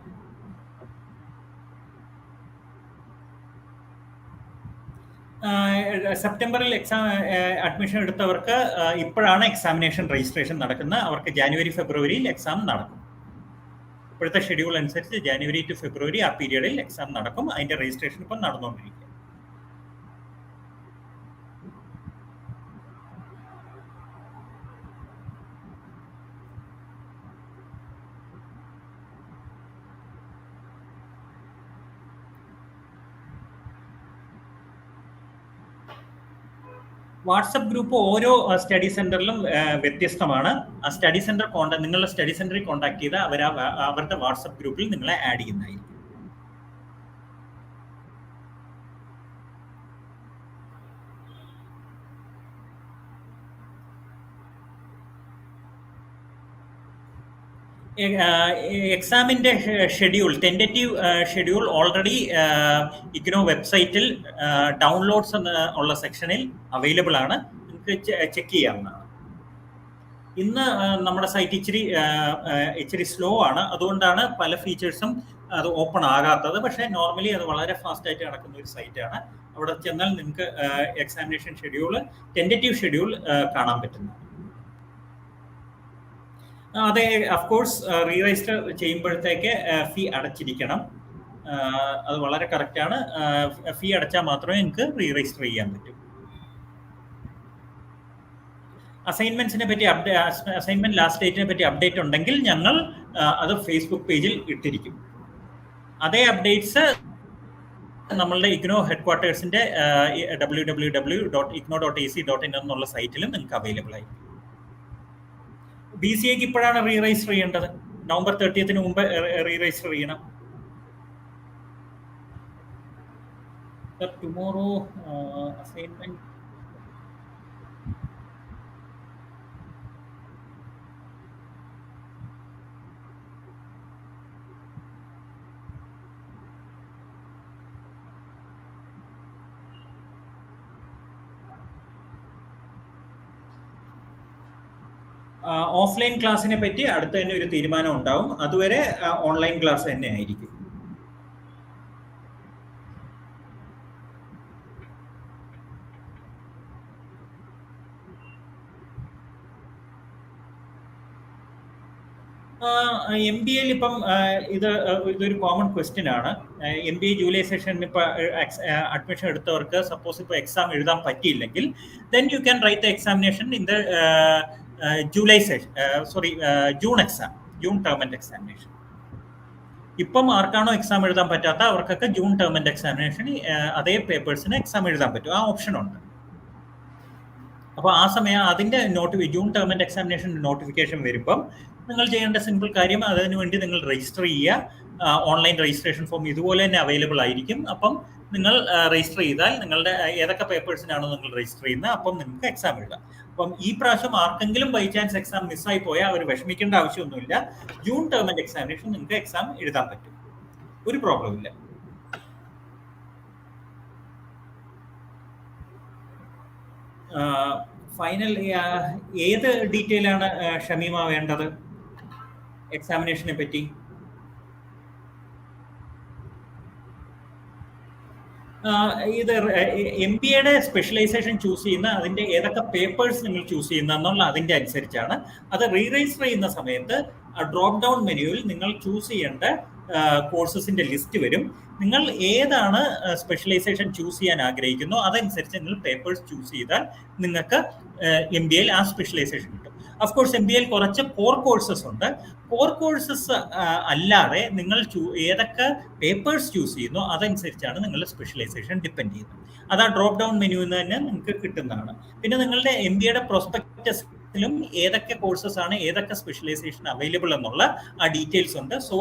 സെപ്റ്റംബറിൽ അഡ്മിഷൻ എടുത്തവർക്ക് ഇപ്പോഴാണ് എക്സാമിനേഷൻ രജിസ്ട്രേഷൻ നടക്കുന്നത്. അവർക്ക് ജാനുവരി ഫെബ്രുവരിയിൽ എക്സാം നടക്കും. ഇപ്പോഴത്തെ ഷെഡ്യൂൾ അനുസരിച്ച് ജാനുവരി ടു ഫെബ്രുവരി ആ പീരീഡിൽ എക്സാം നടക്കും. അതിന്റെ രജിസ്ട്രേഷൻ ഇപ്പം നടന്നുകൊണ്ടിരിക്കുക. വാട്സപ്പ് ഗ്രൂപ്പ് ഓരോ സ്റ്റഡി സെന്ററിലും വ്യത്യസ്തമാണ്. ആ സ്റ്റഡി സെന്റർ നിങ്ങളുടെ സ്റ്റഡി സെന്ററിൽ കോൺടാക്ട് ചെയ്താൽ അവരുടെ വാട്സപ്പ് ഗ്രൂപ്പിൽ നിങ്ങളെ ആഡ് ചെയ്യുന്നതായിരിക്കും. എക്സാമിന്റെ schedule, tentative schedule already IGNOU വെബ്സൈറ്റിൽ ഡൗൺലോഡ്സ് ഉള്ള സെക്ഷനിൽ അവൈലബിൾ ആണ്. നിങ്ങൾക്ക് ചെക്ക് ചെയ്യാവുന്നതാണ്. ഇന്ന് നമ്മുടെ സൈറ്റ് ഇച്ചിരി സ്ലോ ആണ്, അതുകൊണ്ടാണ് പല ഫീച്ചേഴ്സും അത് ഓപ്പൺ ആകാത്തത്. പക്ഷേ നോർമലി അത് വളരെ ഫാസ്റ്റ് ആയിട്ട് നടക്കുന്ന ഒരു സൈറ്റാണ്. അവിടെ ചെന്നാൽ നിങ്ങൾക്ക് എക്സാമിനേഷൻ ഷെഡ്യൂള്, ടെൻറ്റേറ്റീവ് ഷെഡ്യൂൾ കാണാൻ പറ്റുന്നു. അതെ, അഫ്കോഴ്സ് റീ രജിസ്റ്റർ ചെയ്യുമ്പോഴത്തേക്ക് ഫീ അടച്ചിരിക്കണം. അത് വളരെ കറക്റ്റാണ്. ഫീ അടച്ചാൽ മാത്രമേ നിങ്ങൾക്ക് റീ രജിസ്റ്റർ ചെയ്യാൻ പറ്റൂ. അസൈൻമെന്റ്സിനെ പറ്റി അസൈൻമെന്റ് ലാസ്റ്റ് ഡേറ്റിനെ പറ്റി അപ്ഡേറ്റ് ഉണ്ടെങ്കിൽ ഞങ്ങൾ അത് ഫേസ്ബുക്ക് പേജിൽ ഇട്ടിരിക്കും. അതേ അപ്ഡേറ്റ്സ് നമ്മളുടെ ഇഗ്നോ ഹെഡ്ക്വാർട്ടേഴ്സിന്റെ www.igno.ac.in എന്നുള്ള സൈറ്റിലും നിങ്ങൾക്ക് അവൈലബിൾ ആയിരിക്കും. BCAക്ക് ഇപ്പോഴാണ് റീ രജിസ്റ്റർ ചെയ്യേണ്ടത്. നവംബർ 30 മുമ്പ് റീ രജിസ്റ്റർ ചെയ്യണം. ടുമോറോ അസൈൻമെന്റ് ഓഫ്ലൈൻ ക്ലാസ്സിനെ പറ്റി അടുത്ത തന്നെ ഒരു തീരുമാനം ഉണ്ടാവും. അതുവരെ ഓൺലൈൻ ക്ലാസ് തന്നെ ആയിരിക്കും. MBA ഇപ്പം ഇതൊരു കോമൺ ക്വസ്റ്റ്യൻ ആണ്. MBA ജൂലൈ സെഷനിൽ ഇപ്പൊ അഡ്മിഷൻ എടുത്തവർക്ക് സപ്പോസ് ഇപ്പൊ എക്സാം എഴുതാൻ പറ്റിയില്ലെങ്കിൽ then you can write the examination in the June exam, June term and examination. ഇപ്പം ആർക്കാണോ എക്സാം എഴുതാൻ പറ്റാത്ത അവർക്കൊക്കെ ജൂൺ ടേം ആൻഡ് എക്സാമിനേഷൻ അതേ പേപ്പേഴ്സിന് എക്സാം എഴുതാൻ പറ്റും. ആ ഓപ്ഷൻ ഉണ്ട്. അപ്പോൾ ആ സമയം അതിന്റെ June term and examination notification വരുമ്പം നിങ്ങൾ ചെയ്യേണ്ട സിമ്പിൾ കാര്യം, അതിനുവേണ്ടി നിങ്ങൾ രജിസ്റ്റർ ചെയ്യുക. ഓൺലൈൻ രജിസ്ട്രേഷൻ ഫോം ഇതുപോലെ തന്നെ അവൈലബിൾ ആയിരിക്കും. അപ്പം നിങ്ങൾ രജിസ്റ്റർ ചെയ്താൽ നിങ്ങളുടെ ഏതൊക്കെ പേപ്പേഴ്സിനാണോ നിങ്ങൾ രജിസ്റ്റർ ചെയ്യുന്നത് അപ്പം നിങ്ങൾക്ക് എക്സാം എഴുതാം. അപ്പം ഈ പ്രാവശ്യം ആർക്കെങ്കിലും ബൈ ചാൻസ് എക്സാം മിസ്സായി പോയാൽ അവർ വിഷമിക്കേണ്ട ആവശ്യമൊന്നുമില്ല. ജൂൺ ടേം ആൻഡ് എക്സാമിനേഷൻ നിങ്ങൾക്ക് എക്സാം എഴുതാൻ പറ്റും, ഒരു പ്രോബ്ലം ഇല്ല. ഫൈനൽ ഏത് ഡീറ്റെയിൽ ആണ് ഷമീമ വേണ്ടത് എക്സാമിനേഷനെ പറ്റി? ഇത് MBAയുടെ സ്പെഷ്യലൈസേഷൻ ചൂസ് ചെയ്യുന്ന അതിന്റെ ഏതൊക്കെ പേപ്പേഴ്സ് നിങ്ങൾ ചൂസ് ചെയ്യുന്ന എന്നുള്ള അതിന്റെ അനുസരിച്ചാണ്. അത് റീ രജിസ്റ്റർ ചെയ്യുന്ന സമയത്ത് ഡ്രോപ്പ് ഡൗൺ മെനുവിൽ നിങ്ങൾ ചൂസ് ചെയ്യേണ്ട കോഴ്സസിന്റെ ലിസ്റ്റ് വരും. നിങ്ങൾ ഏതാണ് സ്പെഷ്യലൈസേഷൻ ചൂസ് ചെയ്യാൻ ആഗ്രഹിക്കുന്നു അതനുസരിച്ച് നിങ്ങൾ പേപ്പേഴ്സ് ചൂസ് ചെയ്താൽ നിങ്ങൾക്ക് MBAയിൽ ആ സ്പെഷ്യലൈസേഷൻ കിട്ടും. അഫ്കോഴ്സ് MBAയിൽ കുറച്ച് കോർ കോഴ്സസ് ഉണ്ട്. കോർ കോഴ്സസ് അല്ലാതെ നിങ്ങൾ ഏതൊക്കെ പേപ്പേഴ്സ് ചൂസ് ചെയ്യുന്നു അതനുസരിച്ചാണ് നിങ്ങളുടെ സ്പെഷ്യലൈസേഷൻ ഡിപ്പെൻഡ് ചെയ്യുന്നത്. അത് ആ ഡ്രോപ്പ് ഡൗൺ മെനുവിൽ നിന്ന് തന്നെ നിങ്ങൾക്ക് കിട്ടുന്നതാണ്. പിന്നെ നിങ്ങളുടെ MBAയുടെ പ്രോസ്പെക്ടസിലും ഏതൊക്കെ കോഴ്സസ് ആണ് ഏതൊക്കെ സ്പെഷ്യലൈസേഷൻ അവൈലബിൾ എന്നുള്ള ആ ഡീറ്റെയിൽസ് ഉണ്ട്. So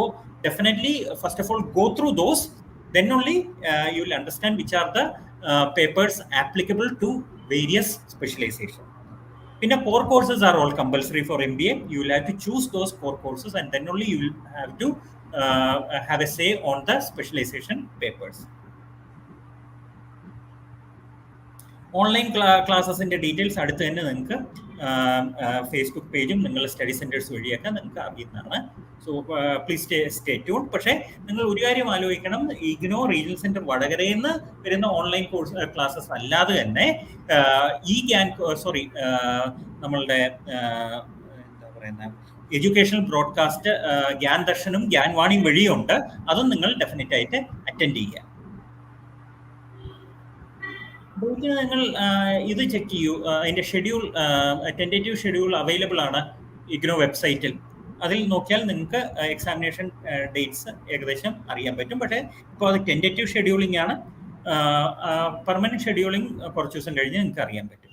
definitely first of all go through those, then only you will understand which are the papers applicable to various specialization. Pinna core courses are all compulsory for MBA. You will have to choose those core courses and then only you will have to have a say on the specialization papers. Online ക്ലാസ്സസിന്റെ ഡീറ്റെയിൽസ് അടുത്ത് തന്നെ നിങ്ങൾക്ക് ഫേസ്ബുക്ക് പേജും നിങ്ങളുടെ സ്റ്റഡി സെന്റേഴ്സ് വഴിയൊക്കെ നിങ്ങൾക്ക് അറിയുന്നതാണ്. So please stay tune. പക്ഷേ നിങ്ങൾ ഒരു കാര്യം ആലോചിക്കണം, ഇഗ്നോ റീജിയണൽ സെന്റർ വടകരയിൽ നിന്ന് വരുന്ന ഓൺലൈൻ ക്ലാസ്സസ് അല്ലാതെ തന്നെ നമ്മളുടെ എന്താ പറയുന്ന എഡ്യൂക്കേഷണൽ ബ്രോഡ്കാസ്റ്റ് ഗ്യാൻ ദർശനും ഗ്യാൻ വാണിയും വഴിയുണ്ട്. അതും നിങ്ങൾ ഡെഫിനറ്റ് ആയിട്ട് അറ്റൻഡ് ചെയ്യുക. നിങ്ങൾ ഇത് ചെക്ക് ചെയ്യൂ, അതിന്റെ ഷെഡ്യൂൾ ടെൻറ്റേറ്റീവ് ഷെഡ്യൂൾ അവൈലബിൾ ആണ് ഇഗ്നോ വെബ്സൈറ്റിൽ. അതിൽ നോക്കിയാൽ നിങ്ങൾക്ക് എക്സാമിനേഷൻ ഡേറ്റ്സ് ഏകദേശം അറിയാൻ പറ്റും. പക്ഷേ ഇപ്പോൾ അത് ടെൻറ്റേറ്റീവ് ഷെഡ്യൂളിംഗ് ആണ്. പെർമനന്റ് ഷെഡ്യൂളിംഗ് കുറച്ച് ദിവസം കഴിഞ്ഞ് നിങ്ങൾക്ക് അറിയാൻ പറ്റും.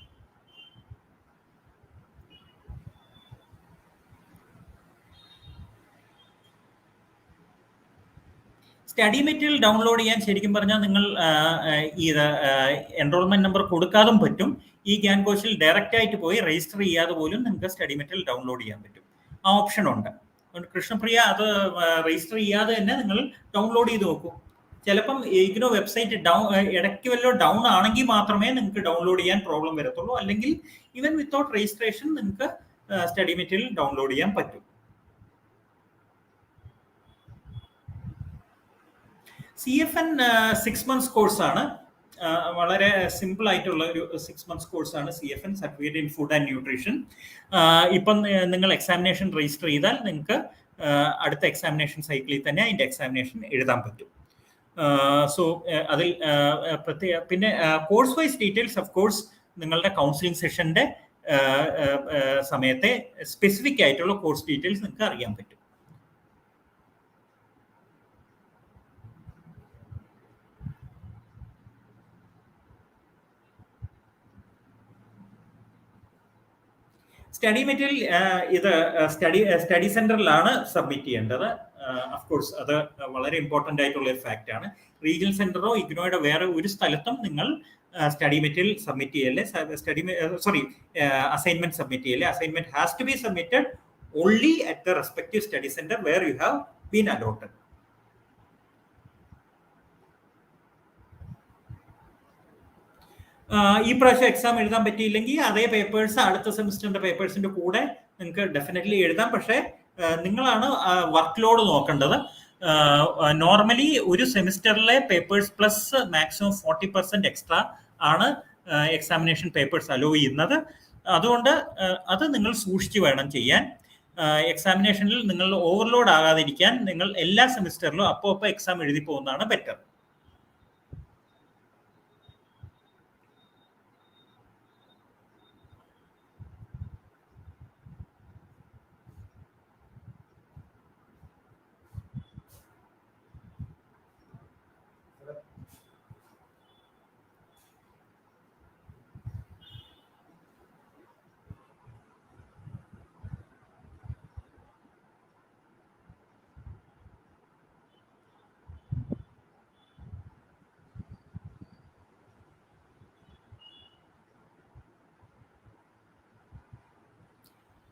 സ്റ്റഡി മെറ്റീരിയൽ ഡൗൺലോഡ് ചെയ്യാൻ ശരിക്കും പറഞ്ഞാൽ നിങ്ങൾ ഇത് എൻറോൾമെന്റ് നമ്പർ കൊടുക്കാതും പറ്റും. ഈ ഗ്യാൻ കോഴ്സിൽ ഡയറക്റ്റ് ആയിട്ട് പോയി രജിസ്റ്റർ ചെയ്യാതെ പോലും നിങ്ങൾക്ക് സ്റ്റഡി മെറ്റീരിയൽ ഡൗൺലോഡ് ചെയ്യാൻ പറ്റും. ആ ഓപ്ഷൻ ഉണ്ട്. കൃഷ്ണപ്രിയ അത് രജിസ്റ്റർ ചെയ്യാതെ തന്നെ നിങ്ങൾ ഡൗൺലോഡ് ചെയ്ത് നോക്കൂ. ചിലപ്പം ഇഗ്നോ വെബ്സൈറ്റ് ഇടയ്ക്ക് വല്ലോ ഡൗൺ ആണെങ്കിൽ മാത്രമേ നിങ്ങൾക്ക് ഡൗൺലോഡ് ചെയ്യാൻ പ്രോബ്ലം വരത്തുള്ളൂ. അല്ലെങ്കിൽ ഈവൻ വിത്തൗട്ട് രജിസ്ട്രേഷൻ നിങ്ങൾക്ക് സ്റ്റഡി മെറ്റീരിയൽ ഡൗൺലോഡ് ചെയ്യാൻ പറ്റും. CFN 6 months കോഴ്സാണ്. വളരെ സിമ്പിൾ ആയിട്ടുള്ള ഒരു 6 months കോഴ്സാണ് CFN, certificate in food and nutrition. ഇപ്പം നിങ്ങൾ എക്സാമിനേഷൻ രജിസ്റ്റർ ചെയ്താൽ നിങ്ങൾക്ക് അടുത്ത എക്സാമിനേഷൻ സൈക്കിളിൽ തന്നെ അതിൻ്റെ എക്സാമിനേഷൻ എഴുതാൻ പറ്റും. സോ അതിൽ പിന്നെ course wise details of course നിങ്ങളുടെ കൗൺസിലിംഗ് സെഷൻ്റെ സമയത്തെ സ്പെസിഫിക് ആയിട്ടുള്ള കോഴ്സ് ഡീറ്റെയിൽസ് നിങ്ങൾക്ക് അറിയാൻ പറ്റും. സ്റ്റഡി മെറ്റീരിയൽ ഇത് സ്റ്റഡി സെന്ററിലാണ് സബ്മിറ്റ് ചെയ്യേണ്ടത്. അഫ്കോഴ്സ് അത് വളരെ ഇമ്പോർട്ടൻ്റ് ആയിട്ടുള്ള ഒരു ഫാക്റ്റ് ആണ്. റീജിയണൽ സെന്ററോ ഇഗ്നോയുടെ വേറെ ഒരു സ്ഥലത്തും നിങ്ങൾ സ്റ്റഡി മെറ്റീരിയൽ സബ്മിറ്റ് ചെയ്യല്ലേ, അസൈൻമെന്റ് സബ്മിറ്റ് ചെയ്യല്ലേ. Assignment has to be submitted only at the respective study centre where you have been allotted. ഈ പ്രാവശ്യം എക്സാം എഴുതാൻ പറ്റിയില്ലെങ്കിൽ അതേ പേപ്പേഴ്സ് അടുത്ത സെമിസ്റ്ററിന്റെ പേപ്പേഴ്സിന്റെ കൂടെ നിങ്ങൾക്ക് ഡെഫിനറ്റ്ലി എഴുതാം. പക്ഷേ നിങ്ങളാണ് വർക്ക് ലോഡ് നോക്കേണ്ടത്. നോർമലി ഒരു സെമിസ്റ്ററിലെ പേപ്പേഴ്സ് പ്ലസ് മാക്സിമം 40% എക്സ്ട്രാ ആണ് എക്സാമിനേഷൻ പേപ്പേഴ്സ് അലോ ചെയ്യുന്നത്. അതുകൊണ്ട് അത് നിങ്ങൾ സൂക്ഷിച്ച് വേണം ചെയ്യാൻ. എക്സാമിനേഷനിൽ നിങ്ങൾ ഓവർലോഡ് ആകാതിരിക്കാൻ നിങ്ങൾ എല്ലാ സെമിസ്റ്ററിലും അപ്പോൾ എക്സാം എഴുതി പോകുന്നതാണ് ബെറ്റർ.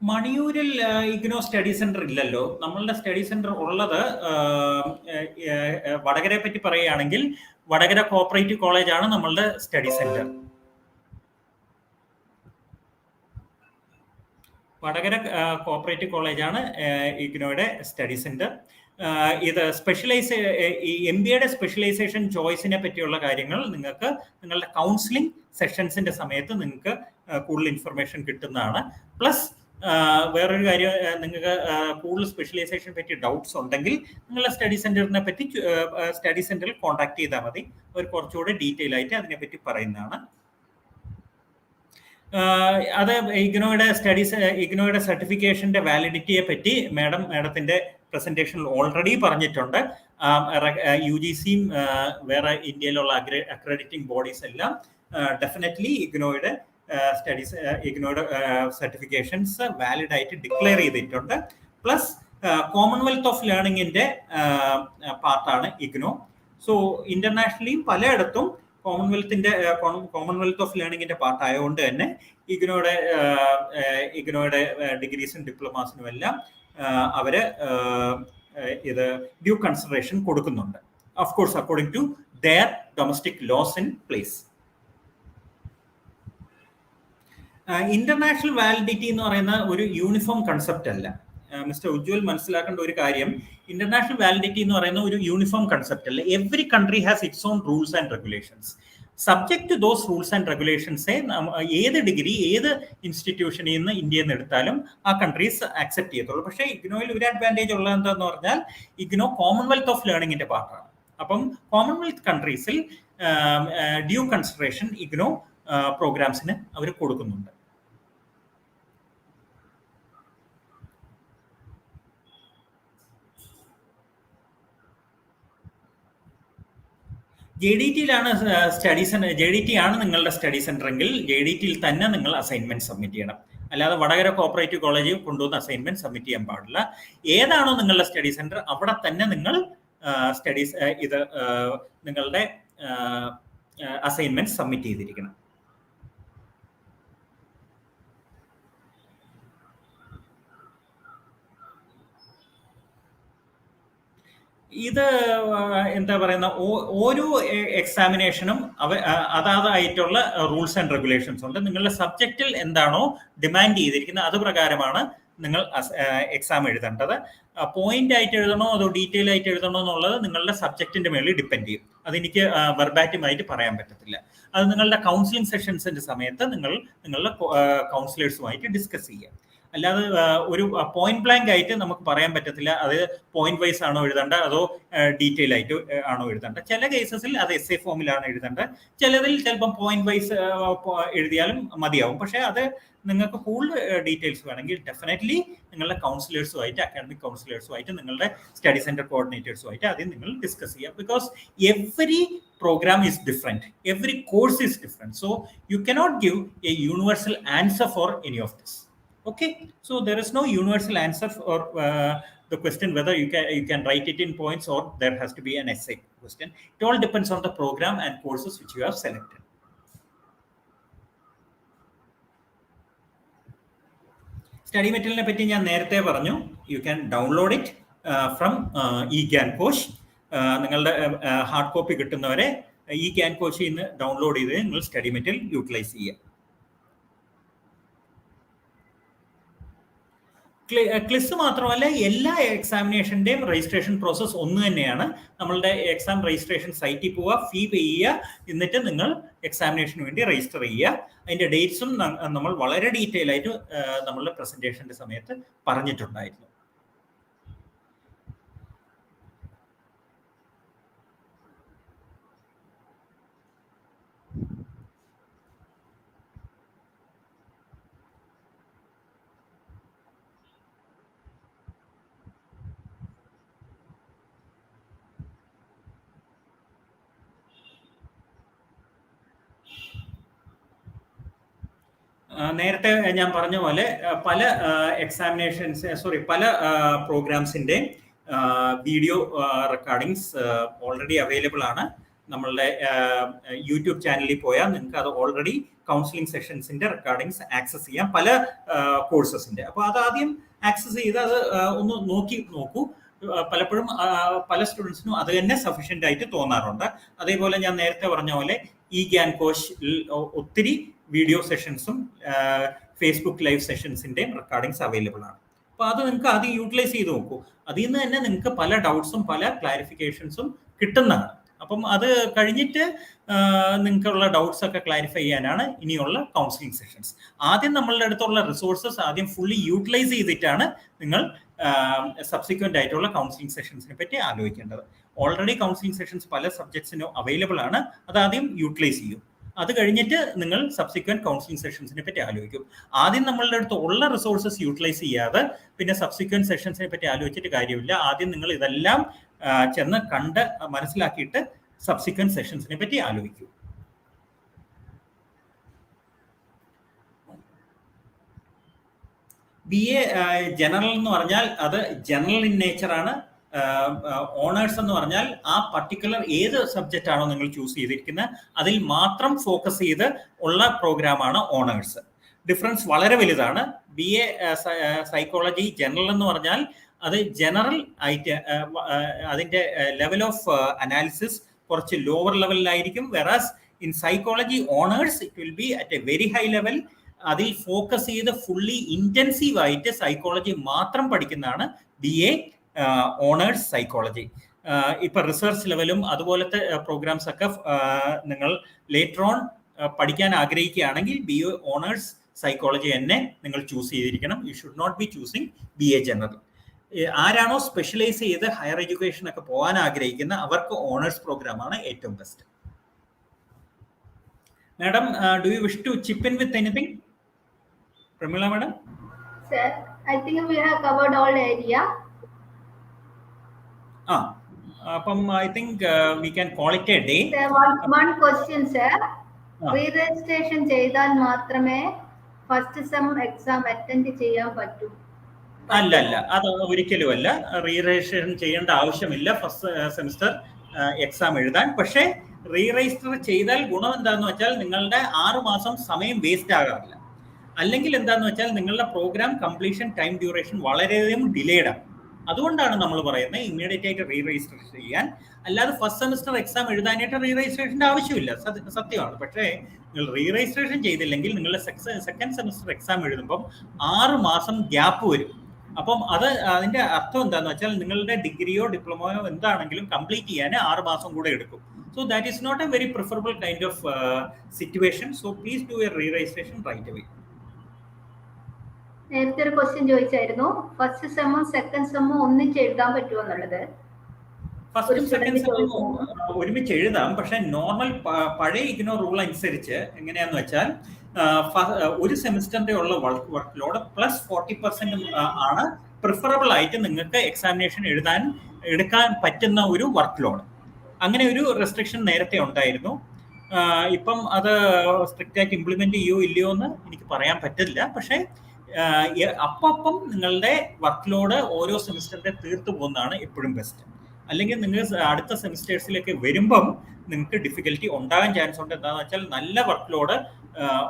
മണിയൂരിൽ ഇഗ്നോ സ്റ്റഡി സെന്റർ ഇല്ലല്ലോ. നമ്മളുടെ സ്റ്റഡി സെന്റർ ഉള്ളത് വടകരയെ പറ്റി പറയുകയാണെങ്കിൽ വടകര കോപ്പറേറ്റീവ് കോളേജ് ആണ് നമ്മളുടെ സ്റ്റഡി സെന്റർ. വടകര കോപ്പറേറ്റീവ് കോളേജാണ് ഇഗ്നോയുടെ സ്റ്റഡി സെന്റർ. ഇത് ഈ MBAയുടെ സ്പെഷ്യലൈസേഷൻ ചോയ്സിനെ പറ്റിയുള്ള കാര്യങ്ങൾ നിങ്ങൾക്ക് നിങ്ങളുടെ കൗൺസിലിംഗ് സെഷൻസിന്റെ സമയത്ത് നിങ്ങൾക്ക് കൂടുതൽ ഇൻഫർമേഷൻ കിട്ടുന്നതാണ്. പ്ലസ് വേറൊരു കാര്യം, നിങ്ങൾക്ക് കൂടുതൽ സ്പെഷ്യലൈസേഷൻ പറ്റി ഡൗട്ട്സ് ഉണ്ടെങ്കിൽ നിങ്ങളുടെ സ്റ്റഡി സെന്ററിൽ കോൺടാക്ട് ചെയ്താൽ മതി. അവർ കുറച്ചുകൂടെ ഡീറ്റെയിൽ ആയിട്ട് അതിനെപ്പറ്റി പറയുന്നതാണ്. അത് ഇഗ്നോയുടെ സർട്ടിഫിക്കേഷന്റെ വാലിഡിറ്റിയെ പറ്റി മാഡത്തിന്റെ പ്രസന്റേഷനിൽ ഓൾറെഡി പറഞ്ഞിട്ടുണ്ട്. UGCയും വേറെ ഇന്ത്യയിലുള്ള അക്രഡിറ്റിംഗ് ബോഡീസ് എല്ലാം ഡെഫിനറ്റ്ലി ഇഗ്നോയുടെ സർട്ടിഫിക്കേഷൻസ് വാലിഡ് ആയിട്ട് ഡിക്ലെയർ ചെയ്തിട്ടുണ്ട്. പ്ലസ് കോമൺവെൽത്ത് ഓഫ് ലേണിംഗിന്റെ പാർട്ടാണ് ഇഗ്നോ. സോ ഇന്റർനാഷണലിയും പലയിടത്തും കോമൺവെൽത്ത് ഓഫ് ലേണിംഗിന്റെ പാർട്ട് ആയതുകൊണ്ട് തന്നെ ഇഗ്നോയുടെ ഡിഗ്രീസും ഡിപ്ലോമാസിനും എല്ലാം അവര് ഇത് ഡ്യൂ കൺസിഡറേഷൻ കൊടുക്കുന്നുണ്ട്. Of course according to their domestic laws in place. International validity എന്ന് പറയുന്ന ഒരു യൂണിഫോം കൺസെപ്റ്റ് അല്ല. മിസ്റ്റർ ഉജ്വൽ മനസ്സിലാക്കേണ്ട ഒരു കാര്യം, ഇന്റർനാഷണൽ വാലിഡിറ്റി എന്ന് പറയുന്ന ഒരു യൂണിഫോം കൺസെപ്റ്റ് അല്ല. Every country has its own rules and regulations. Subject to those rules and റെഗുലേഷൻസെ ഏത് ഡിഗ്രി ഏത് ഇൻസ്റ്റിറ്റ്യൂഷനിൽ നിന്ന് ഇന്ത്യയിൽ നിന്ന് എടുത്താലും ആ കൺട്രീസ് അക്സെപ്റ്റ് ചെയ്യത്തുള്ളൂ. പക്ഷേ ഇഗ്നോയിൽ ഒരു അഡ്വാൻറ്റേജ് ഉള്ളത് എന്താന്ന് പറഞ്ഞാൽ ഇഗ്നോ കോമൺവെൽത്ത് ഓഫ് ലേണിംഗിന്റെ പാർട്ടാണ്. അപ്പം കോമൺവെൽത്ത് കൺട്രീസിൽ ഡ്യൂ കൺസിഡറേഷൻ ഇഗ്നോ പ്രോഗ്രാംസിന് അവർ കൊടുക്കുന്നുണ്ട്. JDT-യിലാണ് JDT ആണ് നിങ്ങളുടെ സ്റ്റഡി സെന്റർ എങ്കിൽ JDT-യിൽ തന്നെ നിങ്ങൾ അസൈൻമെന്റ് സബ്മിറ്റ് ചെയ്യണം. അല്ലാതെ വടകര കോപ്പറേറ്റീവ് കോളേജിൽ കൊണ്ടുവന്ന് അസൈൻമെന്റ് സബ്മിറ്റ് ചെയ്യാൻ പാടില്ല. ഏതാണോ നിങ്ങളുടെ സ്റ്റഡി സെന്റർ അവിടെ തന്നെ നിങ്ങൾ നിങ്ങളുടെ അസൈൻമെന്റ് സബ്മിറ്റ് ചെയ്തിരിക്കണം. ഇത് എന്താ പറയുന്ന ഓരോ എക്സാമിനേഷനും അതാതായിട്ടുള്ള റൂൾസ് ആൻഡ് റെഗുലേഷൻസ് ഉണ്ട്. നിങ്ങളുടെ സബ്ജക്റ്റിൽ എന്താണോ ഡിമാൻഡ് ചെയ്തിരിക്കുന്നത് അത് പ്രകാരമാണ് നിങ്ങൾ എക്സാം എഴുതേണ്ടത്. പോയിന്റ് ആയിട്ട് എഴുതണോ അതോ ഡീറ്റെയിൽ ആയിട്ട് എഴുതണോ എന്നുള്ളത് നിങ്ങളുടെ സബ്ജക്റ്റിന്റെ മേളിൽ ഡിപ്പെൻഡ് ചെയ്യും. അതെനിക്ക് വെർബാറ്റിമായിട്ട് പറയാൻ പറ്റത്തില്ല. അത് നിങ്ങളുടെ കൗൺസിലിംഗ് സെഷൻസിന്റെ സമയത്ത് നിങ്ങളുടെ കൗൺസിലേഴ്സുമായിട്ട് ഡിസ്കസ് ചെയ്യാം. അല്ലാതെ ഒരു പോയിന്റ് ബ്ലാങ്ക് ആയിട്ട് നമുക്ക് പറയാൻ പറ്റത്തില്ല അത് പോയിന്റ് വൈസ് ആണോ എഴുതേണ്ട അതോ ഡീറ്റെയിൽ ആയിട്ട് ആണോ എഴുതേണ്ട. ചില കേസസിൽ അത് എസ്എ ഫോമിലാണ് എഴുതേണ്ടത്, ചിലതിൽ ചിലപ്പം പോയിന്റ് വൈസ് എഴുതിയാലും മതിയാവും. പക്ഷെ അത് നിങ്ങൾക്ക് കൂടുതൽ ഡീറ്റെയിൽസ് വേണമെങ്കിൽ ഡെഫിനറ്റ്ലി നിങ്ങളുടെ കൗൺസിലേഴ്സുമായിട്ട്, അക്കാഡമിക് കൗൺസിലേഴ്സുമായിട്ട്, നിങ്ങളുടെ സ്റ്റഡി സെന്റർ കോർഡിനേറ്റേഴ്സുമായിട്ട് ആദ്യം നിങ്ങൾ ഡിസ്കസ് ചെയ്യാം. Because every program is different, every course is different, so you cannot give a universal answer for any of this. Okay, so there is no universal answer for the question whether you can write it in points or there has to be an essay question. It all depends on the program and courses which you have selected. Study മെറ്റീരിയലിനെ പറ്റി ഞാൻ നേരത്തെ പറഞ്ഞു. U can download it from IGNOU. നിങ്ങളുടെ ഹാർഡ് കോപ്പി കിട്ടുന്നവരെ IGNOU നിന്ന് ഡൗൺലോഡ് ചെയ്ത് നിങ്ങൾ സ്റ്റഡി മെറ്റീരിയൽ യൂട്ടിലൈസ് ചെയ്യുക. ക്ലിസ് മാത്രമല്ല, എല്ലാ എക്സാമിനേഷന്റെയും രജിസ്ട്രേഷൻ പ്രോസസ് ഒന്ന് തന്നെയാണ്. നമ്മളുടെ എക്സാം രജിസ്ട്രേഷൻ സൈറ്റിൽ പോവുക, ഫീ പേ ചെയ്യുക, എന്നിട്ട് നിങ്ങൾ എക്സാമിനേഷന് വേണ്ടി രജിസ്റ്റർ ചെയ്യുക. അതിന്റെ ഡേറ്റ്സും നമ്മൾ വളരെ ഡീറ്റെയിൽ ആയിട്ട് നമ്മളുടെ പ്രസന്റേഷന്റെ സമയത്ത് പറഞ്ഞിട്ടുണ്ടായിരുന്നു. നേരത്തെ ഞാൻ പറഞ്ഞ പോലെ പല പല പ്രോഗ്രാംസിന്റെ വീഡിയോ റെക്കോർഡിങ്സ് ഓൾറെഡി അവൈലബിൾ ആണ്. നമ്മളുടെ യൂട്യൂബ് ചാനലിൽ പോയാൽ നിങ്ങൾക്ക് അത് ഓൾറെഡി കൗൺസിലിംഗ് സെഷൻസിന്റെ റെക്കോർഡിങ്സ് ആക്സസ് ചെയ്യാം, പല കോഴ്സസിന്റെ. അപ്പോൾ അത് ആദ്യം ആക്സസ് ചെയ്ത് അത് ഒന്ന് നോക്കൂ. പലപ്പോഴും പല സ്റ്റുഡൻസിനും അത് തന്നെ സഫീഷ്യന്റ് ആയിട്ട് തോന്നാറുണ്ട്. അതേപോലെ ഞാൻ നേരത്തെ പറഞ്ഞ പോലെ IGNOU ഒത്തിരി വീഡിയോ സെഷൻസും ഫേസ്ബുക്ക് ലൈവ് സെഷൻസിന്റെയും റെക്കോർഡിങ്സ് അവൈലബിൾ ആണ്. അപ്പൊ അത് നിങ്ങൾക്ക് ആദ്യം യൂട്ടിലൈസ് ചെയ്ത് നോക്കൂ. അതിൽ നിന്ന് തന്നെ നിങ്ങൾക്ക് പല ഡൗട്ട്സും പല ക്ലാരിഫിക്കേഷൻസും കിട്ടുന്നതാണ്. അപ്പം അത് കഴിഞ്ഞിട്ട് നിങ്ങൾക്കുള്ള ഡൗട്ട്സ് ഒക്കെ ക്ലാരിഫൈ ചെയ്യാനാണ് ഇനിയുള്ള കൗൺസിലിംഗ് സെഷൻസ്. ആദ്യം നമ്മളുടെ അടുത്തുള്ള റിസോഴ്സസ് ആദ്യം ഫുള്ളി യൂട്ടിലൈസ് ചെയ്തിട്ടാണ് നിങ്ങൾ സബ്സിക്വന്റ് ആയിട്ടുള്ള കൗൺസിലിംഗ് സെഷൻസിനെ പറ്റി ആലോചിക്കേണ്ടത്. ഓൾറെഡി കൗൺസിലിംഗ് സെഷൻസ് പല സബ്ജക്ട്സിനും അവൈലബിൾ ആണ്, അത് ആദ്യം യൂട്ടിലൈസ് ചെയ്യും. അത് കഴിഞ്ഞിട്ട് നിങ്ങൾ സബ്സിക്വന്റ് കൗൺസിലിംഗ് സെഷൻസിനെ പറ്റി ആലോചിക്കും. ആദ്യം നമ്മളുടെ അടുത്ത് ഉള്ള റിസോഴ്സസ് യൂട്ടിലൈസ് ചെയ്യാതെ പിന്നെ സബ്സിക്വന്റ് സെഷൻസിനെ പറ്റി ആലോചിച്ചിട്ട് കാര്യമില്ല. ആദ്യം നിങ്ങൾ ഇതെല്ലാം ചെന്ന് കണ്ട് മനസ്സിലാക്കിയിട്ട് സബ്സിക്വന്റ് സെഷൻസിനെ പറ്റി ആലോചിക്കൂ. BA ജനറൽ എന്ന് പറഞ്ഞാൽ അത് ജനറൽ ഇൻ നേച്ചർ ആണ്. ഓണേഴ്സ് എന്ന് പറഞ്ഞാൽ ആ പർട്ടിക്കുലർ ഏത് സബ്ജക്റ്റ് ആണോ നിങ്ങൾ ചൂസ് ചെയ്തിരിക്കുന്നത് അതിൽ മാത്രം ഫോക്കസ് ചെയ്ത് ഉള്ള പ്രോഗ്രാമാണ് ഓണേഴ്സ്. ഡിഫറൻസ് വളരെ വലുതാണ്. BA സൈക്കോളജി ജനറൽ എന്ന് പറഞ്ഞാൽ അത് ജനറൽ ആയിട്ട് അതിന്റെ ലെവൽ ഓഫ് അനാലിസിസ് കുറച്ച് ലോവർ ലെവലിലായിരിക്കും. Whereas in psychology honours it will be at a very high level. അതിൽ ഫോക്കസ് ചെയ്ത് ഫുള്ളി ഇന്റൻസീവ് ആയിട്ട് സൈക്കോളജി മാത്രം പഠിക്കുന്നതാണ് BA ഓണേഴ്സ് സൈക്കോളജി. ഇപ്പൊ റിസർച്ച് ലെവലും അതുപോലത്തെ പ്രോഗ്രാംസ് ഒക്കെ നിങ്ങൾ ലേറ്റർ ഓൺ പഠിക്കാൻ ആഗ്രഹിക്കുകയാണെങ്കിൽ BA ഓണേഴ്സ് സൈക്കോളജി തന്നെ നിങ്ങൾ ചൂസ് ചെയ്തിരിക്കണം. You should not be choosing BA general. ആരാണോ സ്പെഷ്യലൈസ് ചെയ്ത് ഹയർ എഡ്യൂക്കേഷൻ ഒക്കെ പോകാൻ ആഗ്രഹിക്കുന്ന അവർക്ക് ഓണേഴ്സ് പ്രോഗ്രാം ആണ് ഏറ്റവും best. Madam, do you wish to chip in with anything? Prameela madam? Sir, I think we have covered all area. അപ്പം I think we can call it a day. Sir, one question, sir. Re-registration ചെയ്താൽ മാത്രമേ ഫസ്റ്റ് സെം എക്സാം അറ്റൻഡ് ചെയ്യാൻ പറ്റൂ? അല്ല, അത് ഒരിക്കലും അല്ല. റീ രജിസ്ട്രേഷൻ ചെയ്യേണ്ട ആവശ്യമില്ല ഫസ്റ്റ് സെമിസ്റ്റർ എക്സാം എഴുതാൻ. പക്ഷേ റീ രജിസ്റ്റർ ചെയ്താൽ ഗുണം എന്താന്ന് വെച്ചാൽ നിങ്ങളുടെ 6 മാസം സമയം വേസ്റ്റ് ആകാറില്ല. അല്ലെങ്കിൽ എന്താന്ന് വെച്ചാൽ നിങ്ങളുടെ പ്രോഗ്രാം കംപ്ലീഷൻ ടൈം ഡ്യൂറേഷൻ വളരെയധികം ഡിലേഡ് ആണ്. അതുകൊണ്ടാണ് നമ്മൾ പറയുന്നത് ഇമ്മീഡിയറ്റ് ആയിട്ട് റീ രജിസ്ട്രേഷൻ ചെയ്യാൻ. അല്ലാതെ ഫസ്റ്റ് സെമിസ്റ്റർ എക്സാം എഴുതാനായിട്ട് റീ രജിസ്ട്രേഷൻ്റെ ആവശ്യമില്ല, സത്യമാണ്. പക്ഷേ നിങ്ങൾ റീ രജിസ്ട്രേഷൻ ചെയ്തില്ലെങ്കിൽ നിങ്ങളുടെ സെക്കൻഡ് സെമിസ്റ്റർ എക്സാം എഴുതുമ്പം 6 മാസം ഗ്യാപ്പ് വരും. അപ്പം അതിന്റെ അർത്ഥം എന്താണെന്ന് വെച്ചാൽ നിങ്ങളുടെ ഡിഗ്രിയോ ഡിപ്ലോമയോ എന്താണെങ്കിലും കംപ്ലീറ്റ് ചെയ്യാൻ 6 മാസം കൂടെ എടുക്കും. So that is not a very preferable kind of situation. So please do a re registration right away. നേരത്തെ ഒരു ക്വസ്റ്റ്യൻ ചോദിച്ചായിരുന്നു, ഫസ്റ്റ് സെമ്മും സെക്കൻഡ് സെമ്മും ഒന്നിച്ച് എഴുതാൻ പറ്റുമോ എന്നുള്ളത്. ഫസ്റ്റും സെക്കൻഡ് സെമ്മും ഒരുമിച്ച് എഴുതാം, പക്ഷെ നോർമൽ പഴയ ഇഗ്നോ റൂൾ അനുസരിച്ച് എങ്ങനെയാന്ന് വെച്ചാൽ ഒരു സെമിസ്റ്ററിന്റെ ഉള്ള വർക്ക് ലോഡ് പ്ലസ് 40% ആണ് പ്രിഫറബിൾ ആയിട്ട് നിങ്ങൾക്ക് എക്സാമിനേഷൻ എടുക്കാൻ പറ്റുന്ന ഒരു വർക്ക് ലോഡ്. അങ്ങനെ ഒരു റെസ്ട്രിക്ഷൻ നേരത്തെ ഉണ്ടായിരുന്നു. ഇപ്പം അത് സ്ട്രിക്റ്റ് ആയിട്ട് ഇംപ്ലിമെന്റ് ചെയ്യോ ഇല്ലയോ എന്ന് എനിക്ക് പറയാൻ പറ്റില്ല. പക്ഷേ അപ്പം നിങ്ങളുടെ വർക്ക് ലോഡ് ഓരോ സെമിസ്റ്ററിന്റെ തീർത്തു പോകുന്നതാണ് എപ്പോഴും ബെസ്റ്റ്. അല്ലെങ്കിൽ നിങ്ങൾ അടുത്ത സെമിസ്റ്റേഴ്സിലേക്ക് വരുമ്പം നിങ്ങൾക്ക് ഡിഫിക്കൽറ്റി ഉണ്ടാകാൻ ചാൻസ് ഉണ്ട്. എന്താണെന്ന് വെച്ചാൽ നല്ല വർക്ക് ലോഡ്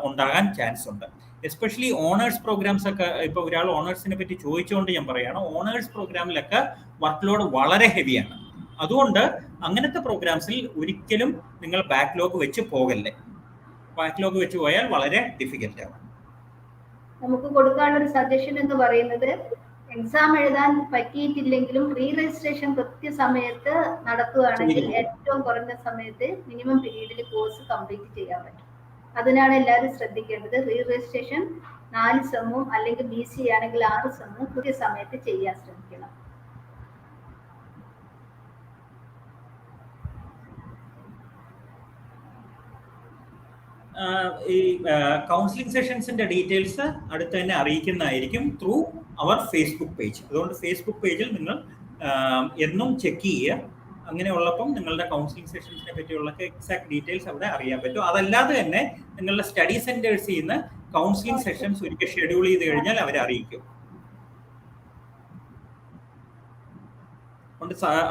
ഉണ്ടാകാൻ ചാൻസ് ഉണ്ട്. എസ്പെഷ്യലി ഓണേഴ്സ് പ്രോഗ്രാംസ് ഒക്കെ. ഇപ്പോൾ ഒരാൾ ഓണേഴ്സിനെ പറ്റി ചോദിച്ചുകൊണ്ട് ഞാൻ പറയുകയാണ്, ഓണേഴ്സ് പ്രോഗ്രാമിലൊക്കെ വർക്ക് ലോഡ് വളരെ ഹെവിയാണ്. അതുകൊണ്ട് അങ്ങനത്തെ പ്രോഗ്രാംസിൽ ഒരിക്കലും നിങ്ങൾ ബാക്ക്ലോഗ് വെച്ച് പോകല്ലേ. ബാക്ക്ലോഗ് വെച്ച് പോയാൽ വളരെ ഡിഫിക്കൽട്ടാണ്. നമുക്ക് കൊടുക്കാനുള്ള ഒരു സജഷൻ എന്ന് പറയുന്നത്, എക്സാം എഴുതാൻ പറ്റിയിട്ടില്ലെങ്കിലും റീ രജിസ്ട്രേഷൻ കൃത്യസമയത്ത് നടത്തുകയാണെങ്കിൽ ഏറ്റവും കുറഞ്ഞ സമയത്ത് മിനിമം പീരീഡിൽ കോഴ്സ് കംപ്ലീറ്റ് ചെയ്യാൻ പറ്റും. അതിനാണ് എല്ലാവരും ശ്രദ്ധിക്കേണ്ടത്. റീ രജിസ്ട്രേഷൻ 4 സെമ്മും അല്ലെങ്കിൽ BC ആണെങ്കിൽ 6 സെമ്മും കൃത്യസമയത്ത് ചെയ്യാൻ ശ്രമിക്കണം. ഈ കൗൺസിലിംഗ് സെഷൻസിന്റെ ഡീറ്റെയിൽസ് അടുത്ത് തന്നെ അറിയിക്കുന്നതായിരിക്കും ത്രൂ അവർ ഫേസ്ബുക്ക് പേജ്. അതുകൊണ്ട് ഫേസ്ബുക്ക് പേജിൽ നിങ്ങൾ എന്നും ചെക്ക് ചെയ്യുക. അങ്ങനെ ഉള്ളപ്പം നിങ്ങളുടെ കൗൺസിലിംഗ് സെഷൻസിനെ പറ്റിയുള്ള എക്സാക്ട് ഡീറ്റെയിൽസ് അവിടെ അറിയാൻ പറ്റും. അതല്ലാതെ തന്നെ നിങ്ങളുടെ സ്റ്റഡി സെന്റേഴ്സിൽ നിന്ന് കൗൺസിലിംഗ് സെഷൻസ് ഒരിക്കൽ ഷെഡ്യൂൾ ചെയ്ത് കഴിഞ്ഞാൽ അവരെ അറിയിക്കും.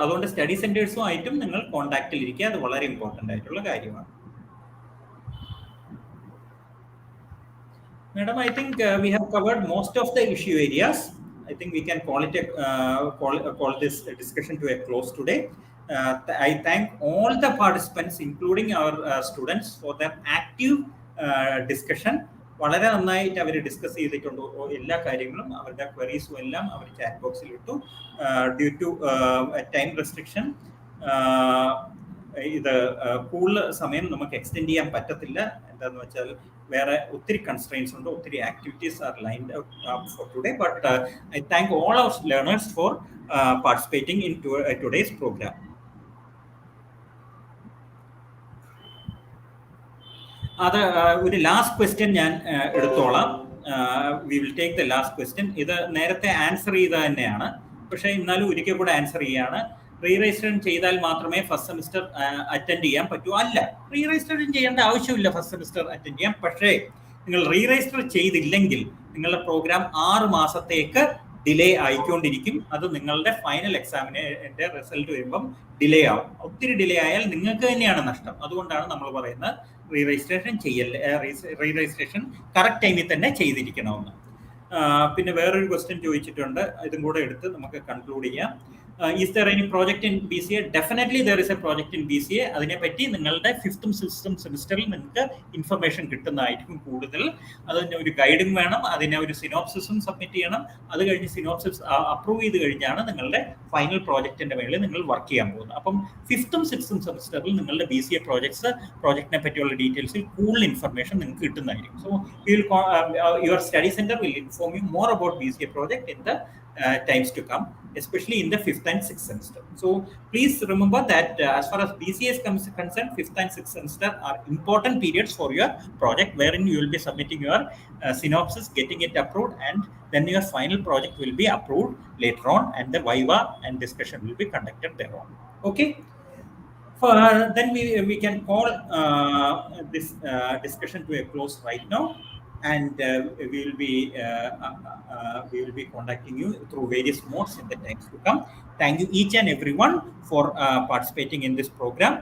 അതുകൊണ്ട് സ്റ്റഡി സെന്റേഴ്സുമായിട്ടും നിങ്ങൾ കോൺടാക്റ്റിൽ ഇരിക്കുക. അത് വളരെ ഇമ്പോർട്ടൻ്റ് ആയിട്ടുള്ള കാര്യമാണ്. Madam, I think we have covered most of the issue areas. I think we can call it call this discussion to a close today. I thank all the participants, including our students, for their active discussion. വളരെ നന്നായിട്ട് അവർ ഡിസ്കസ് ചെയ്തിട്ടുണ്ട്. എല്ലാ കാര്യങ്ങളും അവരുടെ ക്വയറീസും എല്ലാം അവർ ചാറ്റ് ബോക്സിൽ ഇട്ടു. ഡ്യൂ ടു ടൈം റെസ്ട്രിക്ഷൻ ഇത് കൂടുതൽ സമയം നമുക്ക് എക്സ്റ്റെൻഡ് ചെയ്യാൻ പറ്റത്തില്ല. എന്താന്ന് വെച്ചാൽ വേറെ ഒത്തിരി കൺസ്ട്രെയിൻസ് ഉണ്ട്, ഒത്തിരി activities are lined up for today. But I thank all our learners for participating in today's programme. അത് ഒരു ലാസ്റ്റ് ക്വസ്റ്റ്യൻ ഞാൻ എടുത്തോളാം. We will take the last question. ഇത് നേരത്തെ ആൻസർ ചെയ്ത തന്നെയാണ്, പക്ഷേ എന്നാലും ഒരിക്കൽ കൂടെ ആൻസർ ചെയ്യാണ്. റീ രജിസ്ട്രേഷൻ ചെയ്താൽ മാത്രമേ ഫസ്റ്റ് സെമിസ്റ്റർ അറ്റൻഡ് ചെയ്യാൻ പറ്റൂ? അല്ല, റീ രജിസ്ട്രേഷൻ ചെയ്യേണ്ട ആവശ്യമില്ല ഫസ്റ്റ് സെമിസ്റ്റർ അറ്റൻഡ് ചെയ്യാൻ. പക്ഷേ നിങ്ങൾ റീ രജിസ്റ്റർ ചെയ്തില്ലെങ്കിൽ നിങ്ങളുടെ പ്രോഗ്രാം 6 മാസത്തേക്ക് ഡിലേ ആയിക്കൊണ്ടിരിക്കും. അത് നിങ്ങളുടെ ഫൈനൽ എക്സാമിന്റെ റിസൾട്ട് വരുമ്പം ഡിലേ ആവും. ഒത്തിരി ഡിലേ ആയാൽ നിങ്ങൾക്ക് തന്നെയാണ് നഷ്ടം. അതുകൊണ്ടാണ് നമ്മൾ പറയുന്നത് റീ രജിസ്ട്രേഷൻ ചെയ്യല്ലേ, റീ രജിസ്ട്രേഷൻ കറക്റ്റ് ടൈമിൽ തന്നെ ചെയ്തിരിക്കണമെന്ന്. പിന്നെ വേറൊരു ക്വസ്റ്റ്യൻ ചോദിച്ചിട്ടുണ്ട്, ഇതും കൂടെ എടുത്ത് നമുക്ക് കൺക്ലൂഡ് ചെയ്യാം. Is there any project in BCA? Definitely there is A project in BCA. അതിനെപ്പറ്റി നിങ്ങളുടെ 5th 6th സെമിസ്റ്ററിൽ നിങ്ങൾക്ക് ഇൻഫർമേഷൻ കിട്ടുന്നതായിരിക്കും കൂടുതൽ. അതിന് ഒരു ഗൈഡും വേണം, അതിനെ ഒരു സിനോപ്സിസും സബ്മിറ്റ് ചെയ്യണം. അത് കഴിഞ്ഞ് സിനോപ്സിസ് അപ്രൂവ് ചെയ്ത് കഴിഞ്ഞാണ് നിങ്ങളുടെ ഫൈനൽ പ്രോജക്റ്റിന്റെ മേളിൽ നിങ്ങൾ വർക്ക് ചെയ്യാൻ പോകുന്നത്. അപ്പം 5th 6th സെമിസ്റ്ററിൽ നിങ്ങളുടെ BCA പ്രോജക്റ്റിനെ പറ്റിയുള്ള ഡീറ്റെയിൽസിൽ കൂടുതൽ ഇൻഫർമേഷൻ നിങ്ങൾക്ക് കിട്ടുന്നതായിരിക്കും. So your study centre will inform you more about BCA project in the times to come, especially in the 5th and 6th semester. So please remember that as far as BCA is concerned, 5th and 6th semester are important periods for your project, wherein you will be submitting your synopsis, getting it approved, and then your final project will be approved later on, and the viva and discussion will be conducted thereon. Okay. Then we can call this discussion to a close right now. And we will be contacting you through various modes in the times to come. Thank you each and everyone for participating in this program.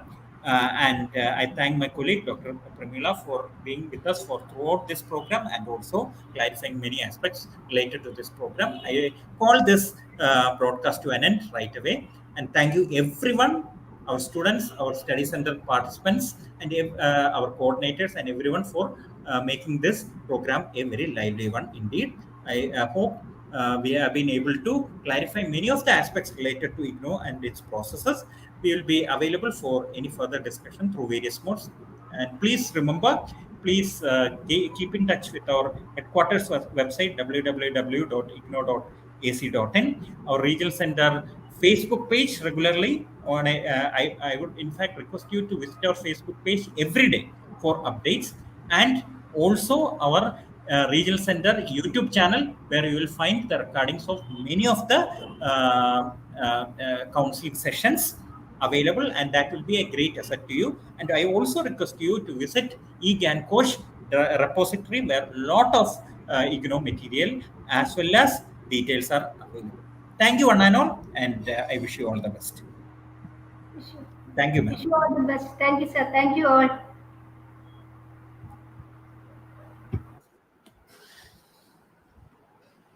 And I thank my colleague, Dr. Pramila, for being with us for throughout this program and also clarifying many aspects related to this program. I call this broadcast to an end right away. And thank you, everyone, our students, our study center participants, and our coordinators, and everyone for making this program a very lively one indeed. I hope we have been able to clarify many of the aspects related to IGNOU and its processes. We will be available for any further discussion through various modes. And please remember, please keep in touch with our headquarters website, www.ignou.ac.in, our regional center Facebook page regularly. I would in fact request you to visit our Facebook page every day for updates, and also our regional center YouTube channel, where you will find the recordings of many of the counseling sessions available, and that will be a great asset to you. And I also request you to visit eGancoach repository, where a lot of IGNOU material as well as details are available. Thank you, one and all, and I wish you all the best. Thank you, ma'am. Wish you all the best. Thank you, sir. Thank you all.